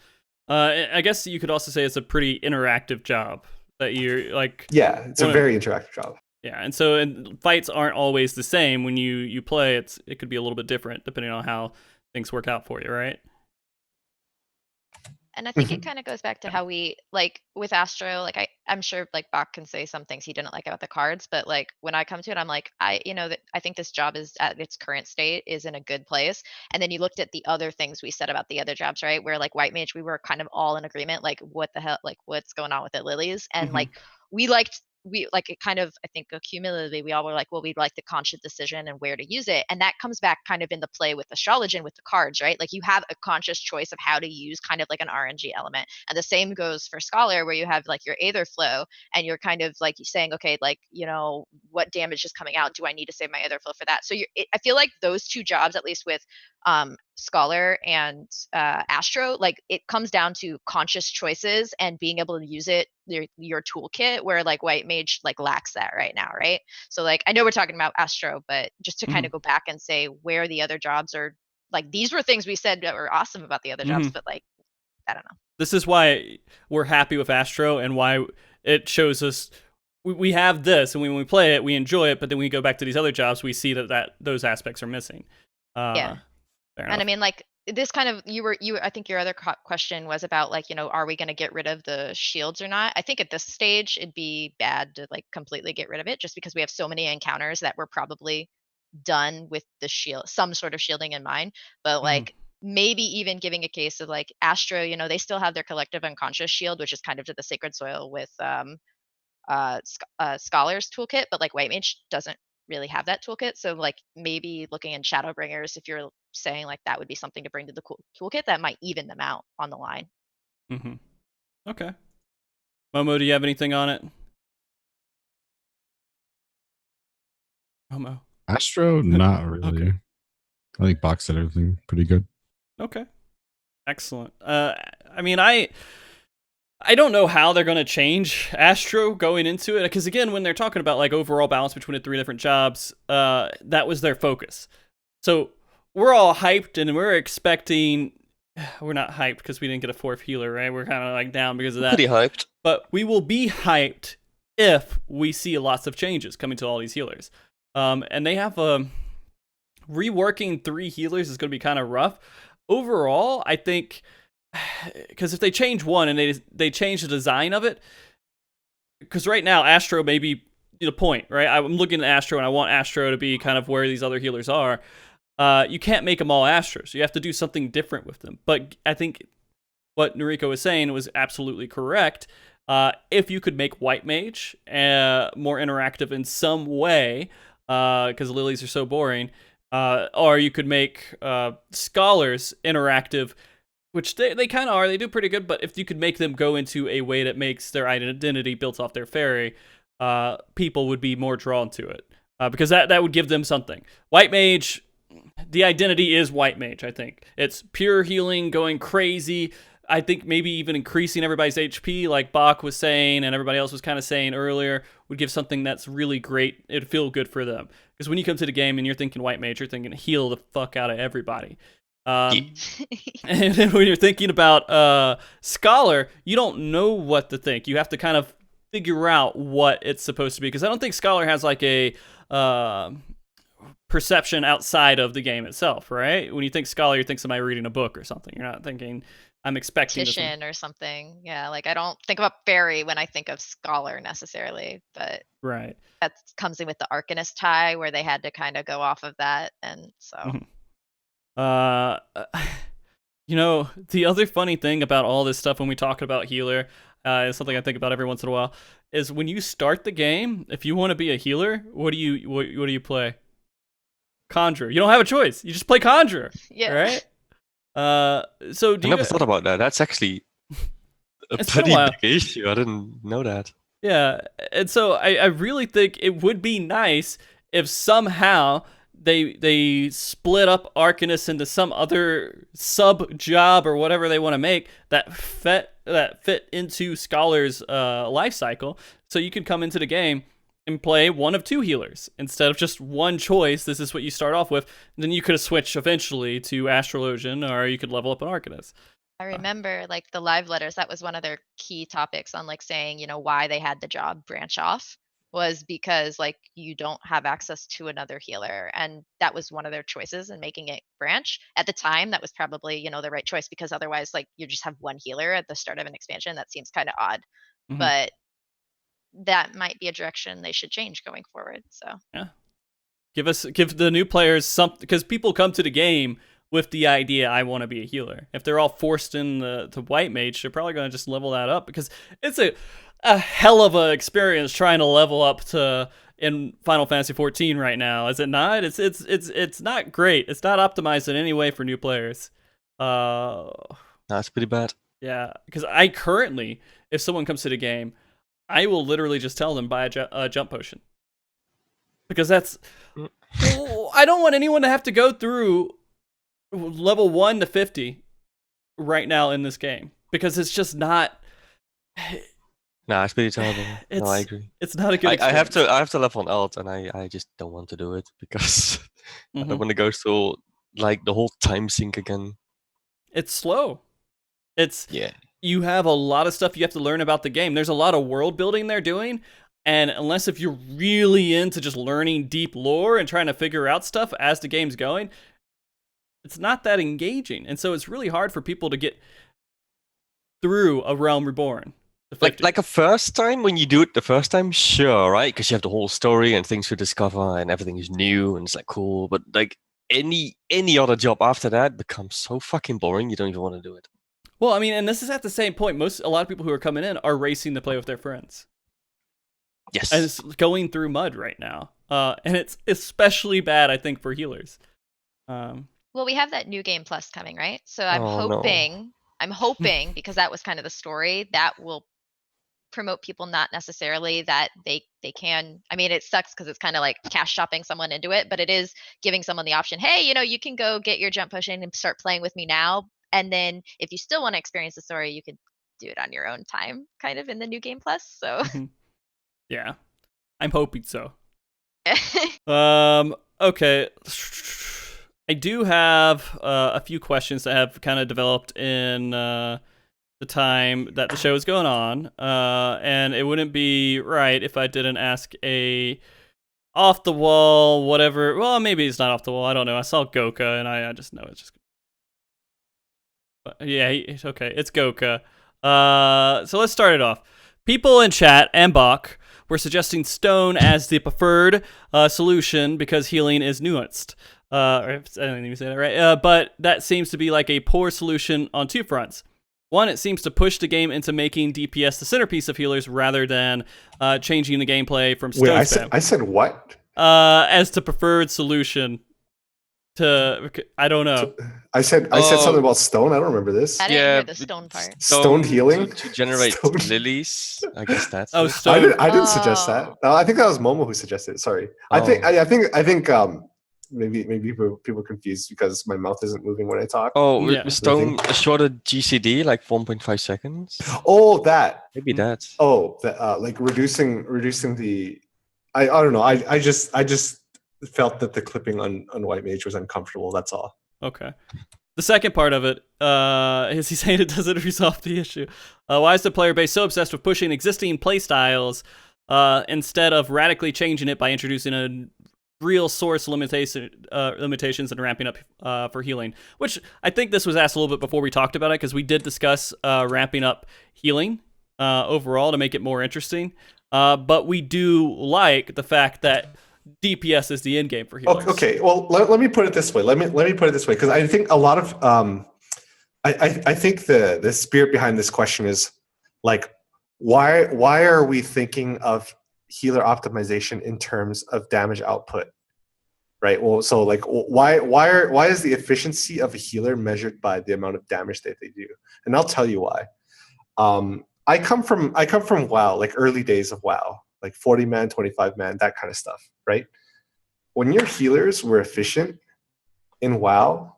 I guess you could also say it's a pretty interactive job that you're like. Yeah, it's a very interactive job. Yeah, and fights aren't always the same when you play. It could be a little bit different depending on how things work out for you, right? And I think it kind of goes back to how we, like with Astro, like I'm sure like Bach can say some things he didn't like about the cards, but like when I come to it, I'm like, I think this job is at its current state is in a good place. And then you looked at the other things we said about the other jobs, right? Where like White Mage, we were kind of all in agreement, like what the hell, like what's going on with it, Lilies? And like we like it kind of, I think cumulatively we all were like, well, we'd like the conscious decision and where to use it. And that comes back kind of in the play with Astrologian with the cards, right? Like you have a conscious choice of how to use kind of like an RNG element. And the same goes for Scholar, where you have like your Aether Flow and you're kind of like saying, okay, like, you know, what damage is coming out? Do I need to save my Aether Flow for that? So I feel like those two jobs, at least with Scholar and Astro, like it comes down to conscious choices and being able to use it, your toolkit, where like White Mage like lacks that right now, right? So like I know we're talking about Astro, but just to kind of go back and say where the other jobs are, like these were things we said that were awesome about the other jobs, but like I don't know. This is why we're happy with Astro and why it shows us we have this, and when we play it, we enjoy it, but then we go back to these other jobs, we see that those aspects are missing. Yeah. And I mean, like this kind of I think your other question was about like, you know, are we going to get rid of the shields or not? I think at this stage it'd be bad to like completely get rid of it, just because we have so many encounters that we're probably done with the shield, some sort of shielding in mind. But like maybe even giving a case of like Astro, you know, they still have their collective unconscious shield, which is kind of to the Sacred Soil with Scholar's toolkit, but like White Mage doesn't really have that toolkit. So like maybe looking in Shadowbringers, if you're saying like that would be something to bring to the toolkit, that might even them out on the line. Okay. Momo, do you have anything on it? Momo. Astro, not really. Okay. I think Box said everything pretty good. Okay. Excellent. I mean, I don't know how they're going to change Astro going into it, because again, when they're talking about like overall balance between the three different jobs, that was their focus. So we're all hyped and we're expecting. We're not hyped because we didn't get a fourth healer, right? We're kind of like down because of that. Pretty hyped. But we will be hyped if we see lots of changes coming to all these healers. And they have reworking 3 healers is going to be kind of rough. Overall, I think, because if they change one and they change the design of it, because right now Astro may be the point, right? I'm looking at Astro and I want Astro to be kind of where these other healers are. You can't make them all Astros. You have to do something different with them. But I think what Noriko was saying was absolutely correct. If you could make White Mage more interactive in some way, because lilies are so boring, or you could make Scholars interactive, which they kind of are. They do pretty good, but if you could make them go into a way that makes their identity built off their fairy, people would be more drawn to it, because that would give them something. White Mage, the identity is White Mage, I think. It's pure healing, going crazy. I think maybe even increasing everybody's HP, like Bach was saying and everybody else was kind of saying earlier, would give something that's really great. It'd feel good for them. Because when you come to the game and you're thinking White Mage, you're thinking heal the fuck out of everybody. And then when you're thinking about Scholar, you don't know what to think. You have to kind of figure out what it's supposed to be. Because I don't think Scholar has like a perception outside of the game itself, right? When you think Scholar, you think somebody reading a book or something. You're not thinking, I'm expecting Titian or something. Yeah, like I don't think about fairy when I think of Scholar necessarily, but right. That comes in with the Arcanist tie where they had to kind of go off of that, and so. You know, the other funny thing about all this stuff when we talk about healer, is something I think about every once in a while, is when you start the game, if you want to be a healer, what do you play? Conjurer. You don't have a choice. You just play Conjurer. Yeah. Right? So do I never thought about that. That's actually a pretty big issue. I didn't know that. Yeah, and so I really think it would be nice if somehow they split up Arcanist into some other sub job or whatever they want to make that fit into Scholar's life cycle, so you could come into the game and play one of 2 healers instead of just one choice. This is what you start off with. And then you could have switched eventually to Astrologian, or you could level up an Arcanist. I remember like the live letters, that was one of their key topics on like saying, why they had the job branch off was because like you don't have access to another healer. And that was one of their choices in making it branch. At the time, that was probably, the right choice, because otherwise like you just have one healer at the start of an expansion. That seems kind of odd. Mm-hmm. But that might be a direction they should change going forward. So yeah, give the new players something, because people come to the game with the idea, I want to be a healer. If they're all forced in to White Mage, they're probably going to just level that up, because it's a hell of a experience trying to level up to in Final Fantasy 14 right now, is it not? It's not great. It's not optimized in any way for new players. That's pretty bad. Yeah, because I currently, if someone comes to the game, I will literally just tell them buy a jump potion, because that's I don't want anyone to have to go through level 1 to 50 right now in this game, because it's just not. Nah, it's pretty terrible. No, I agree. It's not a good. I have to level on alt, and I just don't want to do it because I don't want to go through like the whole time sink again. It's slow. Yeah. You have a lot of stuff you have to learn about the game. There's a lot of world building they're doing, and unless if you're really into just learning deep lore and trying to figure out stuff as the game's going, it's not that engaging. And so it's really hard for people to get through A Realm Reborn. Like a first time, when you do it the first time, sure, right? Because you have the whole story and things to discover and everything is new and it's like cool. But like any other job after that becomes so fucking boring, you don't even want to do it. Well, I mean, and this is at the same point. A lot of people who are coming in are racing to play with their friends. Yes. And it's going through mud right now. And it's especially bad, I think, for healers. Well, we have that New Game Plus coming, right? So I'm hoping, because that was kind of the story, that will promote people, not necessarily that they can. I mean, it sucks because it's kind of like cash shopping someone into it, but it is giving someone the option, hey, you can go get your jump potion and start playing with me now. And then if you still want to experience the story, you could do it on your own time, kind of in the New Game Plus. So yeah, I'm hoping so. Okay. I do have a few questions that have kind of developed in the time that the show is going on, and it wouldn't be right if I didn't ask a off the wall, whatever. Well, maybe it's not off the wall. I don't know. I saw Goka, and I just know it's just. Yeah, it's okay. It's Goka. So let's start it off. People in chat and Bach were suggesting Stone as the preferred solution because healing is nuanced. I didn't even say that right. But that seems to be like a poor solution on two fronts. One, it seems to push the game into making DPS the centerpiece of healers rather than changing the gameplay from Stone spam. I said what? As the preferred solution to, I don't know. I said something about stone. I don't remember this. I didn't Yeah, hear the stone part. Stone healing to generate Stone- lilies. I guess that's Oh, it. stone. I didn't suggest that. Oh. I think that was Momo who suggested it. Sorry. I think maybe people are confused because my mouth isn't moving when I talk. Oh, Yeah. with Stone a shorter GCD, like 1.5 seconds. Oh, that. Maybe that. Oh, like reducing the. I don't know. I just felt that the clipping on White Mage was uncomfortable. That's all. Okay. The second part of it is he's saying it doesn't resolve the issue. Why is the player base so obsessed with pushing existing playstyles instead of radically changing it by introducing a real source limitations and ramping up for healing? Which I think this was asked a little bit before we talked about it because we did discuss ramping up healing overall to make it more interesting. But we do like the fact that DPS is the end game for healers. Okay, well, let me put it this way. Let me put it this way because I think a lot of I think the spirit behind this question is like why are we thinking of healer optimization in terms of damage output, right? Well, so like why is the efficiency of a healer measured by the amount of damage that they do? And I'll tell you why. I come from WoW, like early days of WoW, like 40 man, 25 man, that kind of stuff, right? When your healers were efficient in WoW,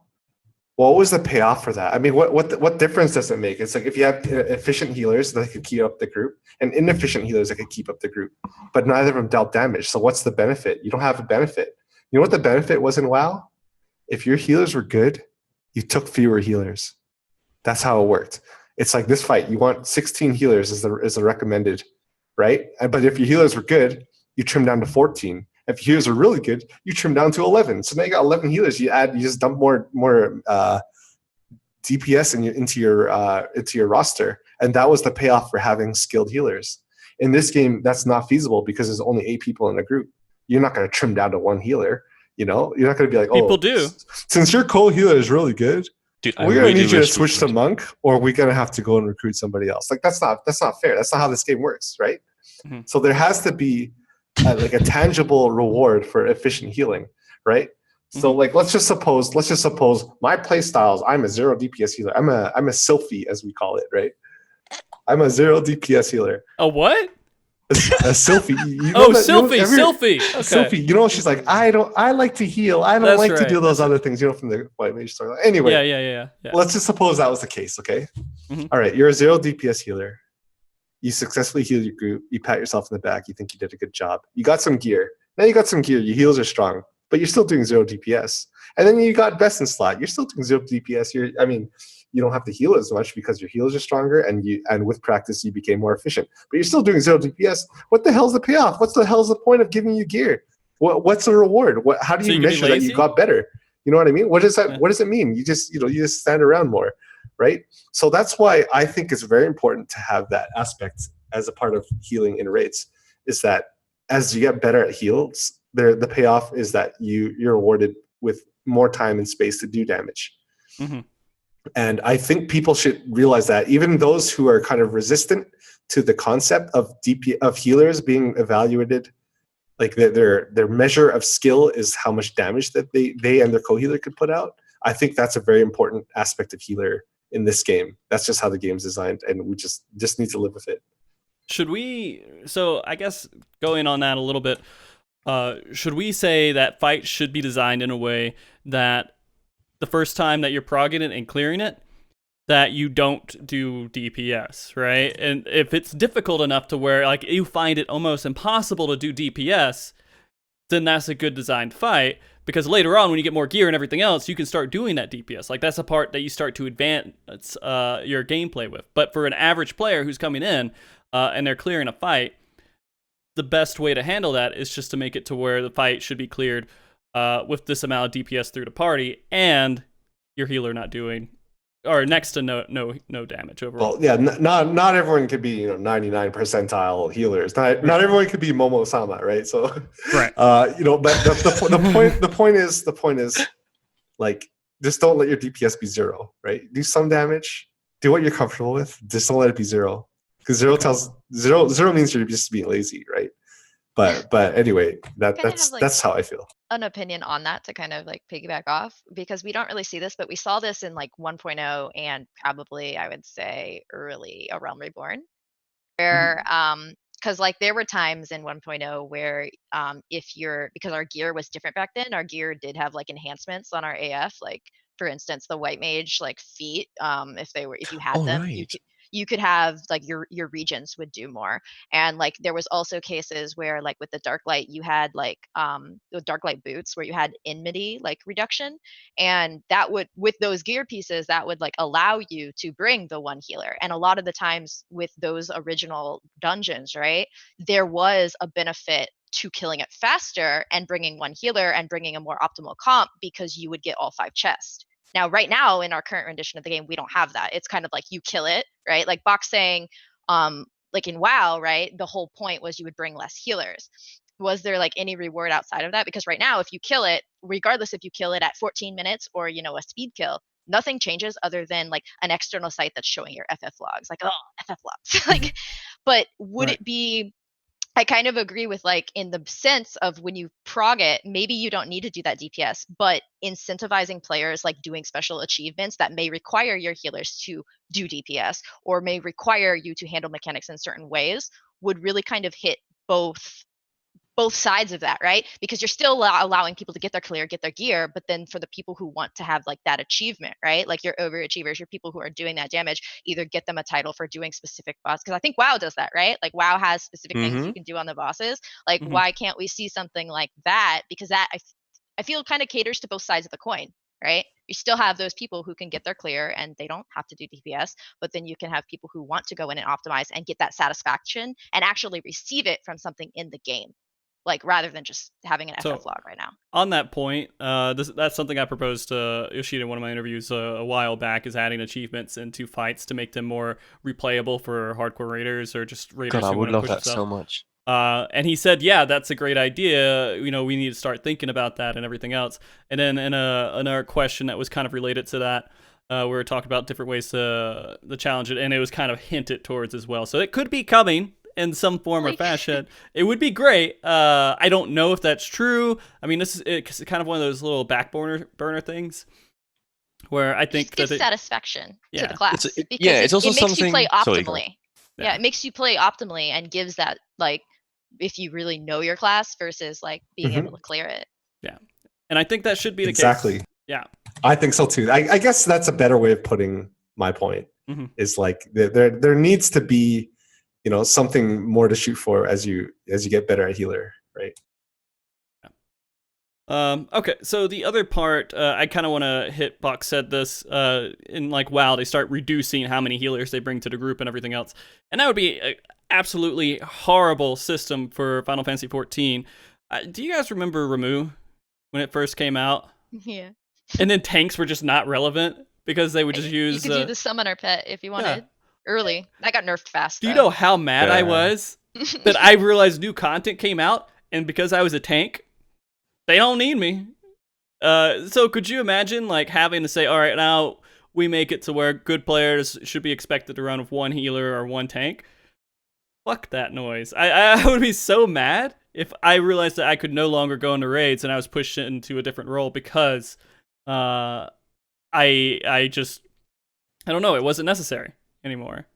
what was the payoff for that? I mean, what difference does it make? It's like if you have efficient healers that could keep up the group and inefficient healers that could keep up the group, but neither of them dealt damage. So what's the benefit? You don't have a benefit. You know what the benefit was in WoW? If your healers were good, you took fewer healers. That's how it worked. It's like this fight. You want 16 healers as the recommended, right? But if your healers were good, you trim down to 14. If your healers are really good, you trim down to 11. So now you got 11 healers. You just dump more DPS into your roster, and that was the payoff for having skilled healers. In this game, that's not feasible because there's only 8 people in a group. You're not going to trim down to 1 healer. You know, you're not going to be like, People do. Since your cold healer is really good, Dude, we're going to need you to switch to monk, or we're going to have to go and recruit somebody else. Like that's not fair. That's not how this game works, right? Mm-hmm. So there has to be like a tangible reward for efficient healing, right? So like let's just suppose my play styles, I'm a 0 DPS healer. I'm a Sylphie, as we call it, right? I'm a 0 DPS healer. A what? A Sylphie. You know Sylphie. Okay. Sylphie. You know, she's like, I like to heal. I don't That's like right. to do those other things, you know, from the White Mage storyline. Anyway. Yeah. Let's just suppose that was the case, okay? Mhm. All right, you're a 0 DPS healer. You successfully heal your group. You pat yourself in the back. You think you did a good job. You got some gear. Now you got some gear. Your heals are strong, but you're still doing 0 DPS. And then you got best in slot. You're still doing 0 DPS. You don't have to heal as much because your heals are stronger, and with practice you became more efficient. But you're still doing 0 DPS. What the hell's the payoff? What the hell's the point of giving you gear? What's the reward? How do So you you can be measure that lazy? you got better? You know what I mean? What does that? Yeah. What does it mean? You just stand around more, right? So that's why I think it's very important to have that aspect as a part of healing in raids. Is that as you get better at heals, the payoff is that you're rewarded with more time and space to do damage. Mhm. And I think people should realize that even those who are kind of resistant to the concept of healers being evaluated, like their measure of skill is how much damage that they and their co-healer could put out. I think that's a very important aspect of healer in this game. That's just how the game's designed, and we just need to live with it. Should we? So I guess going on that a little bit, should we say that fight should be designed in a way that the first time that you're progging it and clearing it, that you don't do DPS, right? And if it's difficult enough to where like you find it almost impossible to do DPS, then that's a good designed fight, because later on when you get more gear and everything else, you can start doing that DPS. Like that's a part that you start to advance your gameplay with. But for an average player who's coming in and they're clearing a fight, the best way to handle that is just to make it to where the fight should be cleared with this amount of DPS through the party and your healer not doing or next to no damage overall. Well, yeah, not everyone could be 99 percentile healers. Not everyone could be Momo-sama, right? So, right. But the point is, like, just don't let your DPS be 0, right? Do some damage, do what you're comfortable with. Just don't let it be 0, because zero means you're just being lazy, right? But anyway, that's how I feel. An opinion on that to kind of like piggyback off, because we don't really see this, but we saw this in like 1.0 and probably I would say early A Realm Reborn, where because like there were times in 1.0 where because our gear was different back then, our gear did have like enhancements on our AF, like for instance the white mage like feet, if you had them, right. you could have like your regions would do more. And like there was also cases where like with the dark light you had like the dark light boots where you had enmity like reduction, and that would, with those gear pieces, that would like allow you to bring the one healer. And a lot of the times with those original dungeons, right, there was a benefit to killing it faster and bringing one healer and bringing a more optimal comp, because you would get all 5 chests. Now, right now, in our current rendition of the game, we don't have that. It's kind of like you kill it, right? Like Bach saying, like in WoW, right? The whole point was you would bring less healers. Was there like any reward outside of that? Because right now, if you kill it, regardless if you kill it at 14 minutes or, a speed kill, nothing changes other than like an external site that's showing your FF logs. Like, oh, FF logs. Like, but would it be... I kind of agree with like in the sense of when you prog it, maybe you don't need to do that DPS, but incentivizing players like doing special achievements that may require your healers to do DPS or may require you to handle mechanics in certain ways would really kind of hit both sides of that, right? Because you're still allowing people to get their clear, get their gear, but then for the people who want to have like that achievement, right? Like your overachievers, your people who are doing that damage, either get them a title for doing specific boss. Because I think WoW does that, right? Like WoW has specific things you can do on the bosses. Like why can't we see something like that? Because that I feel kind of caters to both sides of the coin, right? You still have those people who can get their clear and they don't have to do DPS, but then you can have people who want to go in and optimize and get that satisfaction and actually receive it from something in the game, like rather than just having an FF log right now. On that point, that's something I proposed to Yoshida in one of my interviews a while back, is adding achievements into fights to make them more replayable for hardcore raiders or just raiders. God, I who would want to love push that stuff. so much. And he said, yeah, that's a great idea. We need to start thinking about that and everything else. And then in another question that was kind of related to that, we were talking about different ways to challenge it, and it was kind of hinted towards as well. So it could be coming in some form or fashion. It would be great. I don't know if that's true. I mean, it's kind of one of those little back burner things where I think that satisfaction to the class. It's also it makes something you play Sorry, optimally. Yeah, it makes you play optimally and gives that, like, if you really know your class versus like being able to clear it. Yeah, and I think that should be the case. Exactly. Yeah, I think so too. I guess that's a better way of putting my point. Is like there needs to be, something more to shoot for as you get better at healer, right? Okay, so the other part, I kind of want to hit. Bach said this in like WoW, they start reducing how many healers they bring to the group and everything else, and that would be an absolutely horrible system for Final Fantasy XIV. Do you guys remember Ramuh when it first came out? Yeah. And then tanks were just not relevant because they would just use. You could do the summoner pet if you wanted. Yeah. Early, that got nerfed fast. Do you know how mad I was that I realized new content came out, and because I was a tank, they don't need me. So could you imagine like having to say, all right, now we make it to where good players should be expected to run with one healer or one tank? Fuck that noise. I would be so mad if I realized that I could no longer go into raids and I was pushed into a different role because I don't know, it wasn't necessary anymore.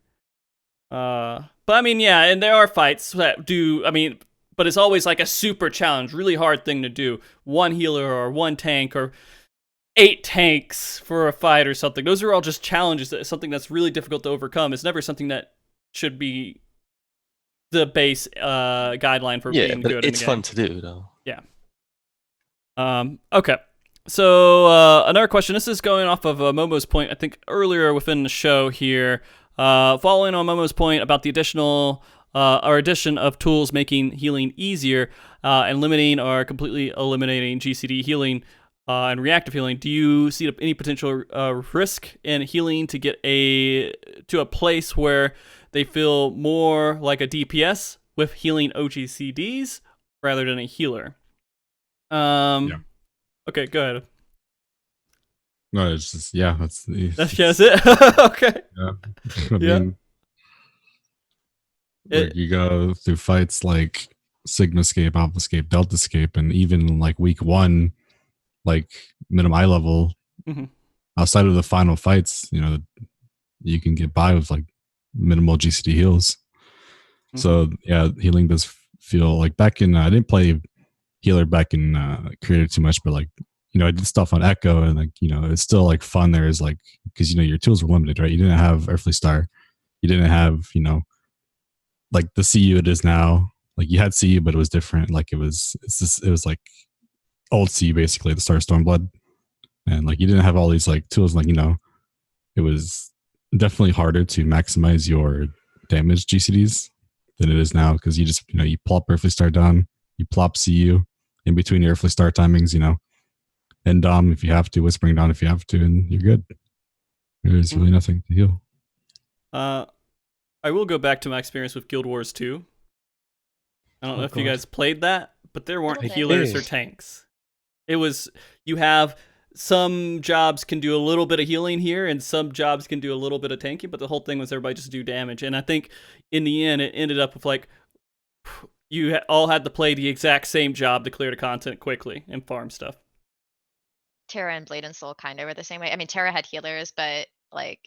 But I mean, yeah, and there are fights that do, but it's always like a super challenge, really hard thing to do. One healer or one tank or 8 tanks for a fight or something. Those are all just challenges, something that's really difficult to overcome. It's never something that should be the base guideline for being good in the game. It's fun to do, though. Yeah. Okay. So another question. This is going off of Momo's point, I think, earlier within the show here. Following on Momo's point about the additional or addition of tools making healing easier and limiting or completely eliminating GCD healing and reactive healing, do you see any potential risk in healing to get to a place where they feel more like a DPS with healing OGCDs rather than a healer? Yeah. Okay, go ahead. No, it's just that's That's it. Okay. Yeah. Yeah. Mean, like you go through fights like Sigmascape, Alphascape, Deltascape, and even like week 1, like minimum eye level, outside of the final fights, you can get by with like minimal GCD heals. So yeah, healing does feel like back in I didn't play healer back in creative too much, but like I did stuff on Echo, and like it's still like fun. There is like because your tools were limited, right? You didn't have Earthly Star, you didn't have like the CU it is now. Like you had CU, but it was different. Like it was like old CU basically, the Star Stormblood, and like you didn't have all these like tools. Like it was definitely harder to maximize your damage GCDs than it is now, because you just you plop Earthly Star down, you plop CU in between your Earthly Star timings, and Dom if you have to, Whispering Dawn if you have to, and you're good. There's really nothing to heal. I will go back to my experience with Guild Wars 2. I don't know if you guys played that, but there weren't healers or tanks. It was, you have some jobs can do a little bit of healing here, and some jobs can do a little bit of tanking, but the whole thing was everybody just do damage. And I think in the end, it ended up with like, you all had to play the exact same job to clear the content quickly and farm stuff. Terra and Blade and Soul kind of were the same way. I mean, Terra had healers, but like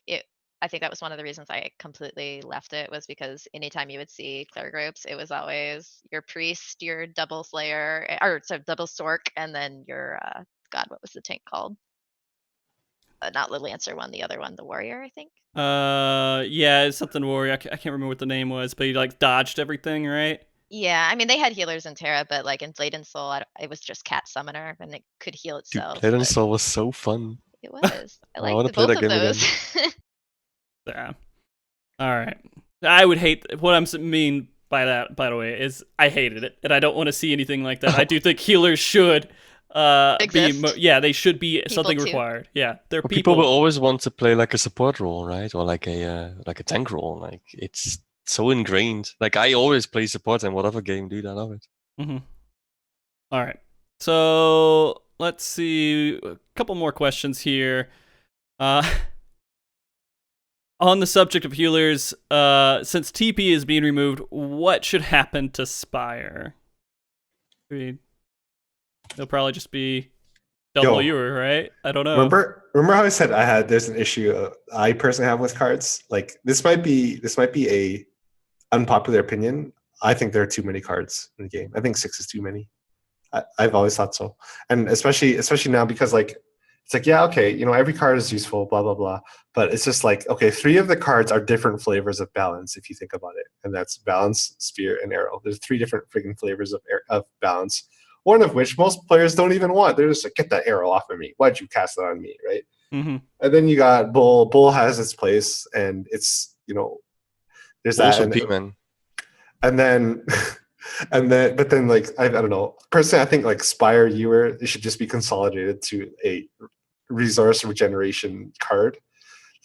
I think that was one of the reasons I completely left it, was because anytime you would see clear groups, it was always your priest, your double slayer, or so double Sork, and then your God, what was the tank called? Not the Lancer one, the other one, the warrior, I think. Yeah, it's something warrior. I can't remember what the name was, but he like dodged everything, right? Yeah, I mean they had healers in Terra, but like in Blade and Soul, it was just Cat Summoner, and it could heal itself. Blade and Soul was so fun. It was. I wanna liked play both that of game again. those. Yeah. All right. I would hate what I'm mean by that. By the way, is I hated it, and I don't want to see anything like that. I do think healers should Exist. they should be People something too. required. Yeah, they're Well, people. people will always want to play like a support role, right? Or like a tank role. Like it's so ingrained. Like I always play support in whatever game, dude. I love it. All right. So let's see a couple more questions here. On the subject of healers, since TP is being removed, what should happen to Spire? I mean, they'll probably just be double Ewer, right? I don't know. Remember how I said there's an issue I personally have with cards? Like this might be a unpopular opinion. I think there are too many cards in the game. I think 6 is too many. I've always thought so, and especially now because like it's like, yeah, okay, every card is useful, blah blah blah, but it's just like, okay, 3 of the cards are different flavors of balance if you think about it, and that's balance, spear, and arrow. There's 3 different freaking flavors of balance, one of which most players don't even want. They're just like, get that arrow off of me. Why'd you cast it on me, right? And then you got Bull. Bull has its place, and it's there's Also that. man. And then, but then, like, I don't know. Personally, I think like Spire Ewer, it should just be consolidated to a resource regeneration card.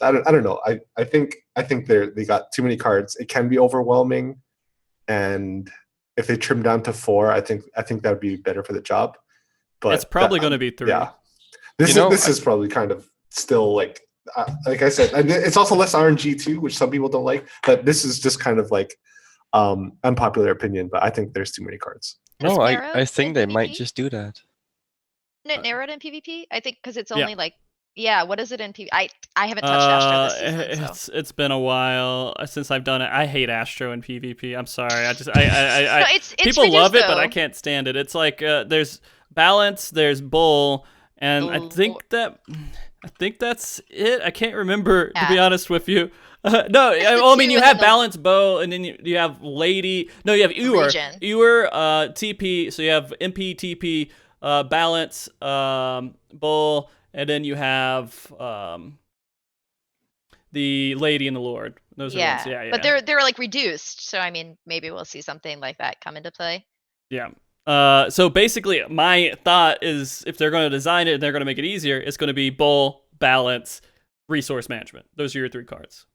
I don't know. I think they got too many cards. It can be overwhelming, and if they trim down to 4, I think that would be better for the job. But it's probably going to be 3. Yeah, this is probably kind of still like I said, and it's also less RNG too, which some people don't like. But this is just kind of like unpopular opinion, but I think there's too many cards. No, I think they might just do that. Isn't it narrowed in PvP? I think because it's only like, what is it in PvP? I haven't touched Astro this season. It's been a while since I've done it. I hate Astro in PvP. I'm sorry. I just No, it's people reduced, love it, but though. I can't stand it. It's like there's balance, there's bull, and I think that's it. I can't remember, to be honest with you. No, I mean you have balance, bow, and then you have lady. No, you have Ewer. Ewer, TP. So you have MP, TP, balance, bull, and then you have the lady and the lord. Those are the ones. Yeah, yeah. But they're like reduced, so I mean, maybe we'll see something like that come into play. Yeah. So basically, my thought is if they're going to design it and they're going to make it easier, it's going to be Bull, Balance, Resource Management. Those are your 3 cards.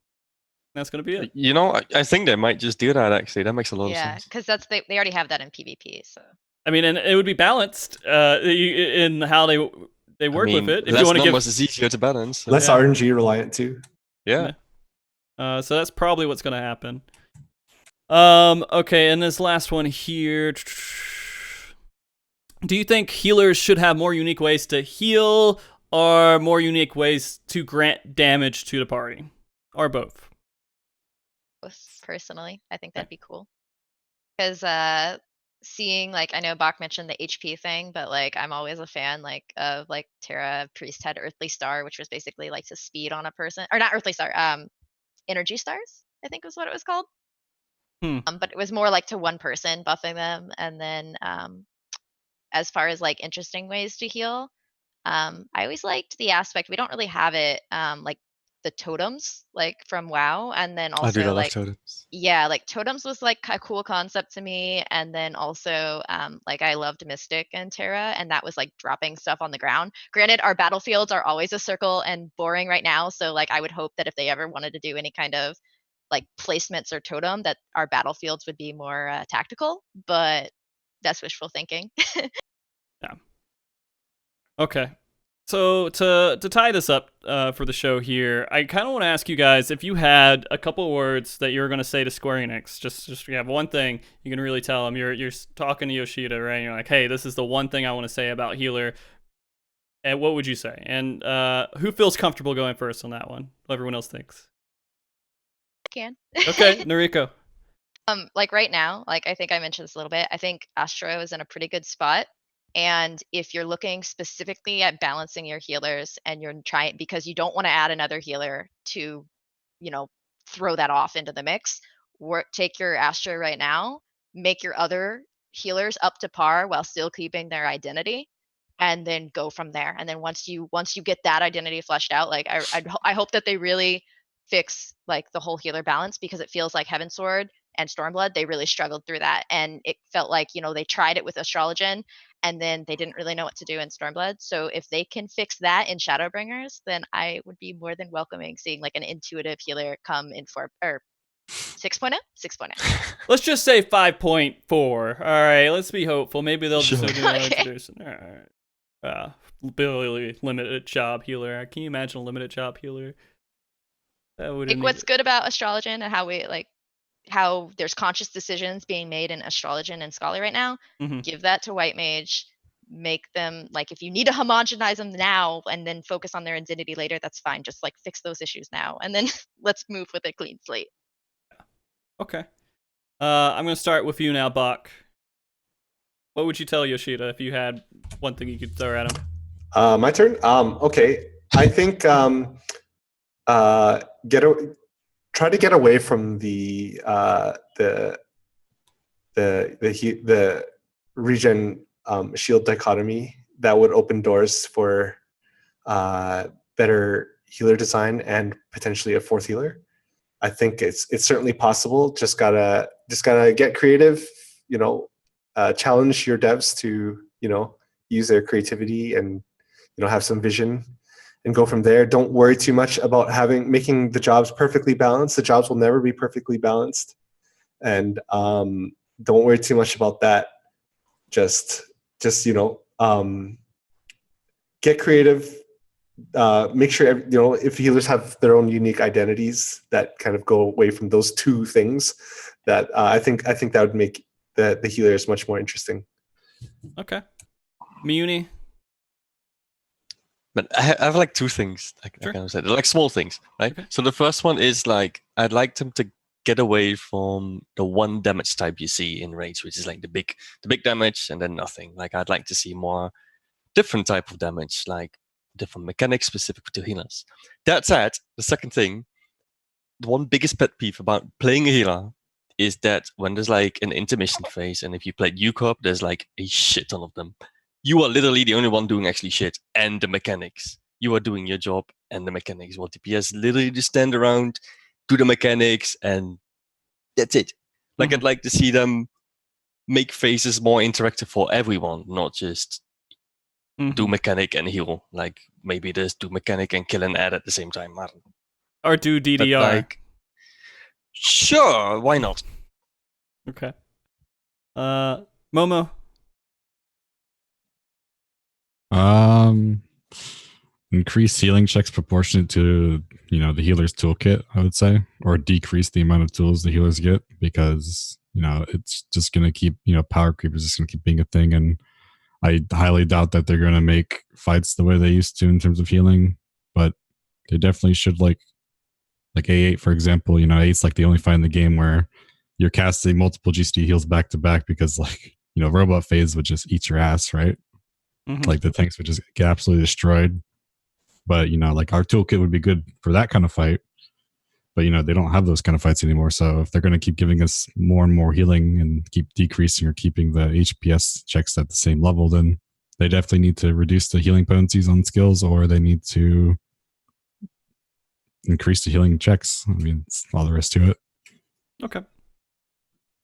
That's going to be it. You know, I think they might just do that. Actually, that makes a lot of Yeah, sense. because they already have that in PvP. So I mean, and it would be balanced in how they work with it. If less you want to numbers give, is easier to balance. So. Less RNG reliant too. Yeah. So that's probably what's going to happen. Okay, and this last one here. Do you think healers should have more unique ways to heal or more unique ways to grant damage to the party? Or both? personally, I think that'd be cool. Because seeing, like, I know Bach mentioned the HP thing, but like I'm always a fan like of like Terra Priest had Earthly Star, which was basically like to speed on a person, or not Earthly Star, Energy Stars, I think was what it was called. But it was more like to one person buffing them, and then as far as like interesting ways to heal, I always liked the aspect, we don't really have it, like the totems like from WoW, and then I do also love like totems. yeah, like totems was like a cool concept to me, and then also like I loved Mystic and Terra, and that was like dropping stuff on the ground. Granted, our battlefields are always a circle and boring right now, so like I would hope that if they ever wanted to do any kind of like placements or totem, that our battlefields would be more tactical, but that's wishful thinking. Yeah. Okay. So to tie this up for the show here, I kind of want to ask you guys if you had a couple words that you were going to say to Square Enix. Just you have one thing you can really tell them. You're talking to Yoshida, right? And you're like, hey, this is the one thing I want to say about healer. And what would you say? And who feels comfortable going first on that one? What everyone else thinks. Can. Okay, Noriko. Like right now, like I think I mentioned this a little bit, I think Astro is in a pretty good spot. And if you're looking specifically at balancing your healers and you're trying, because you don't want to add another healer to, you know, throw that off into the mix, take your Astro right now, make your other healers up to par while still keeping their identity, and then go from there. And then once you get that identity fleshed out, like I hope that they really fix like the whole healer balance, because it feels like Heavensward and Stormblood, they really struggled through that, and it felt like, you know, they tried it with Astrologen and then they didn't really know what to do in Stormblood. So if they can fix that in Shadowbringers, then I would be more than welcoming seeing like an intuitive healer come in 6.0. Let's just say 5.4. All right, let's be hopeful. Maybe they'll just Sure. do another Okay. introduction. All right. Really limited job healer. Can you imagine a limited job healer? That would Like what's good about Astrologen and how there's conscious decisions being made in Astrologen and Scholar right now. Mhm. Give that to White Mage. Make them, like, if you need to homogenize them now and then focus on their identity later, that's fine. Just like fix those issues now, and then let's move with a clean slate. Okay. I'm gonna start with you now, Bach. What would you tell Yoshida if you had one thing you could throw at him? My turn. Okay. I think try to get away from the regen shield dichotomy. That would open doors for better healer design and potentially a fourth healer. I think it's certainly possible. Just gotta get creative. You know, challenge your devs to, you know, use their creativity and, you know, have some vision and go from there. Don't worry too much about making the jobs perfectly balanced. The jobs will never be perfectly balanced, and don't worry too much about that. Just you know, get creative. Make sure, you know, if healers have their own unique identities that kind of go away from those two things, that I think that would make the healers much more interesting. Okay. Miyuni. But I have like two things. I Sure. kind of said, they're like small things, right? Okay. So the first one is like I'd like them to get away from the one damage type you see in raids, which is like the big damage and then nothing. Like I'd like to see more different type of damage, like different mechanics specific to healers. That said, the second thing, the one biggest pet peeve about playing a healer is that when there's like an intermission phase, and if you played UCorp, there's like a shit ton of them. You are literally the only one doing actually shit and the mechanics. You are doing your job and the mechanics. While DPS literally just stand around, do the mechanics, and that's it. Like I'd like to see them make phases more interactive for everyone, not just do mechanic and heal. Like maybe just do mechanic and kill and add at the same time. I don't know. Or do But, DDR. like, sure, why not? Okay. Momo. Increase healing checks proportionate to the healer's toolkit, I would say, or decrease the amount of tools the healers get, because it's just gonna keep power creep is just gonna keep being a thing, and I highly doubt that they're gonna make fights the way they used to in terms of healing, but they definitely should like A8 for example. A8's like the only fight in the game where you're casting multiple GCD heals back to back, because robot phase would just eat your ass, right? Like the tanks would just get absolutely destroyed. But like our toolkit would be good for that kind of fight, but they don't have those kind of fights anymore. So if they're going to keep giving us more and more healing and keep decreasing or keeping the HPS checks at the same level, then they definitely need to reduce the healing potencies on skills, or they need to increase the healing checks. I mean, it's all there is to it. Okay.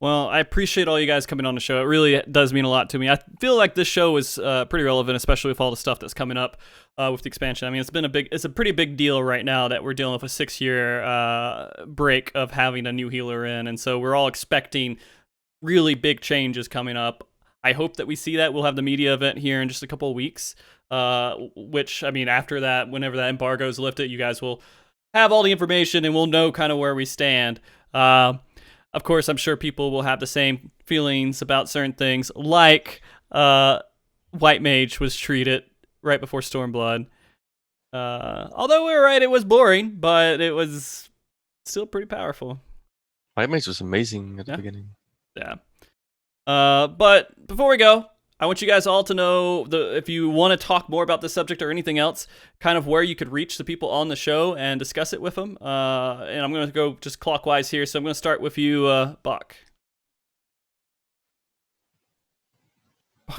Well, I appreciate all you guys coming on the show. It really does mean a lot to me. I feel like this show is pretty relevant, especially with all the stuff that's coming up with the expansion. I mean, it's a pretty big deal right now that we're dealing with a 6-year break of having a new healer in, and so we're all expecting really big changes coming up. I hope that we see that. We'll have the media event here in just a couple of weeks, which, I mean, after that, whenever that embargo is lifted, you guys will have all the information and we'll know kind of where we stand. Of course, I'm sure people will have the same feelings about certain things, like White Mage was treated right before Stormblood. Although we were right, it was boring, but it was still pretty powerful. White Mage was amazing at the beginning. Yeah. But before we go, I want you guys all to know if you want to talk more about this subject or anything else, kind of where you could reach the people on the show and discuss it with them. And I'm going to go just clockwise here. So I'm going to start with you, Bach.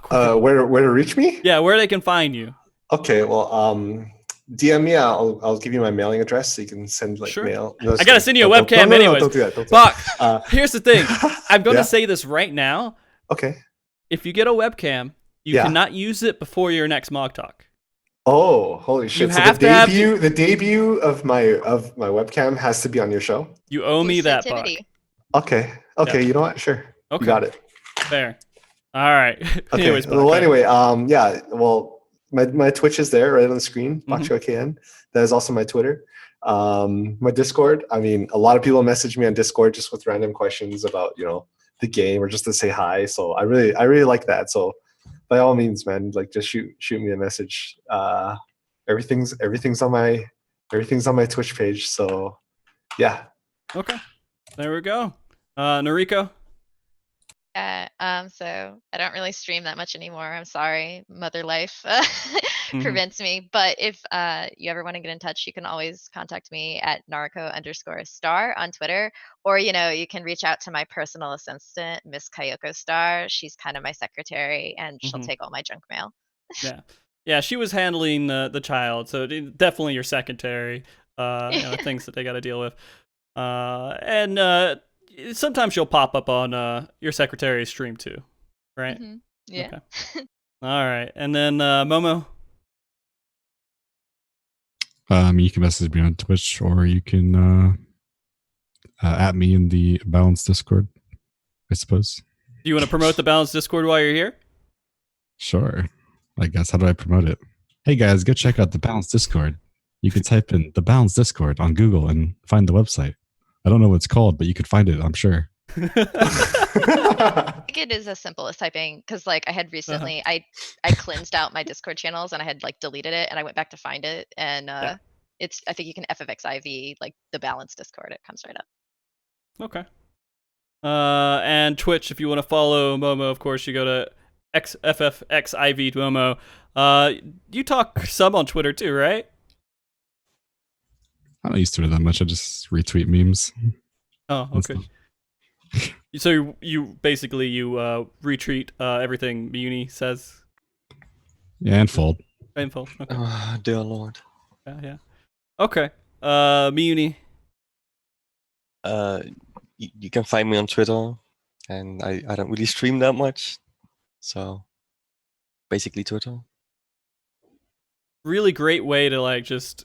Where to reach me? Yeah, where they can find you. Okay, well, DM me. I'll give you my mailing address so you can send Sure. mail. No, I gotta send you a webcam no, anyways. don't do that. Don't do Bach, that. here's the thing. I'm going to Yeah? say this right now. Okay. If you get a webcam, you Yeah. cannot use it before your next Mog Talk. Oh, holy shit! So have the to have the debut of my webcam has to be on your show. You owe me that, Bach. Exclusivity. Okay. Yeah. You know what? Sure. Okay. You got it. Fair. All right. Okay. Anyways, Bach, well, go ahead. anyway, yeah. Well, my Twitch is there right on the screen. Mhm. BachChoKN. That is also my Twitter. My Discord. I mean, a lot of people message me on Discord just with random questions about the game or just to say hi. So I really like that. So by all means, man, like just shoot me a message. Everything's on my Twitch page. So yeah. Okay. There we go. Noriko? So I don't really stream that much anymore. I'm sorry. Mother life Mhm. prevents me. But if you ever want to get in touch, you can always contact me at Narco_star on Twitter. Or, you can reach out to my personal assistant, Miss Kayoko Star. She's kind of my secretary and she'll Mhm. take all my junk mail. Yeah. Yeah, she was handling the child, so definitely your secretary, things that they got to deal with. And sometimes she'll pop up on your secretary's stream too, right? Mhm. Yeah. Okay. All right. And then Momo? You can message me on Twitch, or you can at me in the Balance Discord, I suppose. Do you want to promote the Balance Discord while you're here? Sure. I guess. How do I promote it? Hey guys, go check out the Balance Discord. You can type in the Balance Discord on Google and find the website. I don't know what it's called, but you could find it, I'm sure. I think it is as simple as typing, because I had recently I cleansed out my Discord channels and I had deleted it and I went back to find it and Yeah. it's I think you can FFXIV the balance Discord, it comes right up. Okay. And Twitch, if you want to follow Momo, of course, you go to FFXIV Momo. You talk some on Twitter too, right? I don't use Twitter that much. I just retweet memes. Oh, and okay. stuff. So you basically retweet everything Muni says. Yeah, and fold. Info. Okay. Oh, dear Lord. Yeah. Okay. Muni. You can find me on Twitter, and I don't really stream that much, so basically Twitter. Really great way to like just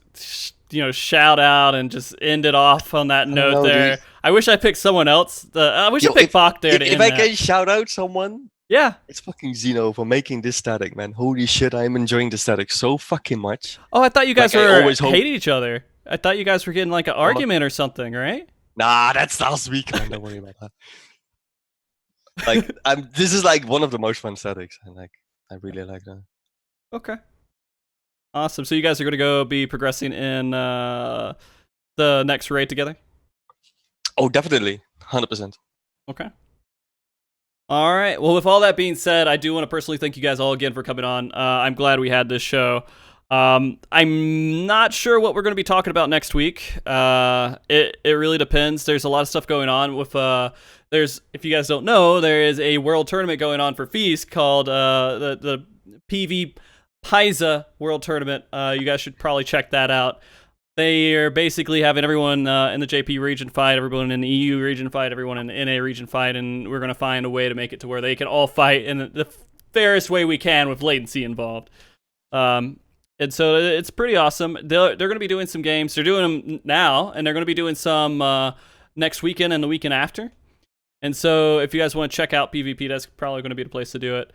shout out and just end it off on that note know, there. dude. I wish I picked someone else. We should Yo, pick Bach there to If end I that. can shout out someone, Yeah. it's fucking Zeno for making this static, man. Holy shit, I'm enjoying the static so fucking much. Oh, I thought you guys Like, I were always hope- hating each other. I thought you guys were getting like an argument or something, right? Nah, that's last week, man. Don't worry about that. Like, this is like one of the most fun statics, and like, I really like that. Okay. Awesome. So you guys are going to go be progressing in the next raid together? Oh, definitely, 100%. Okay. All right. Well, with all that being said, I do want to personally thank you guys all again for coming on. I'm glad we had this show. I'm not sure what we're going to be talking about next week. It really depends. There's a lot of stuff going on with if you guys don't know, there is a world tournament going on for Feast called the PV Paiza World Tournament. You guys should probably check that out. They are basically having everyone in the JP region fight, everyone in the EU region fight, everyone in the NA region fight, and we're going to find a way to make it to where they can all fight in the fairest way we can with latency involved. And so it's pretty awesome. They're going to be doing some games. They're doing them now, and they're going to be doing some next weekend and the weekend after. And so if you guys want to check out PvP, that's probably going to be the place to do it.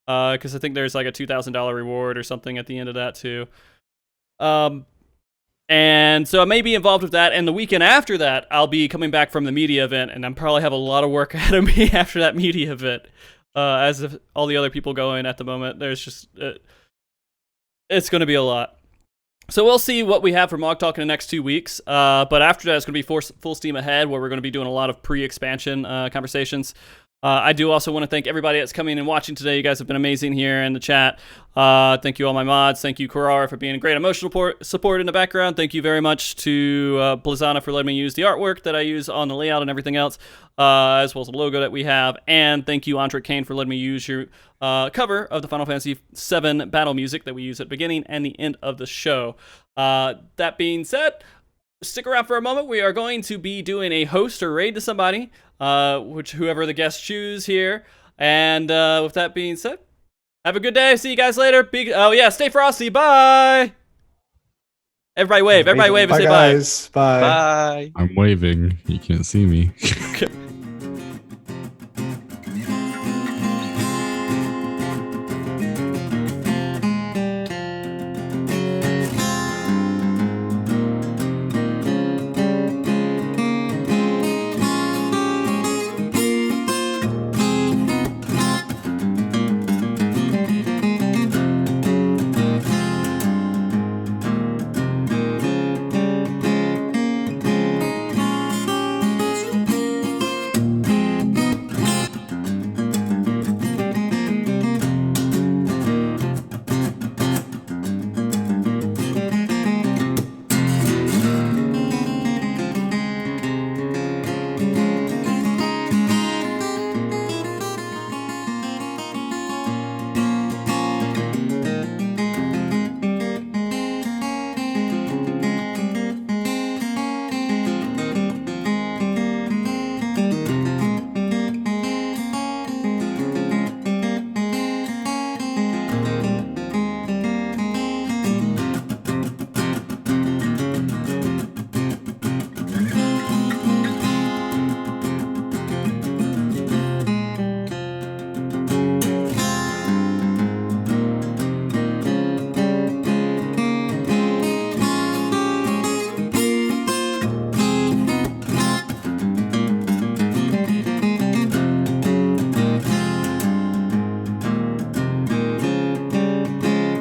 Because I think there's like a $2,000 reward or something at the end of that too. And so I may be involved with that. And the weekend after that, I'll be coming back from the media event, and I'm probably have a lot of work ahead of me after that media event. As if all the other people going at the moment, there's just it's going to be a lot. So we'll see what we have for Mog Talk in the next 2 weeks. But after that, it's going to be full steam ahead, where we're going to be doing a lot of pre-expansion conversations. I do also want to thank everybody that's coming and watching today. You guys have been amazing here in the chat. Thank you all my mods. Thank you, Karar, for being a great emotional support in the background. Thank you very much to Blazana for letting me use the artwork that I use on the layout and everything else, as well as the logo that we have. And thank you, Andre Kane, for letting me use your cover of the Final Fantasy VII battle music that we use at the beginning and the end of the show. That being said, stick around for a moment. We are going to be doing a host or raid to somebody, whoever the guests choose here. And with that being said, have a good day. See you guys later. Stay frosty. Bye. Everybody wave. Everybody wave and Bye, say guys. Bye. Bye. I'm waving. You can't see me. bye.